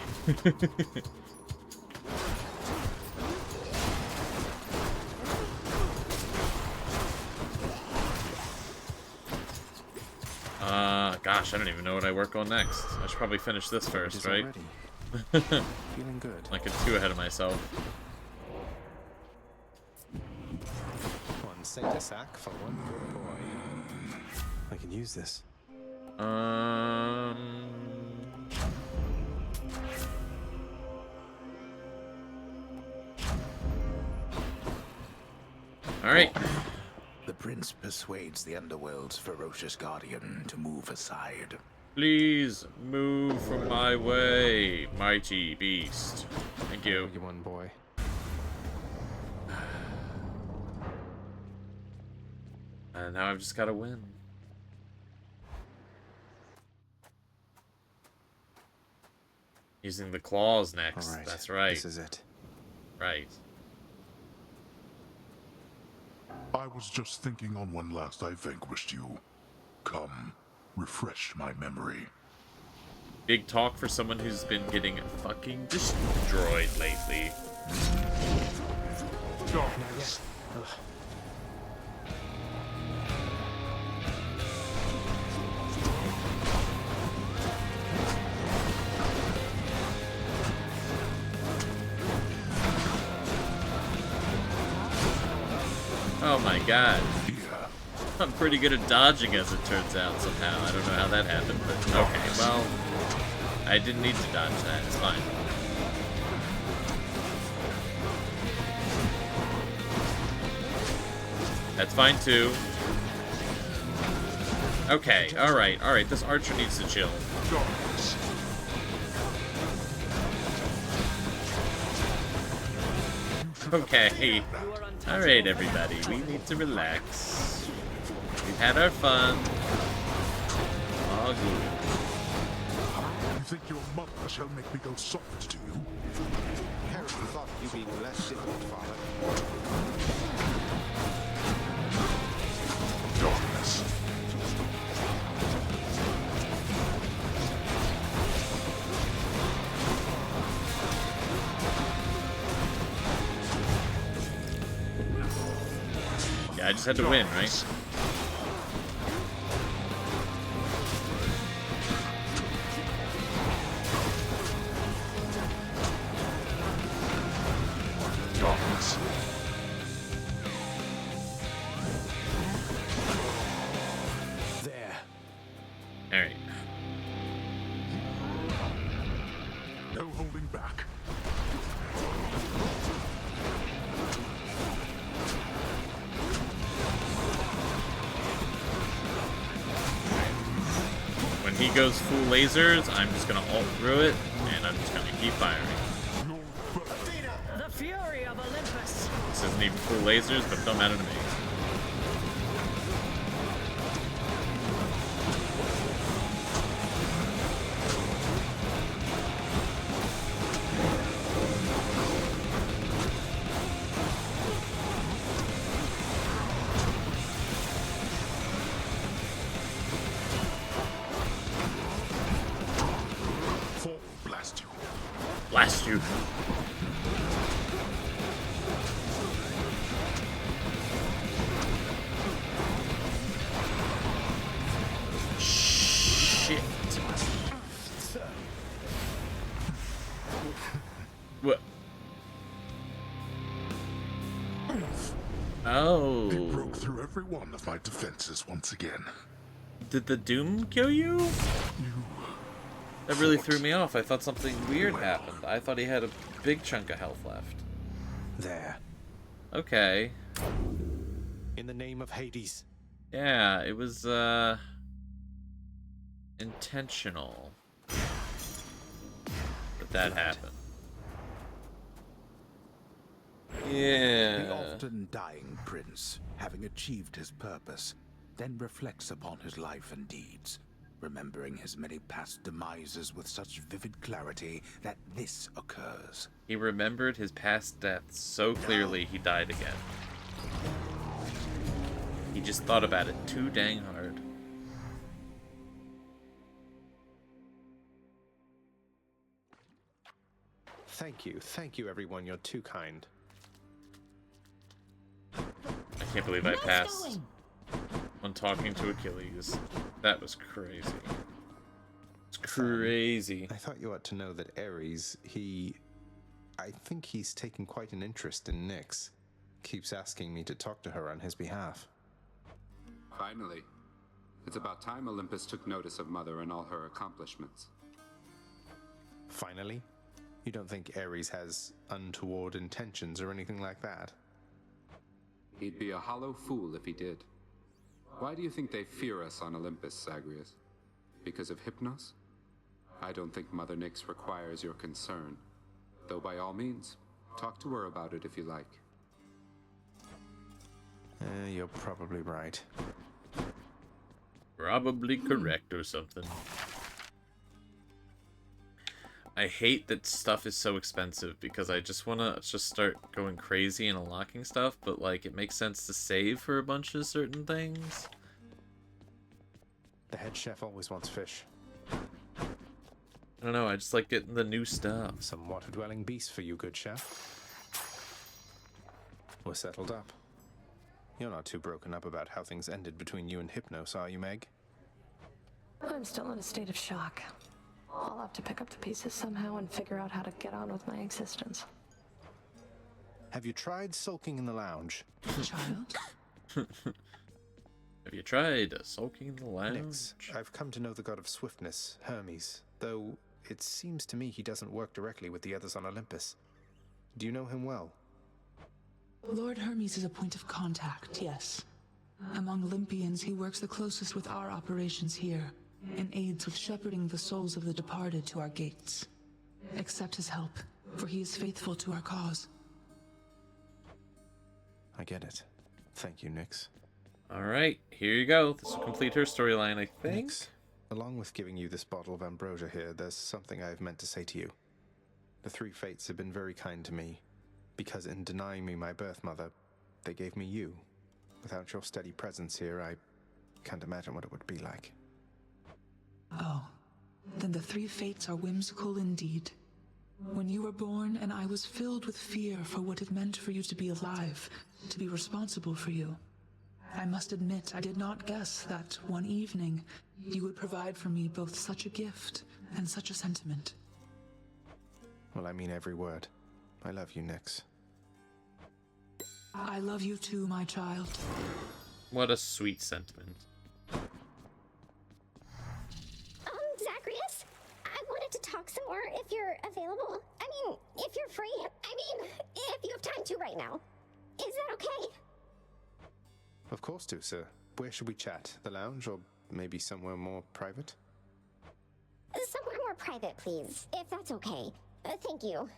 Gosh, I don't even know what I work on next. I should probably finish this first, right? Feeling good. Like I'm too ahead of myself. One Saint sack for one good boy. I can use this. Alright. The prince persuades the underworld's ferocious guardian to move aside. Please move from my way, mighty beast. Thank you. You one, boy. And now I've just got to win. Using the claws next. All right, that's right. This is it. Right. I was just thinking on when last I vanquished you. Come, refresh my memory. Big talk for someone who's been getting fucking destroyed lately. Darkness. Oh my god. I'm pretty good at dodging as it turns out somehow. I don't know how that happened, but okay, well, I didn't need to dodge that. It's fine. That's fine too. Okay, alright. This archer needs to chill. Okay. Alright, everybody. We need to relax. We've had our fun. All good. You think your mother shall make me go soft to you? Harry thought you being less difficult, Father. Darkness. Yeah, I just had to win, right? Darkness. There. Alright. No holding back. When he goes full lasers, I'm just gonna ult through it, and I'm just gonna keep firing. The fury of Olympus. This isn't even full lasers, but it don't matter to me. Blast you. Blast you. Shit. What? Oh. It broke through every one of my defenses once again. Did the Doom kill you? That really threw me off. I thought something weird happened. I thought he had a big chunk of health left. There. Okay. In the name of Hades. Yeah, it was, intentional. But that happened. Yeah. The often dying prince, having achieved his purpose, then reflects upon his life and deeds, remembering his many past demises with such vivid clarity that this occurs. He remembered his past deaths so clearly he died again. He just thought about it too dang hard. Thank you everyone, you're too kind. I can't believe I passed on talking to Achilles. That was crazy. It's crazy. I thought you ought to know that Ares, I think he's taken quite an interest in Nyx. Keeps asking me to talk to her on his behalf. Finally. It's about time Olympus took notice of Mother and all her accomplishments. Finally? You don't think Ares has untoward intentions or anything like that? He'd be a hollow fool if he did. Why do you think they fear us on Olympus, Zagreus? Because of Hypnos? I don't think Mother Nyx requires your concern. Though by all means, talk to her about it if you like. You're probably right. Probably correct or something. I hate that stuff is so expensive because I just want to just start going crazy and unlocking stuff, but like it makes sense to save for a bunch of certain things. The head chef always wants fish. I don't know, I just like getting the new stuff. Some water-dwelling beast for you, good chef. We're settled up. You're not too broken up about how things ended between you and Hypnos, are you, Meg? I'm still in a state of shock. I'll have to pick up the pieces somehow and figure out how to get on with my existence. Have you tried sulking in the lounge? Child? Have you tried sulking in the lounge? Nyx, I've come to know the god of swiftness, Hermes, though it seems to me he doesn't work directly with the others on Olympus. Do you know him well? Lord Hermes is a point of contact, yes. Among Olympians, he works the closest with our operations here, and aids with shepherding the souls of the departed to our gates. Accept his help, for he is faithful to our cause. I get it. Thank you, Nyx. Alright, here you go. This will complete her storyline, I think. Nyx, along with giving you this bottle of ambrosia here, there's something I've meant to say to you. The three fates have been very kind to me, because in denying me my birth mother, they gave me you. Without your steady presence here, I can't imagine what it would be like. Oh, then the three fates are whimsical indeed. When you were born, and I was filled with fear for what it meant for you to be alive, to be responsible for you. I must admit, I did not guess that one evening you would provide for me both such a gift and such a sentiment. Well, I mean every word. I love you, Nyx. I love you too, my child. What a sweet sentiment. Zagreus, I wanted to talk some more if you're available. I mean, if you're free. I mean, if you have time to right now. Is that okay? Of course, Dusa. Where should we chat? The lounge, or maybe somewhere more private? Somewhere more private, please, if that's okay. Thank you.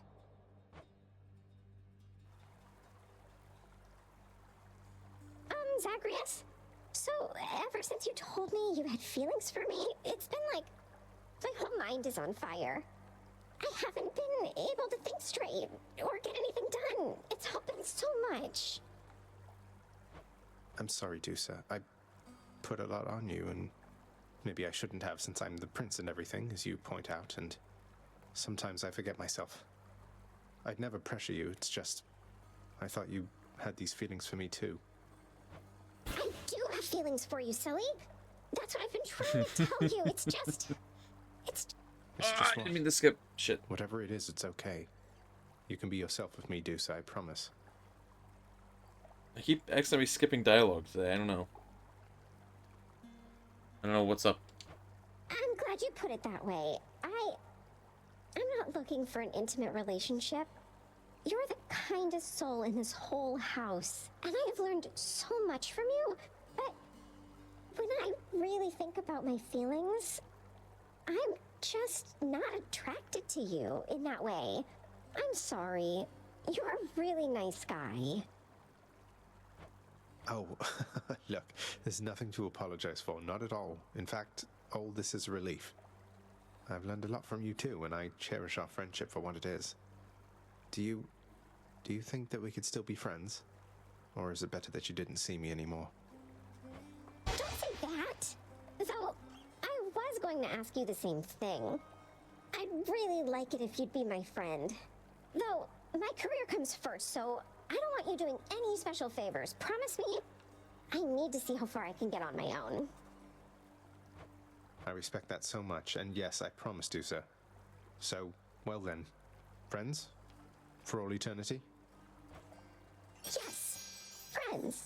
Zagreus? So, ever since you told me you had feelings for me, it's been like my whole mind is on fire. I haven't been able to think straight or get anything done. It's all been so much. I'm sorry, Dusa. I put a lot on you, and maybe I shouldn't have since I'm the prince and everything, as you point out, and sometimes I forget myself. I'd never pressure you, it's just I thought you had these feelings for me too. I do have feelings for you, Salib. That's what I've been trying to tell you. It's just I didn't mean to skip shit. Whatever it is, it's okay. You can be yourself with me, Dusa, I promise. I keep accidentally skipping dialogue today. I don't know what's up. I'm glad you put it that way. I'm not looking for an intimate relationship. You're the kindest soul in this whole house, and I have learned so much from you, but when I really think about my feelings, I'm just not attracted to you in that way. I'm sorry. You're a really nice guy. Oh, look, there's nothing to apologize for, not at all. In fact, all this is a relief. I've learned a lot from you too, and I cherish our friendship for what it is. Do you think that we could still be friends? Or is it better that you didn't see me anymore? Don't say that! Though, I was going to ask you the same thing. I'd really like it if you'd be my friend. Though, my career comes first, so I don't want you doing any special favors. Promise me? I need to see how far I can get on my own. I respect that so much, and yes, I promise to, sir. So, well then, friends? For all eternity? Yes! Friends!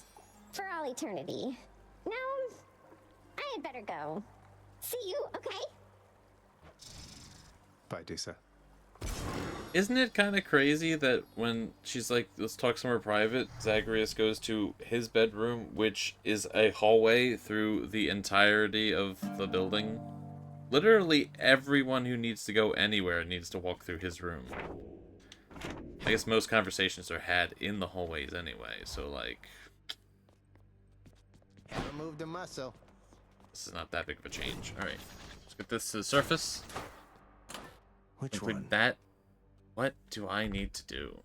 For all eternity. Now, I had better go. See you, okay? Bye, Dusa. Isn't it kind of crazy that when she's like, let's talk somewhere private, Zagreus goes to his bedroom, which is a hallway through the entirety of the building? Literally everyone who needs to go anywhere needs to walk through his room. I guess most conversations are had in the hallways anyway, so like... Remove the muscle. This is not that big of a change. Alright, let's get this to the surface. Which one? That... What do I need to do?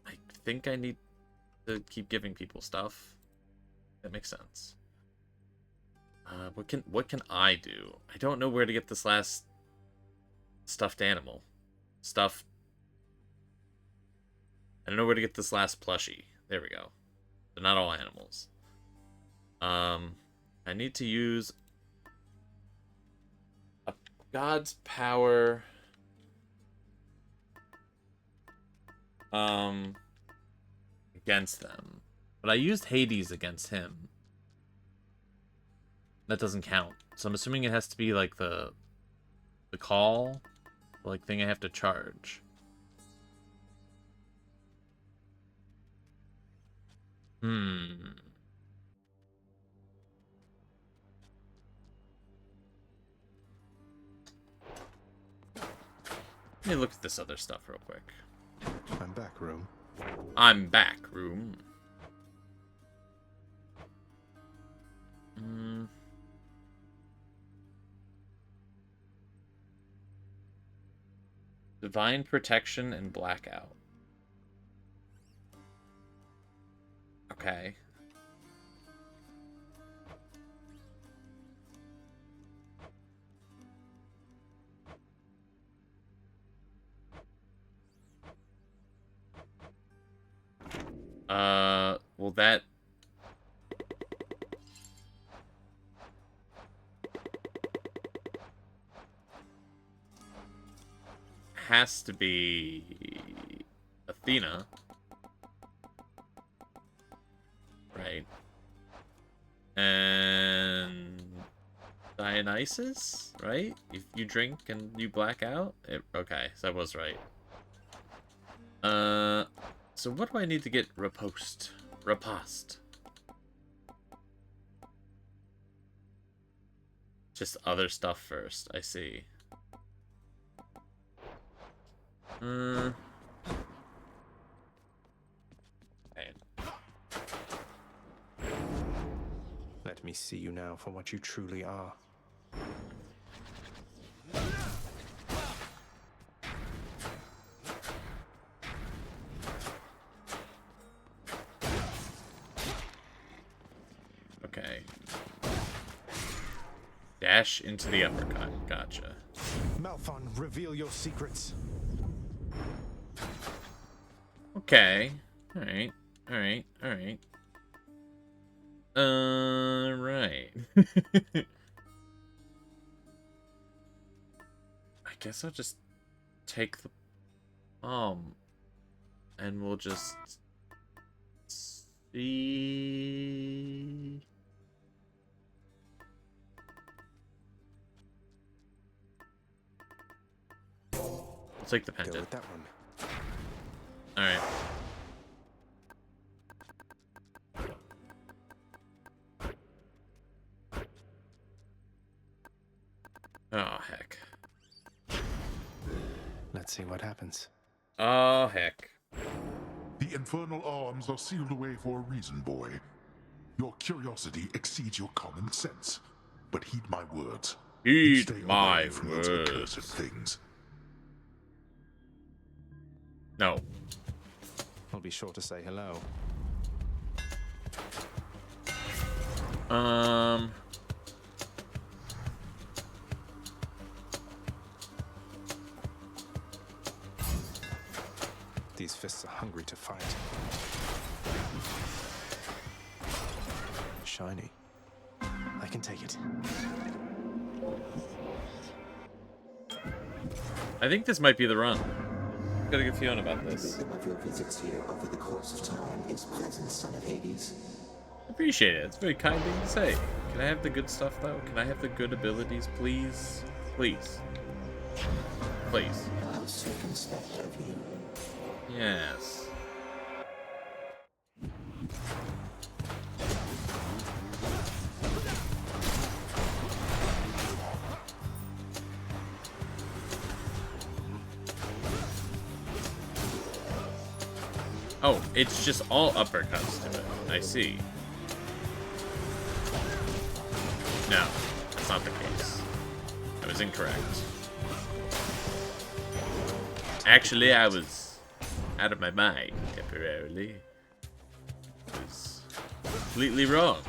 I think I need to keep giving people stuff. That makes sense. What can I do? I don't know where to get this last stuffed animal. I don't know where to get this last plushie. There we go. They're not all animals. I need to use a God's power. Against them. But I used Hades against him. That doesn't count. So I'm assuming it has to be like the call, like thing I have to charge. Let me look at this other stuff real quick. I'm back, room. I'm back, room. Divine protection and blackout. Okay. Well, that... has to be Athena. Right. And Dionysus, right? If you drink and you black out? Okay, so I was right. So what do I need to get riposte? Just other stuff first, I see. Okay. Let me see you now for what you truly are. Okay. Dash into the uppercut. Gotcha. Malphon, reveal your secrets. Okay. Alright. Alright. Alright. Right. I guess I'll just take the bomb and we'll just see. I'll take the pendant. Go with that one. Alright. Oh, heck. Let's see what happens. Oh, heck. The infernal arms are sealed away for a reason, boy. Your curiosity exceeds your common sense. But heed my words. Heed Stay my away from those words. accursed things. No. I'll be sure to say hello. These fists are hungry to fight. Shiny. I can take it. I think this might be the run. Gotta get Fiona about this. The wisdom of your visits here over the course of time is pleasant, son of Hades. Appreciate it. It's a very kind thing to say. Can I have the good stuff, though? Can I have the good abilities, please? Please. Please. how circumspect of you. Yes. Oh, it's just all uppercuts to it. I see. No, that's not the case. I was incorrect. Actually, I was out of my mind temporarily. I was completely wrong.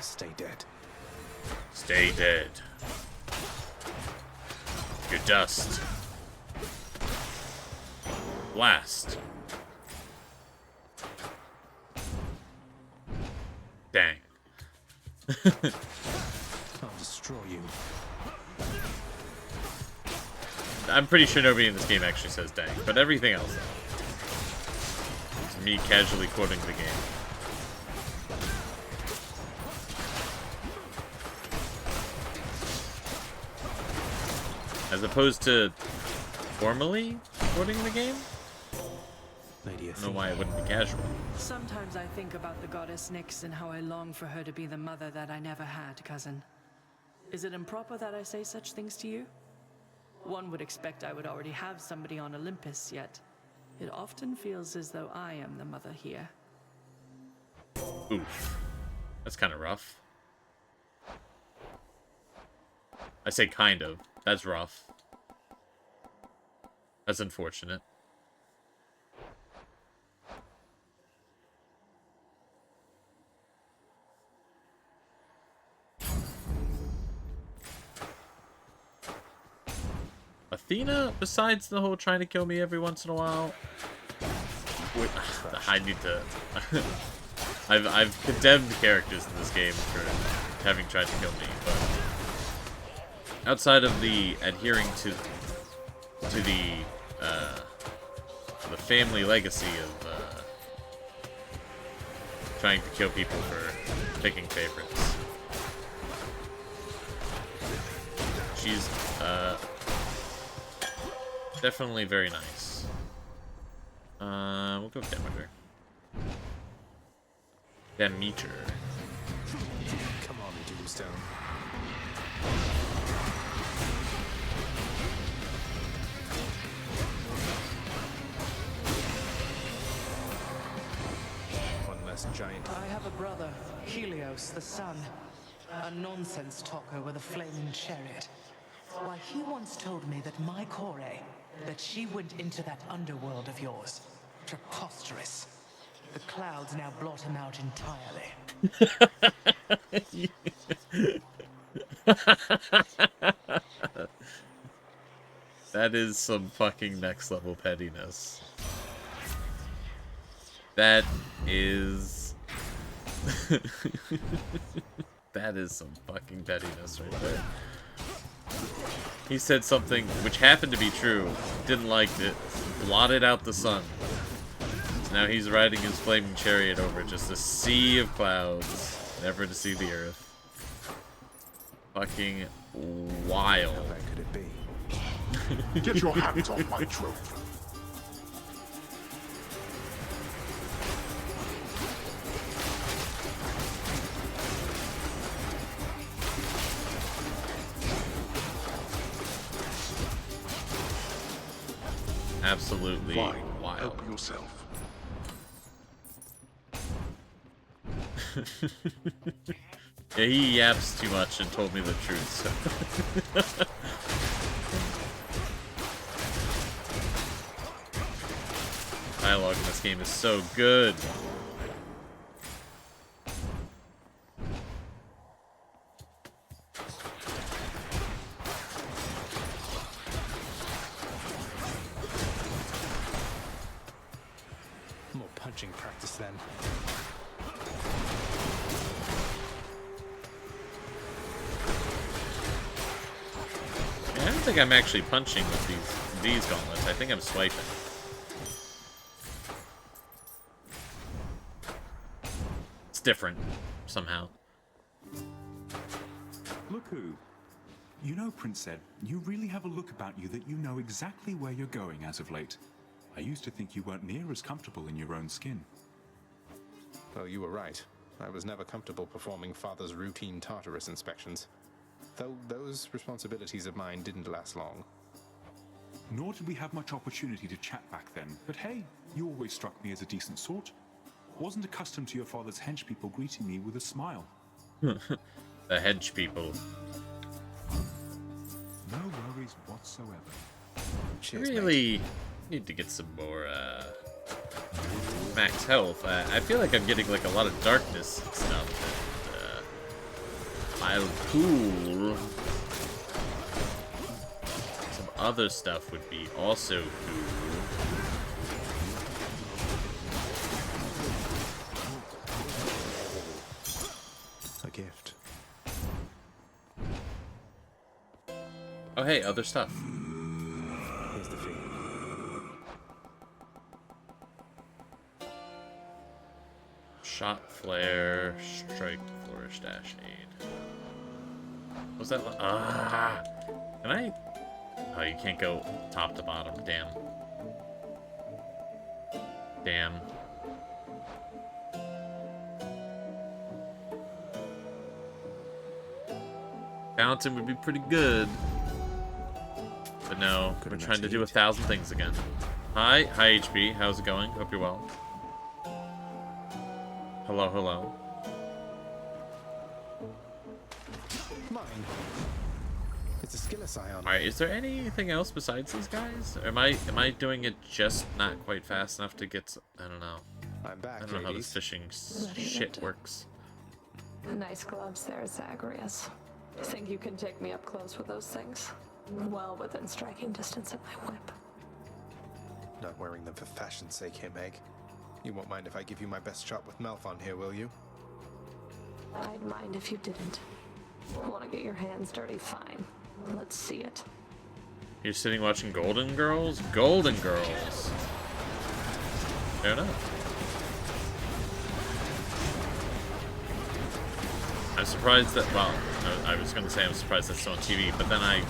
Stay dead. Stay dead. You're dust. Blast. Dang. I'll destroy you. I'm pretty sure nobody in this game actually says dang, but everything else is me casually quoting the game. As opposed to formally quoting the game? Lady I don't know why it wouldn't be casual. Sometimes I think about the goddess Nyx and how I long for her to be the mother that I never had, cousin. Is it improper that I say such things to you? One would expect I would already have somebody on Olympus, yet it often feels as though I am the mother here. Oof. That's kind of rough. I say kind of. That's rough. That's unfortunate. Athena, besides the whole trying to kill me every once in a while, I need to. I've condemned characters in this game for having tried to kill me, but outside of the adhering to the family legacy of trying to kill people for picking favorites, she's definitely very nice. We'll go Demeter. Demeter. Come on, Doomstone. One less giant. I have a brother, Helios the Sun, a nonsense talker with a flaming chariot. Why, he once told me that my Kore, that she went into that underworld of yours. Preposterous. The clouds now blot him out entirely. That is some fucking next level pettiness. That is... that is some fucking pettiness right there. He said something which happened to be true, didn't like it, blotted out the sun. So now he's riding his flaming chariot over just a sea of clouds, never to see the earth. Fucking wild. How bad could it be? Get your hands off my trophy. Absolutely Fine. wild. Help yourself. Yeah, he yaps too much and told me the truth, so. Dialogue in this game is so good. More punching practice then. I don't think I'm actually punching with these gauntlets. I think I'm swiping. different somehow. Look who. You know, Prince Ed, you really have a look about you that you know exactly where you're going as of late. I used to think you weren't near as comfortable in your own skin. Well, you were right. I was never comfortable performing Father's routine Tartarus inspections. Though those responsibilities of mine didn't last long. Nor did we have much opportunity to chat back then, but hey, you always struck me as a decent sort. Wasn't accustomed to your father's hench people greeting me with a smile. The hench people. No worries whatsoever. Cheers, Really need to get some more max health. I feel like I'm getting like a lot of darkness and stuff. I'll cool. Some other stuff would be also cool. A gift. Oh hey, other stuff. Here's the fee. Shot, flare, strike, flourish, dash, aid. Was that? Can I? Oh, you can't go top to bottom. Damn. Damn. Fountain would be pretty good. But no, we're trying to do 1,000 things again. Hi HP, how's it going? Hope you're well. Hello, hello. Mine. It's a Skillus Ion. Alright, is there anything else besides these guys? Or am I doing it just not quite fast enough to get... I don't know. I'm back, I don't know how this ladies. fishing Bloody shit Victor. works. Nice gloves there, Zagreus. Think you can take me up close with those things? Well within striking distance of my whip. Not wearing them for fashion's sake here, Meg. You won't mind if I give you my best shot with Malphon here, will you? I'd mind if you didn't. Want to get your hands dirty? Fine. Let's see it. You're sitting watching Golden Girls? Golden Girls! Fair enough. I'm surprised that, well, I was going to say I'm surprised that's still on TV, but then I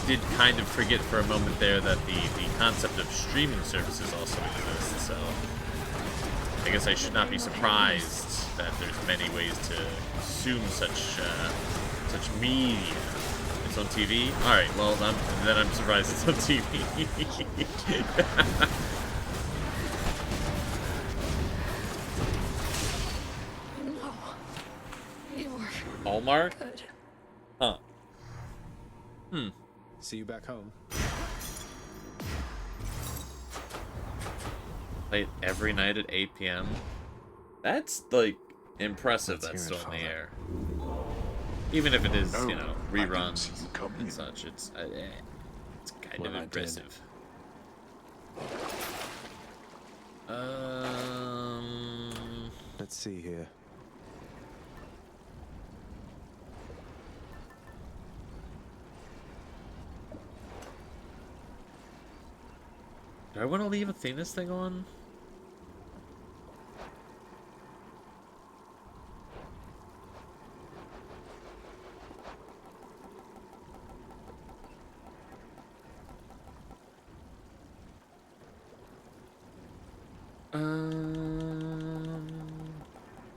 did kind of forget for a moment there that the concept of streaming services also exists, so I guess I should not be surprised that there's many ways to consume such media. It's on TV? Alright, well, then I'm surprised it's on TV. Hallmark? Good. Huh. See you back home. Play it every night at 8 p.m. That's, like, impressive. Let's That's hear it, still in the Father. air. Even if it is, No, you know, I didn't reruns see you come and in. such, it's kind Well, of I did. impressive. Let's see here. Do I want to leave Athena's thing on?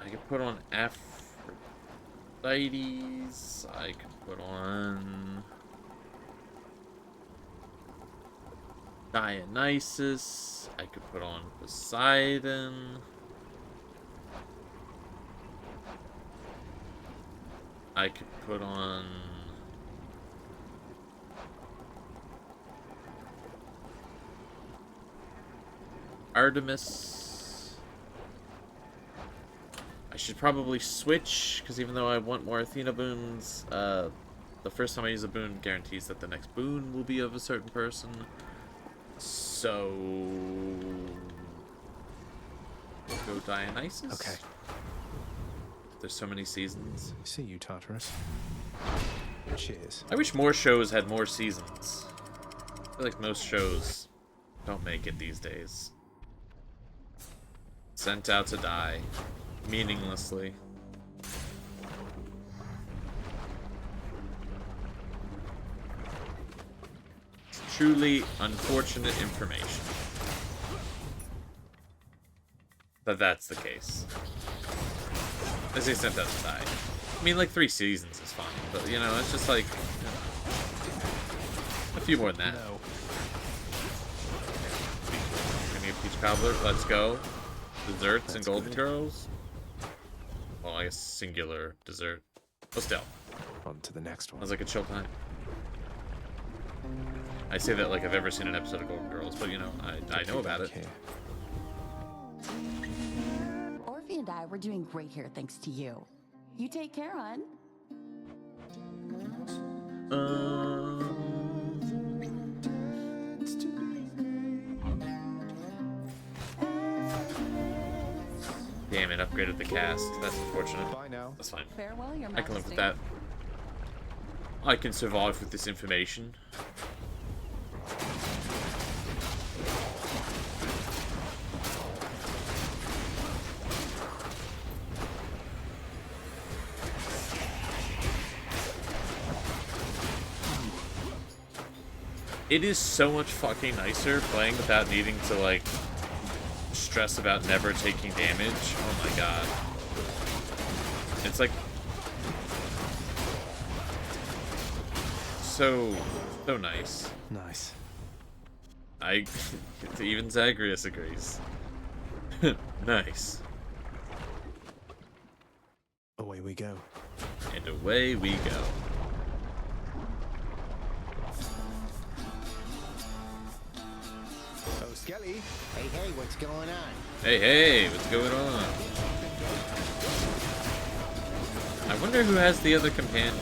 I could put on Aphrodite's. I could put on Dionysus. I could put on Poseidon. I could put on Artemis. I should probably switch, because even though I want more Athena boons, the first time I use a boon guarantees that the next boon will be of a certain person. So... we'll go Dionysus. Okay. There's so many seasons. See you, Tartarus. Cheers. I wish more shows had more seasons. I feel like most shows don't make it these days. Sent Out to Die. meaninglessly. It's truly unfortunate information that that's the case. As they sent out to die. I mean, like 3 seasons is fine, but you know, it's just like a few more than that. No. Gonna get peach cobbler. Let's go. Desserts and golden girls. Well, I guess singular dessert. But still. On to the next one. Sounds like a chill time. I say that like I've ever seen an episode of Golden Girls, but you know, I know about it. Orphe and I were doing great here thanks to you. You take care, hon. Damn it, upgraded the cast. That's unfortunate. Bye now. That's fine. Farewell, Your I can live with Majesty. that. I can survive with this information. It is so much fucking nicer playing without needing to, like, stress about never taking damage. Oh my god. It's like... so nice. Nice. Even Zagreus agrees. Nice. Away we go. And away we go. Oh, Skelly. Hey, what's going on? Hey, what's going on? I wonder who has the other companion.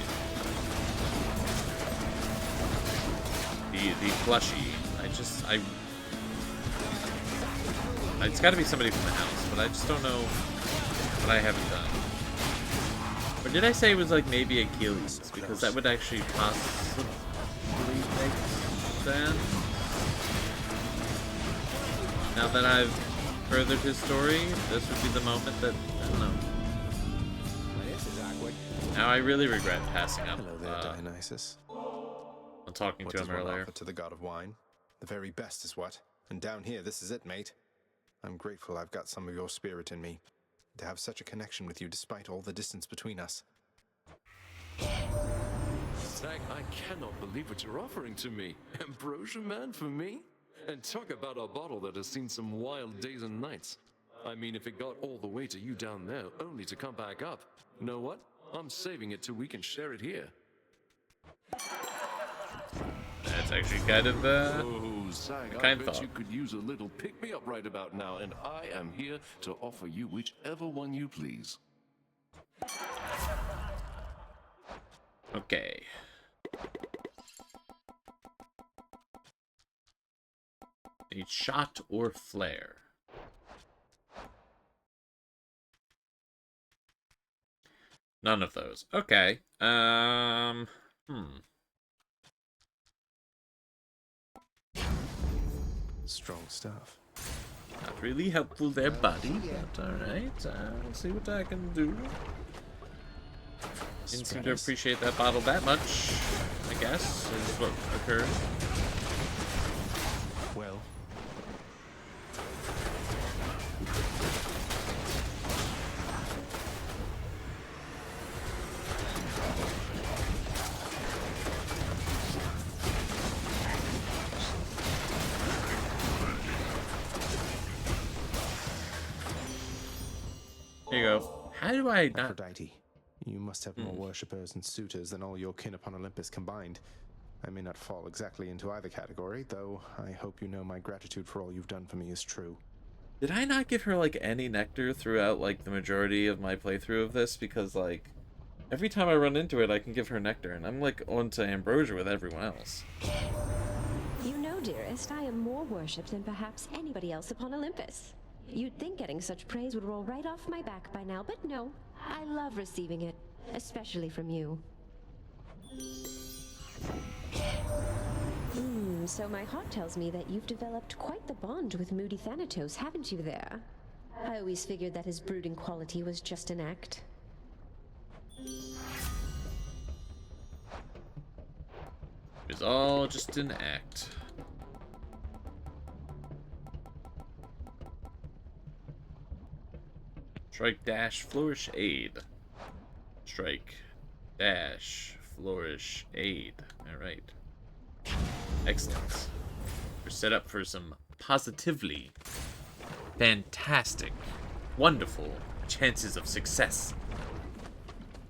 The plushie. It's gotta be somebody from the house, but I just don't know what I haven't done. Or did I say it was like maybe Achilles? Because that would actually possibly make sense. Now that I've furthered his story, this would be the moment that, I don't know. This is awkward. Now I really regret passing up Hello there, Dionysus. on talking What to does him one earlier. offer to the god of wine? The very best is what? And down here, this is it, mate. I'm grateful I've got some of your spirit in me. To have such a connection with you despite all the distance between us. Zag, I cannot believe what you're offering to me. Ambrosia, man, for me? And talk about a bottle that has seen some wild days and nights. I mean, if it got all the way to you down there, only to come back up. Know what? I'm saving it till we can share it here. That's actually kind of, Oh, Zag, I kind bet thought. you could use a little pick-me-up right about now, and I am here to offer you whichever one you please. Okay. A shot or flare. None of those. Okay. Strong stuff. Not really helpful there, buddy, but alright. We'll see what I can do. Didn't seem to appreciate that bottle that much, I guess, is what occurred. Well. Here you go. How do I not... Aphrodite, you must have more worshippers and suitors than all your kin upon Olympus combined. I may not fall exactly into either category, though I hope you know my gratitude for all you've done for me is true. Did I not give her, like, any nectar throughout, like, the majority of my playthrough of this? Because, like, every time I run into it, I can give her nectar, and I'm, like, on to ambrosia with everyone else. You know, dearest, I am more worshipped than perhaps anybody else upon Olympus. You'd think getting such praise would roll right off my back by now, but no. I love receiving it, especially from you. So my heart tells me that you've developed quite the bond with Moody Thanatos, haven't you there? I always figured that his brooding quality was just an act. It was all just an act. Strike, dash, flourish, aid. Strike, dash, flourish, aid. Alright. Excellent. We're set up for some positively fantastic, wonderful chances of success.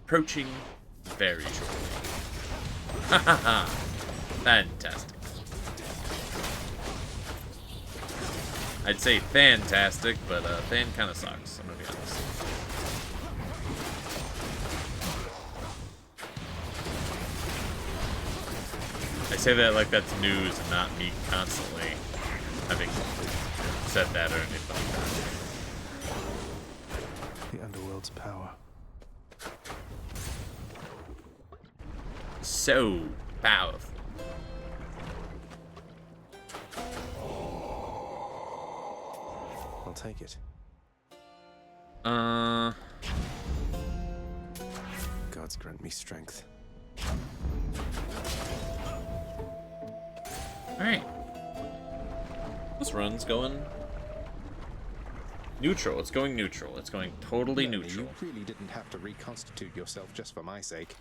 Approaching very shortly. Ha ha ha! Fantastic. I'd say fantastic, but fan kind of sucks, I'm gonna be honest. I say that like that's news and not me constantly having said that or anything like that. The underworld's power. So powerful. I'll take it. Gods grant me strength. Alright. This run's going neutral. It's going neutral. It's going totally neutral. You really didn't have to reconstitute yourself just for my sake.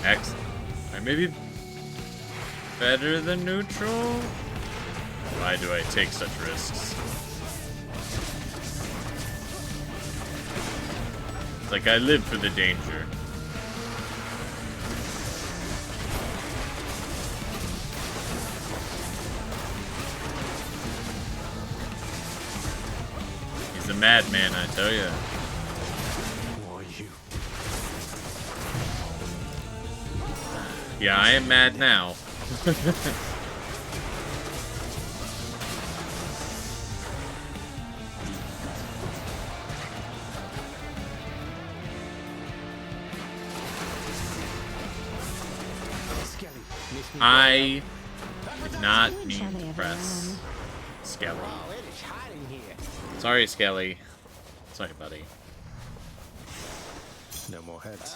Excellent. Alright, maybe better than neutral? Why do I take such risks? It's like I live for the danger. He's a madman, I tell ya. Yeah, I am mad now. I did not mean to press Skelly. Sorry, Skelly. Sorry, buddy. No more heads.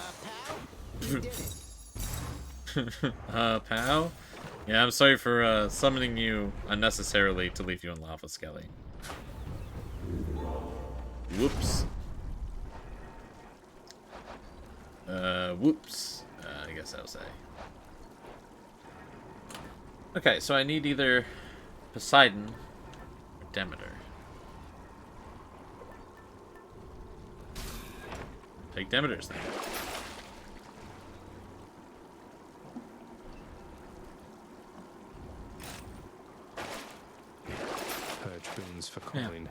Pal? Yeah, I'm sorry for summoning you unnecessarily to leave you in lava, Skelly. Whoops. Whoops. I guess I'll say. Okay, so I need either Poseidon or Demeter. Take Demeter's then. Purge boons for coin.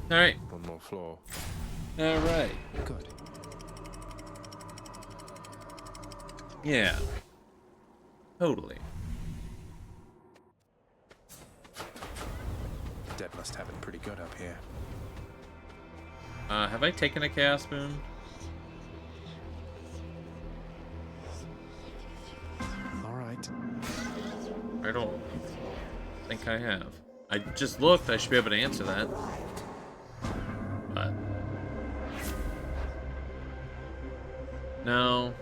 Yeah. Alright. One more floor. Alright. Good. Yeah. Totally. Dead must have it pretty good up here. Have I taken a Chaos Boon? Alright. I don't think I have. I just looked, I should be able to answer that. But... No.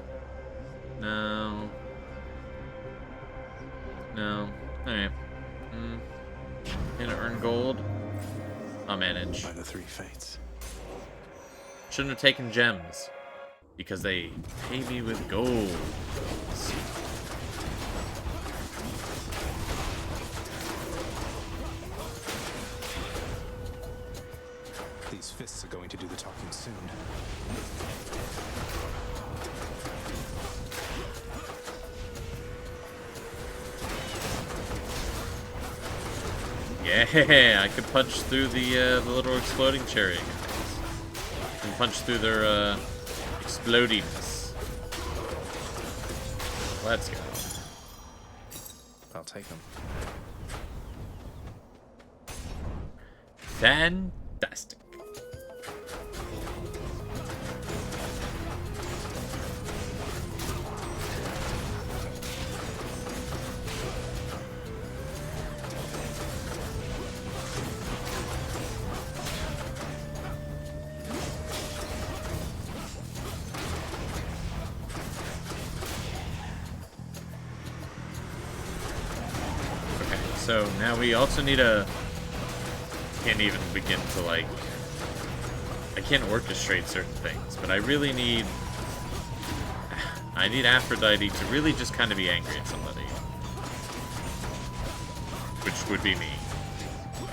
No. No. Alright. Gonna earn gold. I'll manage. By the three fates. Shouldn't have taken gems. Because they pay me with gold. These fists are going to do the talking soon. Yeah, I could punch through the little exploding cherry guys. I can punch through their explodiness. Let's go. I'll take them. Fantastic. So now we also need a... Can't even begin to, like... I can't orchestrate certain things, but I really need... I need Aphrodite to really just kind of be angry at somebody. Which would be me.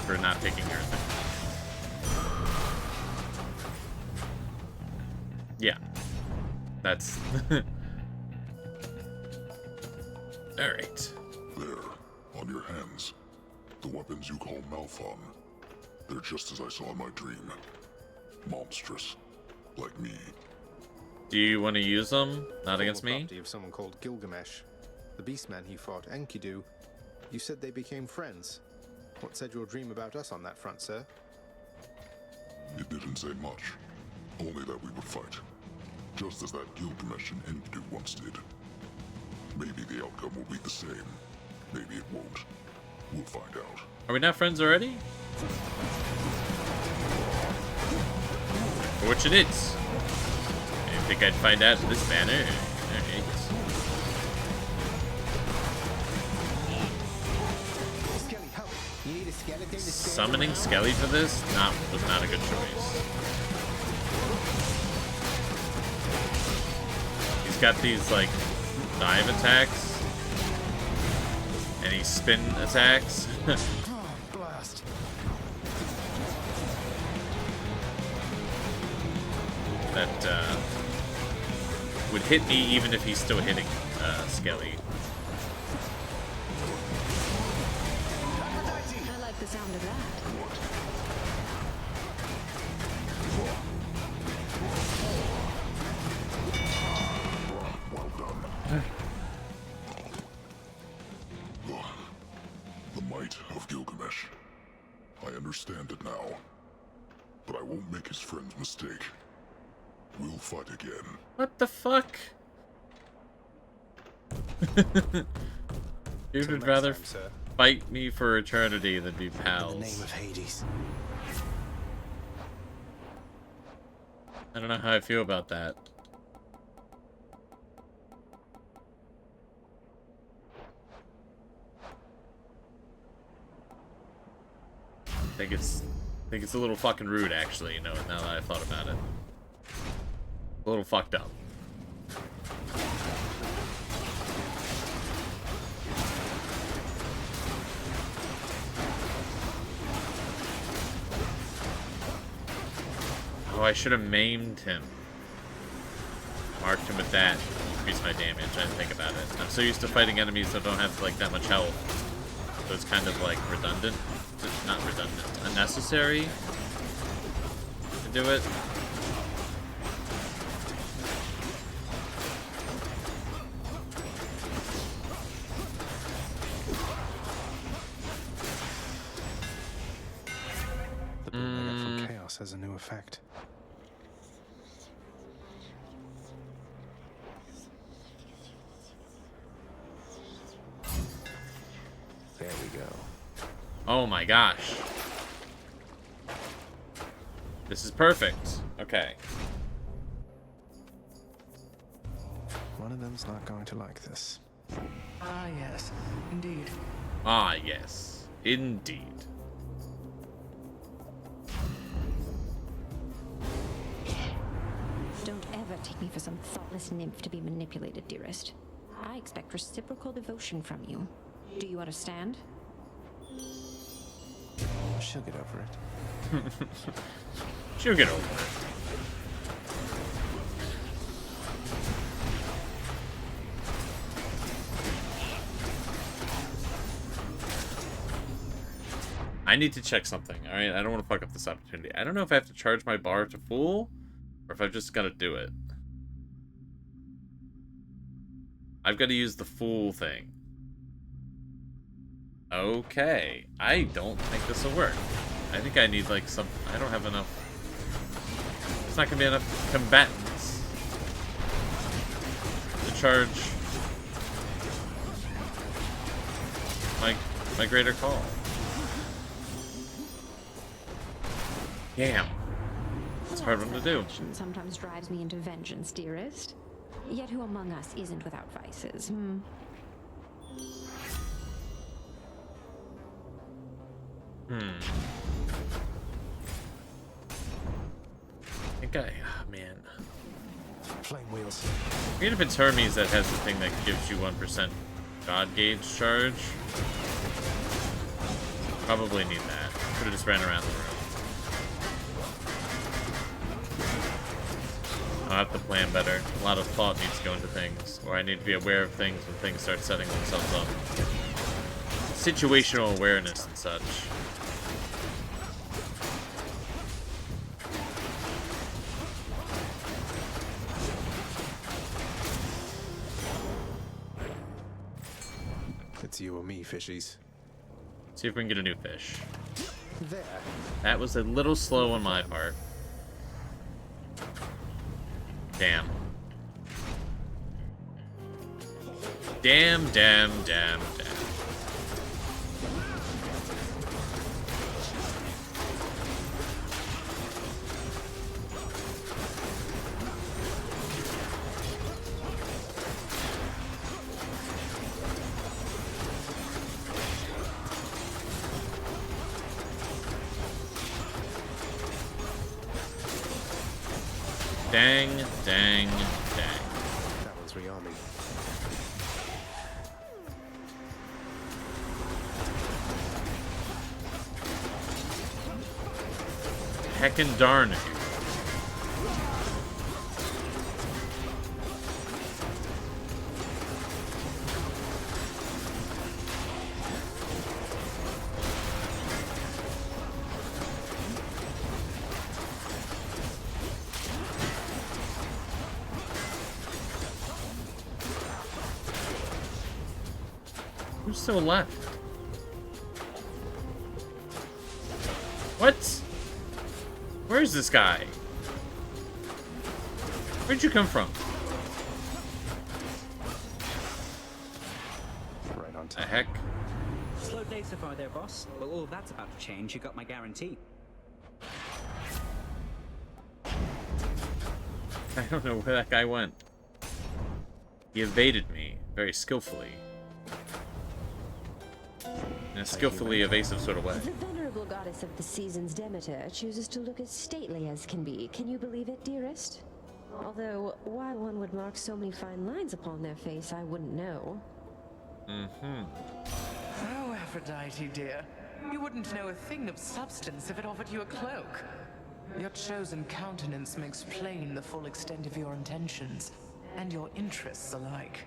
For not picking her thing. Yeah. That's... Alright. There, on your hands. The weapons you call Malphon. They're just as I saw in my dream. Monstrous. Like me. Do you want to use them? Not against me? Property of someone called Gilgamesh. The beastman he fought, Enkidu. You said they became friends. What said your dream about us on that front, sir? It didn't say much. Only that we would fight. Just as that Gilgamesh and Enkidu once did. Maybe the outcome will be the same. Maybe it won't. We'll find out. Are we not friends already? Which it is. I didn't think I'd find out in this manner. Alright. Skelly, help. You need a skeleton to stand Summoning around? Skelly for this was not a good choice. He's got these like dive attacks. And he spin attacks. Blast. That would hit me even if he's still hitting Skelly. I like the sound of that. Well done. The might of Gilgamesh. I understand it now. But I won't make his friend's mistake. We'll fight again. What the fuck? Dude would rather fight me for eternity than be pals. In the name of Hades. I don't know how I feel about that. I think it's a little fucking rude, actually, you know, now that I thought about it. A little fucked up. Oh, I should have maimed him. Marked him with that. Increase my damage. I didn't think about it. I'm so used to fighting enemies that don't have, like, that much health. So it's kind of, like, redundant. It's not redundant. Unnecessary to do it. The boon I get from chaos has a new effect. There we go. Oh my gosh. This is perfect. Okay. One of them's not going to like this. Ah, yes. Indeed. Ah, yes. Indeed. Don't ever take me for some thoughtless nymph to be manipulated, dearest. I expect reciprocal devotion from you. Do you understand? She'll get over it. She'll get over it. I need to check something, alright? I don't want to fuck up this opportunity. I don't know if I have to charge my bar to full, or if I've just got to do it. I've got to use the full thing. Okay. I don't think this will work. I think I need, like, some... I don't have enough... It's not going to be enough combatants to charge my greater call. Damn. It's a hard one to do. Sometimes drives me into vengeance, dearest. Yet who among us isn't without vices, I think man. Flame wheels. Even if it's Hermes that has the thing that gives you 1% God gauge charge. Probably need that. Could have just ran around the room. I'll have to plan better. A lot of thought needs to go into things. Or I need to be aware of things when things start setting themselves up. Situational awareness and such. It's you or me, fishies. See if we can get a new fish. There. That was a little slow on my part. Damn. Damn. Dang. That one's rearming. Heckin' darn you. Who's still left? What? Where's this guy? Where'd you come from? Right on time. The heck? Slow day so far there, boss. Well, all that's about to change. You got my guarantee. I don't know where that guy went. He evaded me very skillfully. In a skillfully evasive sort of way. The venerable goddess of the seasons, Demeter, chooses to look as stately as can be. Can you believe it, dearest? Although, why one would mark so many fine lines upon their face, I wouldn't know. Oh, Aphrodite, dear. You wouldn't know a thing of substance if it offered you a cloak. Your chosen countenance makes plain the full extent of your intentions, and your interests alike.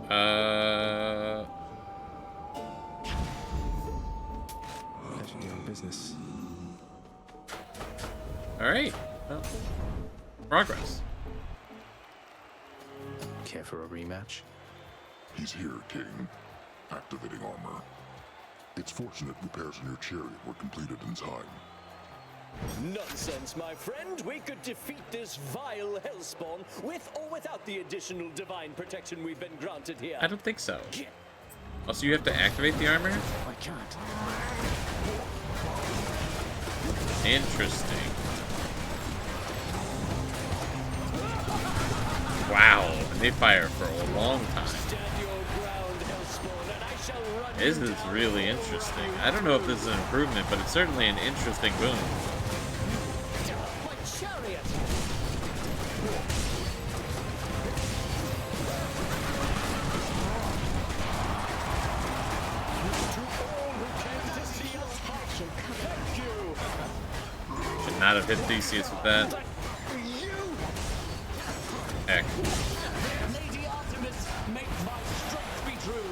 Pleasure doing business. Alright. Well, progress. Care for a rematch? He's here, King. Activating armor. It's fortunate repairs in your chariot were completed in time. Nonsense, my friend. We could defeat this vile hellspawn with or without the additional divine protection we've been granted here. I don't think so. Also, you have to activate the armor? I can't. Interesting. Wow, and they fire for a long time. This is really interesting. I don't know if this is an improvement, but it's certainly an interesting boon. Should not have hit Theseus with that. Heck. Lady Artemis, make my strength be true.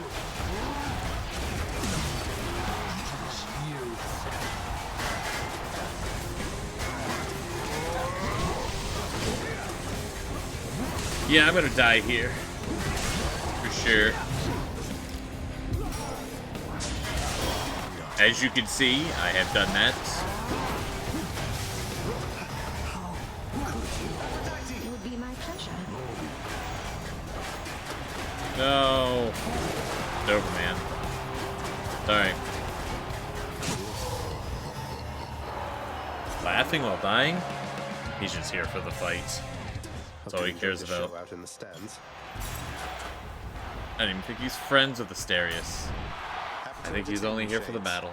Yeah, I'm gonna die here. For sure. As you can see, I have done that. It would be my pleasure. No. It's over, man. Sorry. Laughing while dying? He's just here for the fight. That's all he cares about. Out in the stands. I don't even think he's friends with Asterius. I think he's only here for the battle.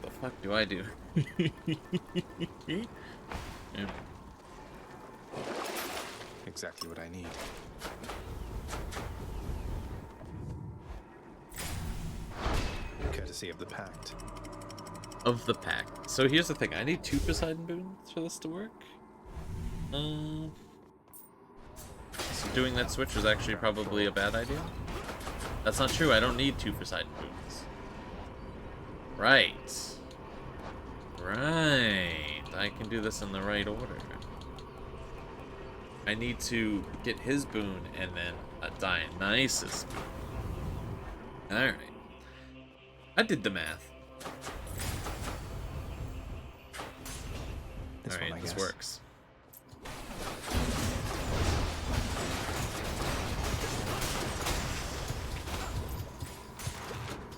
What the fuck do I do? Yeah. Exactly what I need. Courtesy of the Pact. Of the Pact. So here's the thing. I need 2 Poseidon boons for this to work. So doing that switch was actually probably a bad idea. That's not true. I don't need 2 Poseidon boons. Right. Right. I can do this in the right order. I need to get his boon and then a Dionysus boon. Alright. I did the math. Alright, this works.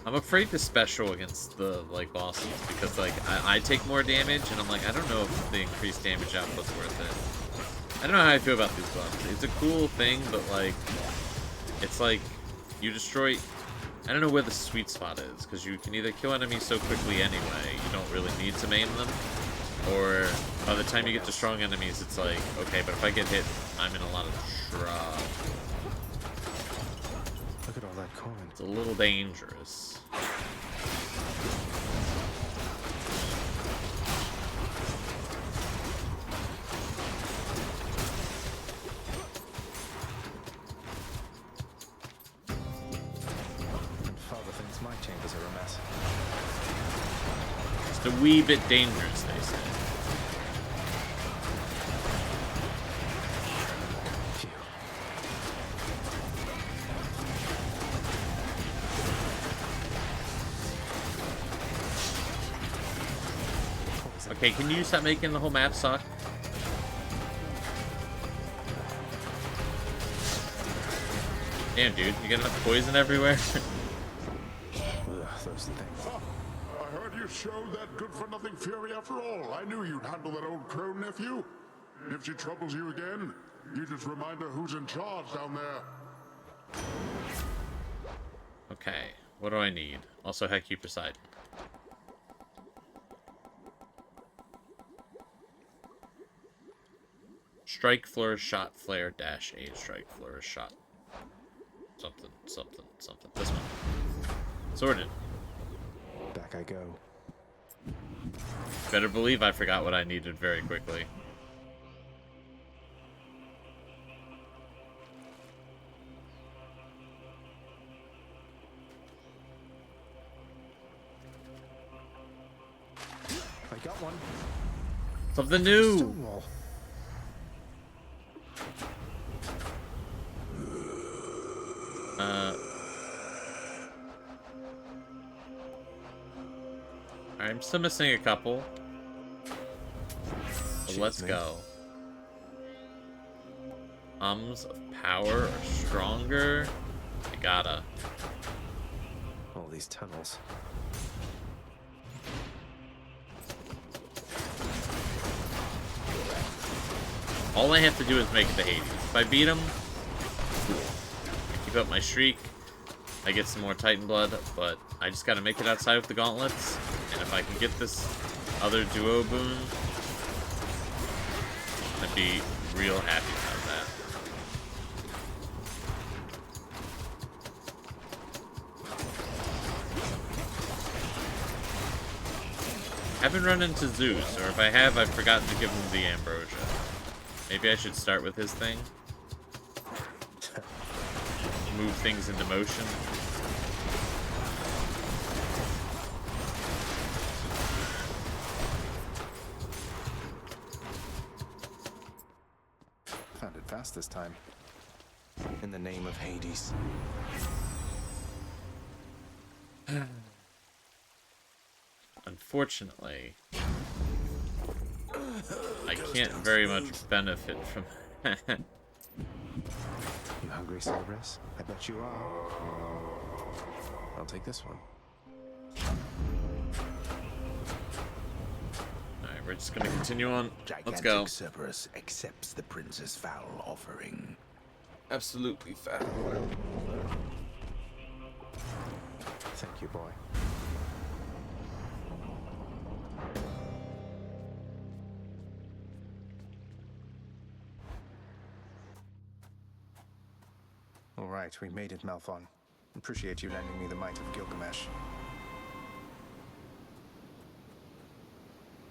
I'm afraid to special against the bosses because I take more damage and I'm like, I don't know if the increased damage output's worth it. I don't know how I feel about these bosses. It's a cool thing, but it's like you destroy. I don't know where the sweet spot is because you can either kill enemies so quickly anyway, you don't really need to maim them, or by the time you get to strong enemies, it's like, okay, but if I get hit, I'm in a lot of trouble. Look at all that coin. It's a little dangerous. Father thinks my chambers are a mess. Just a wee bit dangerous, they say. Okay, can you stop making the whole map suck? Damn, dude, you get enough poison everywhere? Those things. I heard you showed that good-for-nothing fury after all. I knew you'd handle that old crone, nephew. If she troubles you again, you just remind her who's in charge down there. Okay, what do I need? Also, Heck you, Poseidon. Strike, flourish, shot, flare, dash, aid, strike, flourish, shot. Something, something, something. This one. Sorted. Back I go. Better believe I forgot what I needed very quickly. I got one. Something new. Stonewall. I'm still missing a couple. So let's go. Ums of power are stronger. I gotta. All these tunnels. All I have to do is make it to Hades. If I beat him, cool. I keep up my streak. I get some more Titan blood, but I just gotta make it outside with the gauntlets. And if I can get this other duo boon, I'd be real happy about that. Haven't run into Zeus, or if I have, I've forgotten to give him the ambrosia. Maybe I should start with his thing. move things into motion. Found it fast this time. In the name of Hades. Unfortunately, I can't very much benefit from that. You hungry, Cerberus? I bet you are. I'll take this one. Alright, we're just gonna continue on. Let's Gigantic go. Cerberus accepts the prince's foul offering. Absolutely foul. Thank you, boy. All right, we made it, Malphon. Appreciate you lending me the might of Gilgamesh.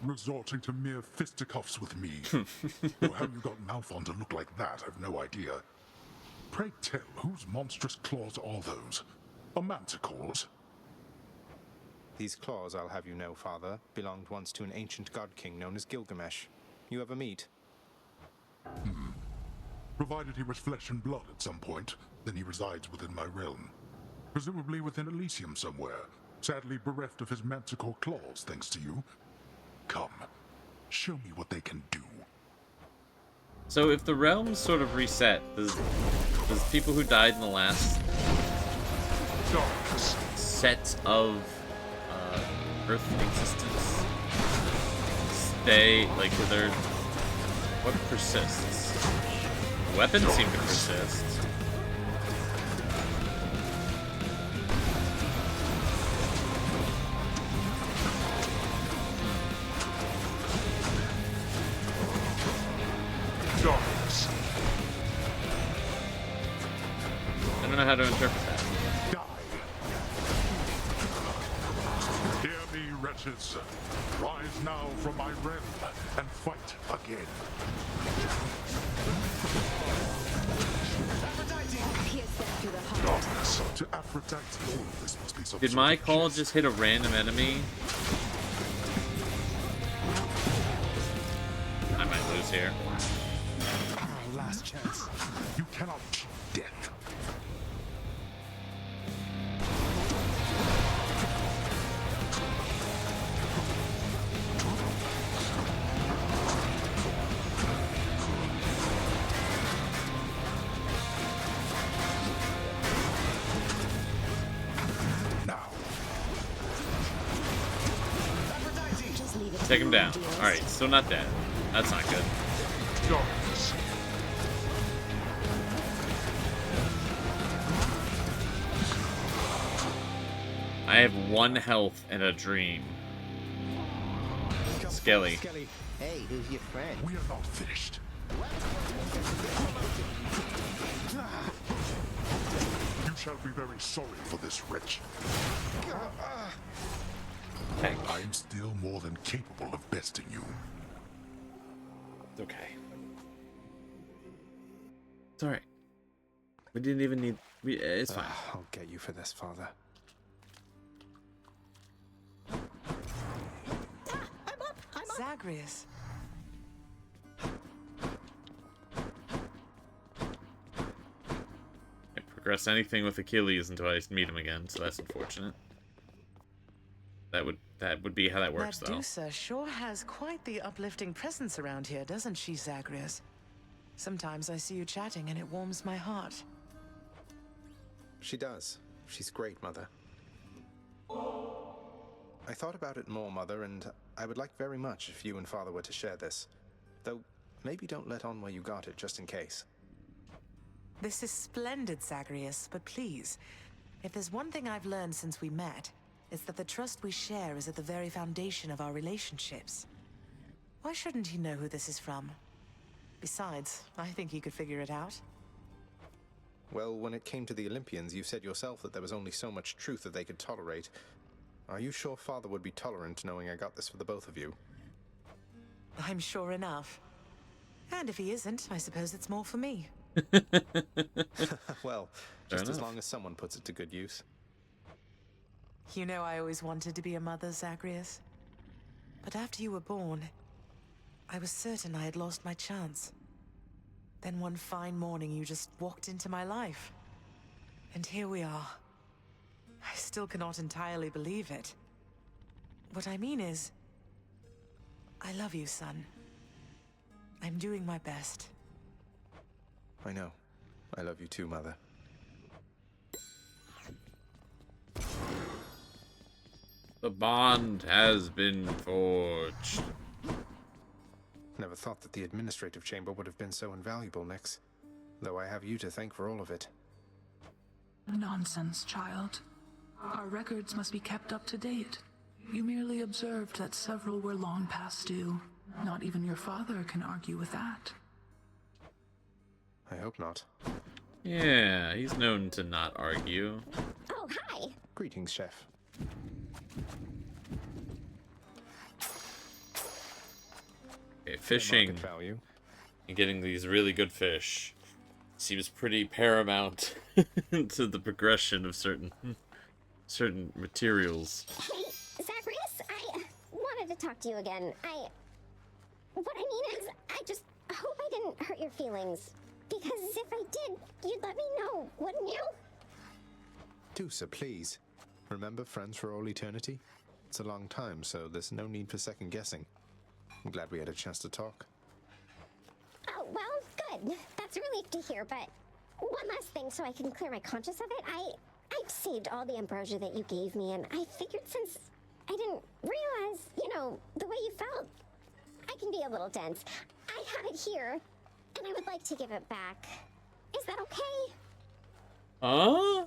Resorting to mere fisticuffs with me. Or how you got Malphon to look like that, I've no idea. Pray tell, whose monstrous claws are those? A manticore's? These claws, I'll have you know, Father, belonged once to an ancient god king known as Gilgamesh. You ever meet? Provided he was flesh and blood at some point, then he resides within my realm. Presumably within Elysium somewhere, sadly bereft of his manticore claws thanks to you. Come, show me what they can do. So if the realms sort of reset, does people who died in the last set of Earth existence stay, like, what persists? Weapons seem to persist. I don't know how to interpret that. Hear me, wretches. Rise now from my realm and fight again. Darkness to Aphrodite. Oh, this must be some Did my call just hit a random enemy? I might lose here. last chance. You cannot cheat death. Take him down. Alright, still not dead. That's not good. I have 1 health and a dream. Skelly. Hey, who's your friend? We are not finished. You shall be very sorry for this wretch. I am still more than capable of besting you. It's okay. It's alright. We didn't even need... it's fine. I'll get you for this, Father. Zagreus. I progress anything with Achilles until I meet him again, so that's unfortunate. That would be how that works, though. Medusa sure has quite the uplifting presence around here, doesn't she, Zagreus? Sometimes I see you chatting and it warms my heart. She does. She's great, Mother. I thought about it more, Mother, and I would like very much if you and Father were to share this. Though, maybe don't let on where you got it, just in case. This is splendid, Zagreus, but please, if there's one thing I've learned since we met, it's that the trust we share is at the very foundation of our relationships. Why shouldn't he know who this is from? Besides, I think he could figure it out. Well, when it came to the Olympians, you said yourself that there was only so much truth that they could tolerate. Are you sure Father would be tolerant knowing I got this for the both of you? I'm sure enough. And if he isn't, I suppose it's more for me. Well, just as long as someone puts it to good use. You know I always wanted to be a mother, Zagreus. But after you were born, I was certain I had lost my chance. Then one fine morning you just walked into my life. And here we are. I still cannot entirely believe it. What I mean is, I love you, son. I'm doing my best. I know. I love you too, Mother. The bond has been forged. Never thought that the administrative chamber would have been so invaluable, Nyx. Though I have you to thank for all of it. Nonsense, child. Our records must be kept up to date. You merely observed that several were long past due. Not even your father can argue with that. I hope not. Yeah, he's known to not argue. Oh, hi. Greetings, Chef. Okay, fishing value. and getting these really good fish seems pretty paramount to the progression of certain materials. Hey, Zagreus, I wanted to talk to you again. What I mean is, I just hope I didn't hurt your feelings. Because if I did, you'd let me know, wouldn't you? Do so, please. Remember, friends for all eternity? It's a long time, so there's no need for second guessing. I'm glad we had a chance to talk. Oh, well, good. That's a relief to hear, but one last thing so I can clear my conscience of it. I've saved all the ambrosia that you gave me, and I figured since I didn't realize, the way you felt, I can be a little dense. I have it here, and I would like to give it back. Is that okay? Huh?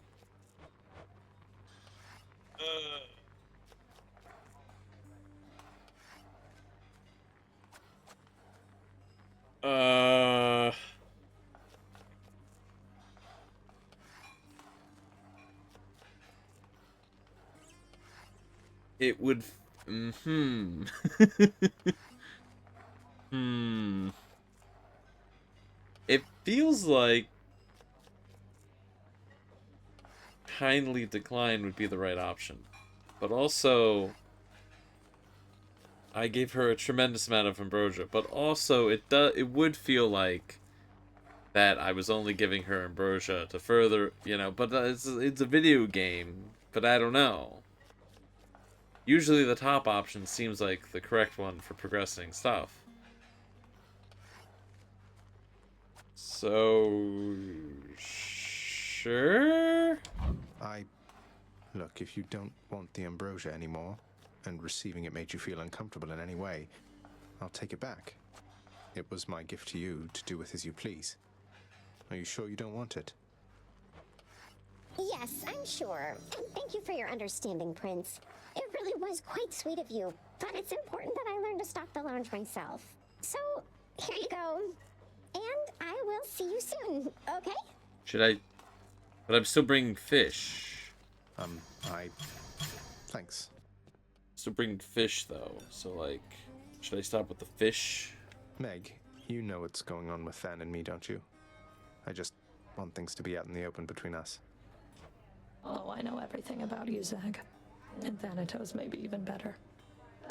It would. It feels like kindly decline would be the right option, but also I gave her a tremendous amount of ambrosia, but also it would feel like that I was only giving her ambrosia to further, but it's a video game, but I don't know. Usually the top option seems like the correct one for progressing stuff. So, sure? Look, if you don't want the ambrosia anymore, and receiving it made you feel uncomfortable in any way, I'll take it back. It was my gift to you to do with as you please. Are you sure you don't want it? Yes, I'm sure. And thank you for your understanding, Prince. It really was quite sweet of you, but it's important that I learn to stock the lounge myself. So, here you go. And I will see you soon, okay? Should I? But I'm still bringing fish. Thanks. Still bringing fish, though. So, should I stop with the fish? Meg, you know what's going on with Than and me, don't you? I just want things to be out in the open between us. Oh, I know everything about you, Zag. And Thanatos may be even better.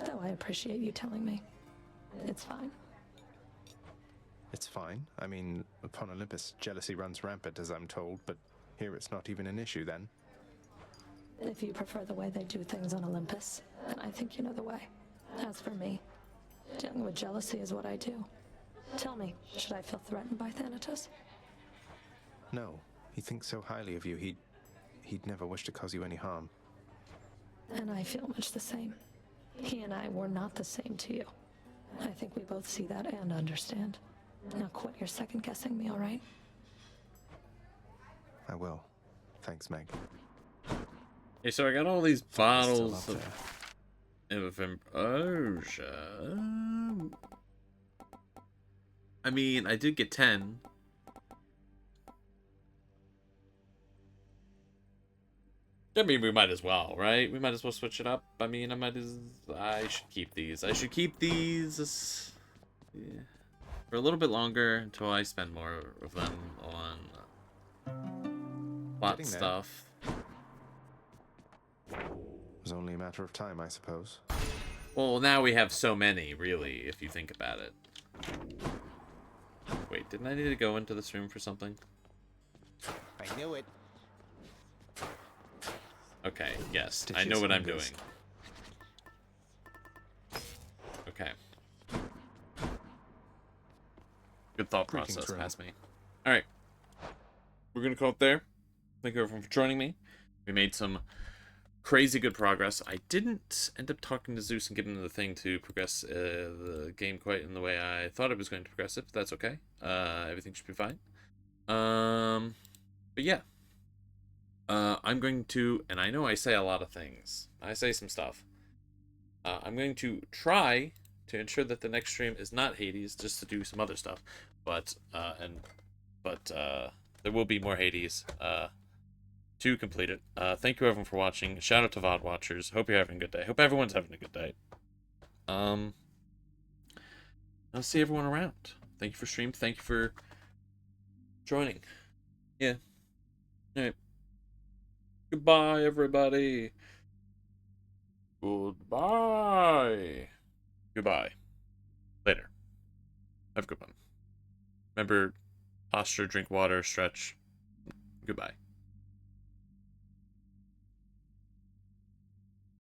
Though I appreciate you telling me. It's fine. It's fine. I mean, upon Olympus, jealousy runs rampant, as I'm told, but here it's not even an issue, then. If you prefer the way they do things on Olympus, then I think you know the way. As for me, dealing with jealousy is what I do. Tell me, should I feel threatened by Thanatos? No. He thinks so highly of you, he'd never wish to cause you any harm. And I feel much the same. He and I were not the same to you. I think we both see that and understand. Now quit your second guessing me, all right? I will. Thanks, Meg. Hey, so I got all these bottles of ambrosia. I mean, I did get 10. I mean, we might as well, right? We might as well switch it up. I mean, I should keep these. I should keep these. Yeah. for a little bit longer until I spend more of them on plot Getting there. stuff. It was only a matter of time, I suppose. Well, now we have so many, really, if you think about it. Wait, didn't I need to go into this room for something? I knew it. Okay, yes, I Stitches know what I'm fingers. doing. Okay. Good thought Greetings, process room. past me. Alright. We're gonna call it there. Thank you everyone for joining me. We made some crazy good progress. I didn't end up talking to Zeus and giving him the thing to progress the game quite in the way I thought it was going to progress it, but that's okay. Everything should be fine. But yeah. I'm going to, and I know I say a lot of things. I say some stuff. I'm going to try to ensure that the next stream is not Hades, just to do some other stuff. But there will be more Hades to complete it. Thank you everyone for watching. Shout out to VOD watchers. Hope you're having a good day. Hope everyone's having a good day. I'll see everyone around. Thank you for stream. Thank you for joining. Yeah. All right. Goodbye, everybody. Goodbye. Goodbye. Later. Have a good one. Remember, posture, drink water, stretch. Goodbye.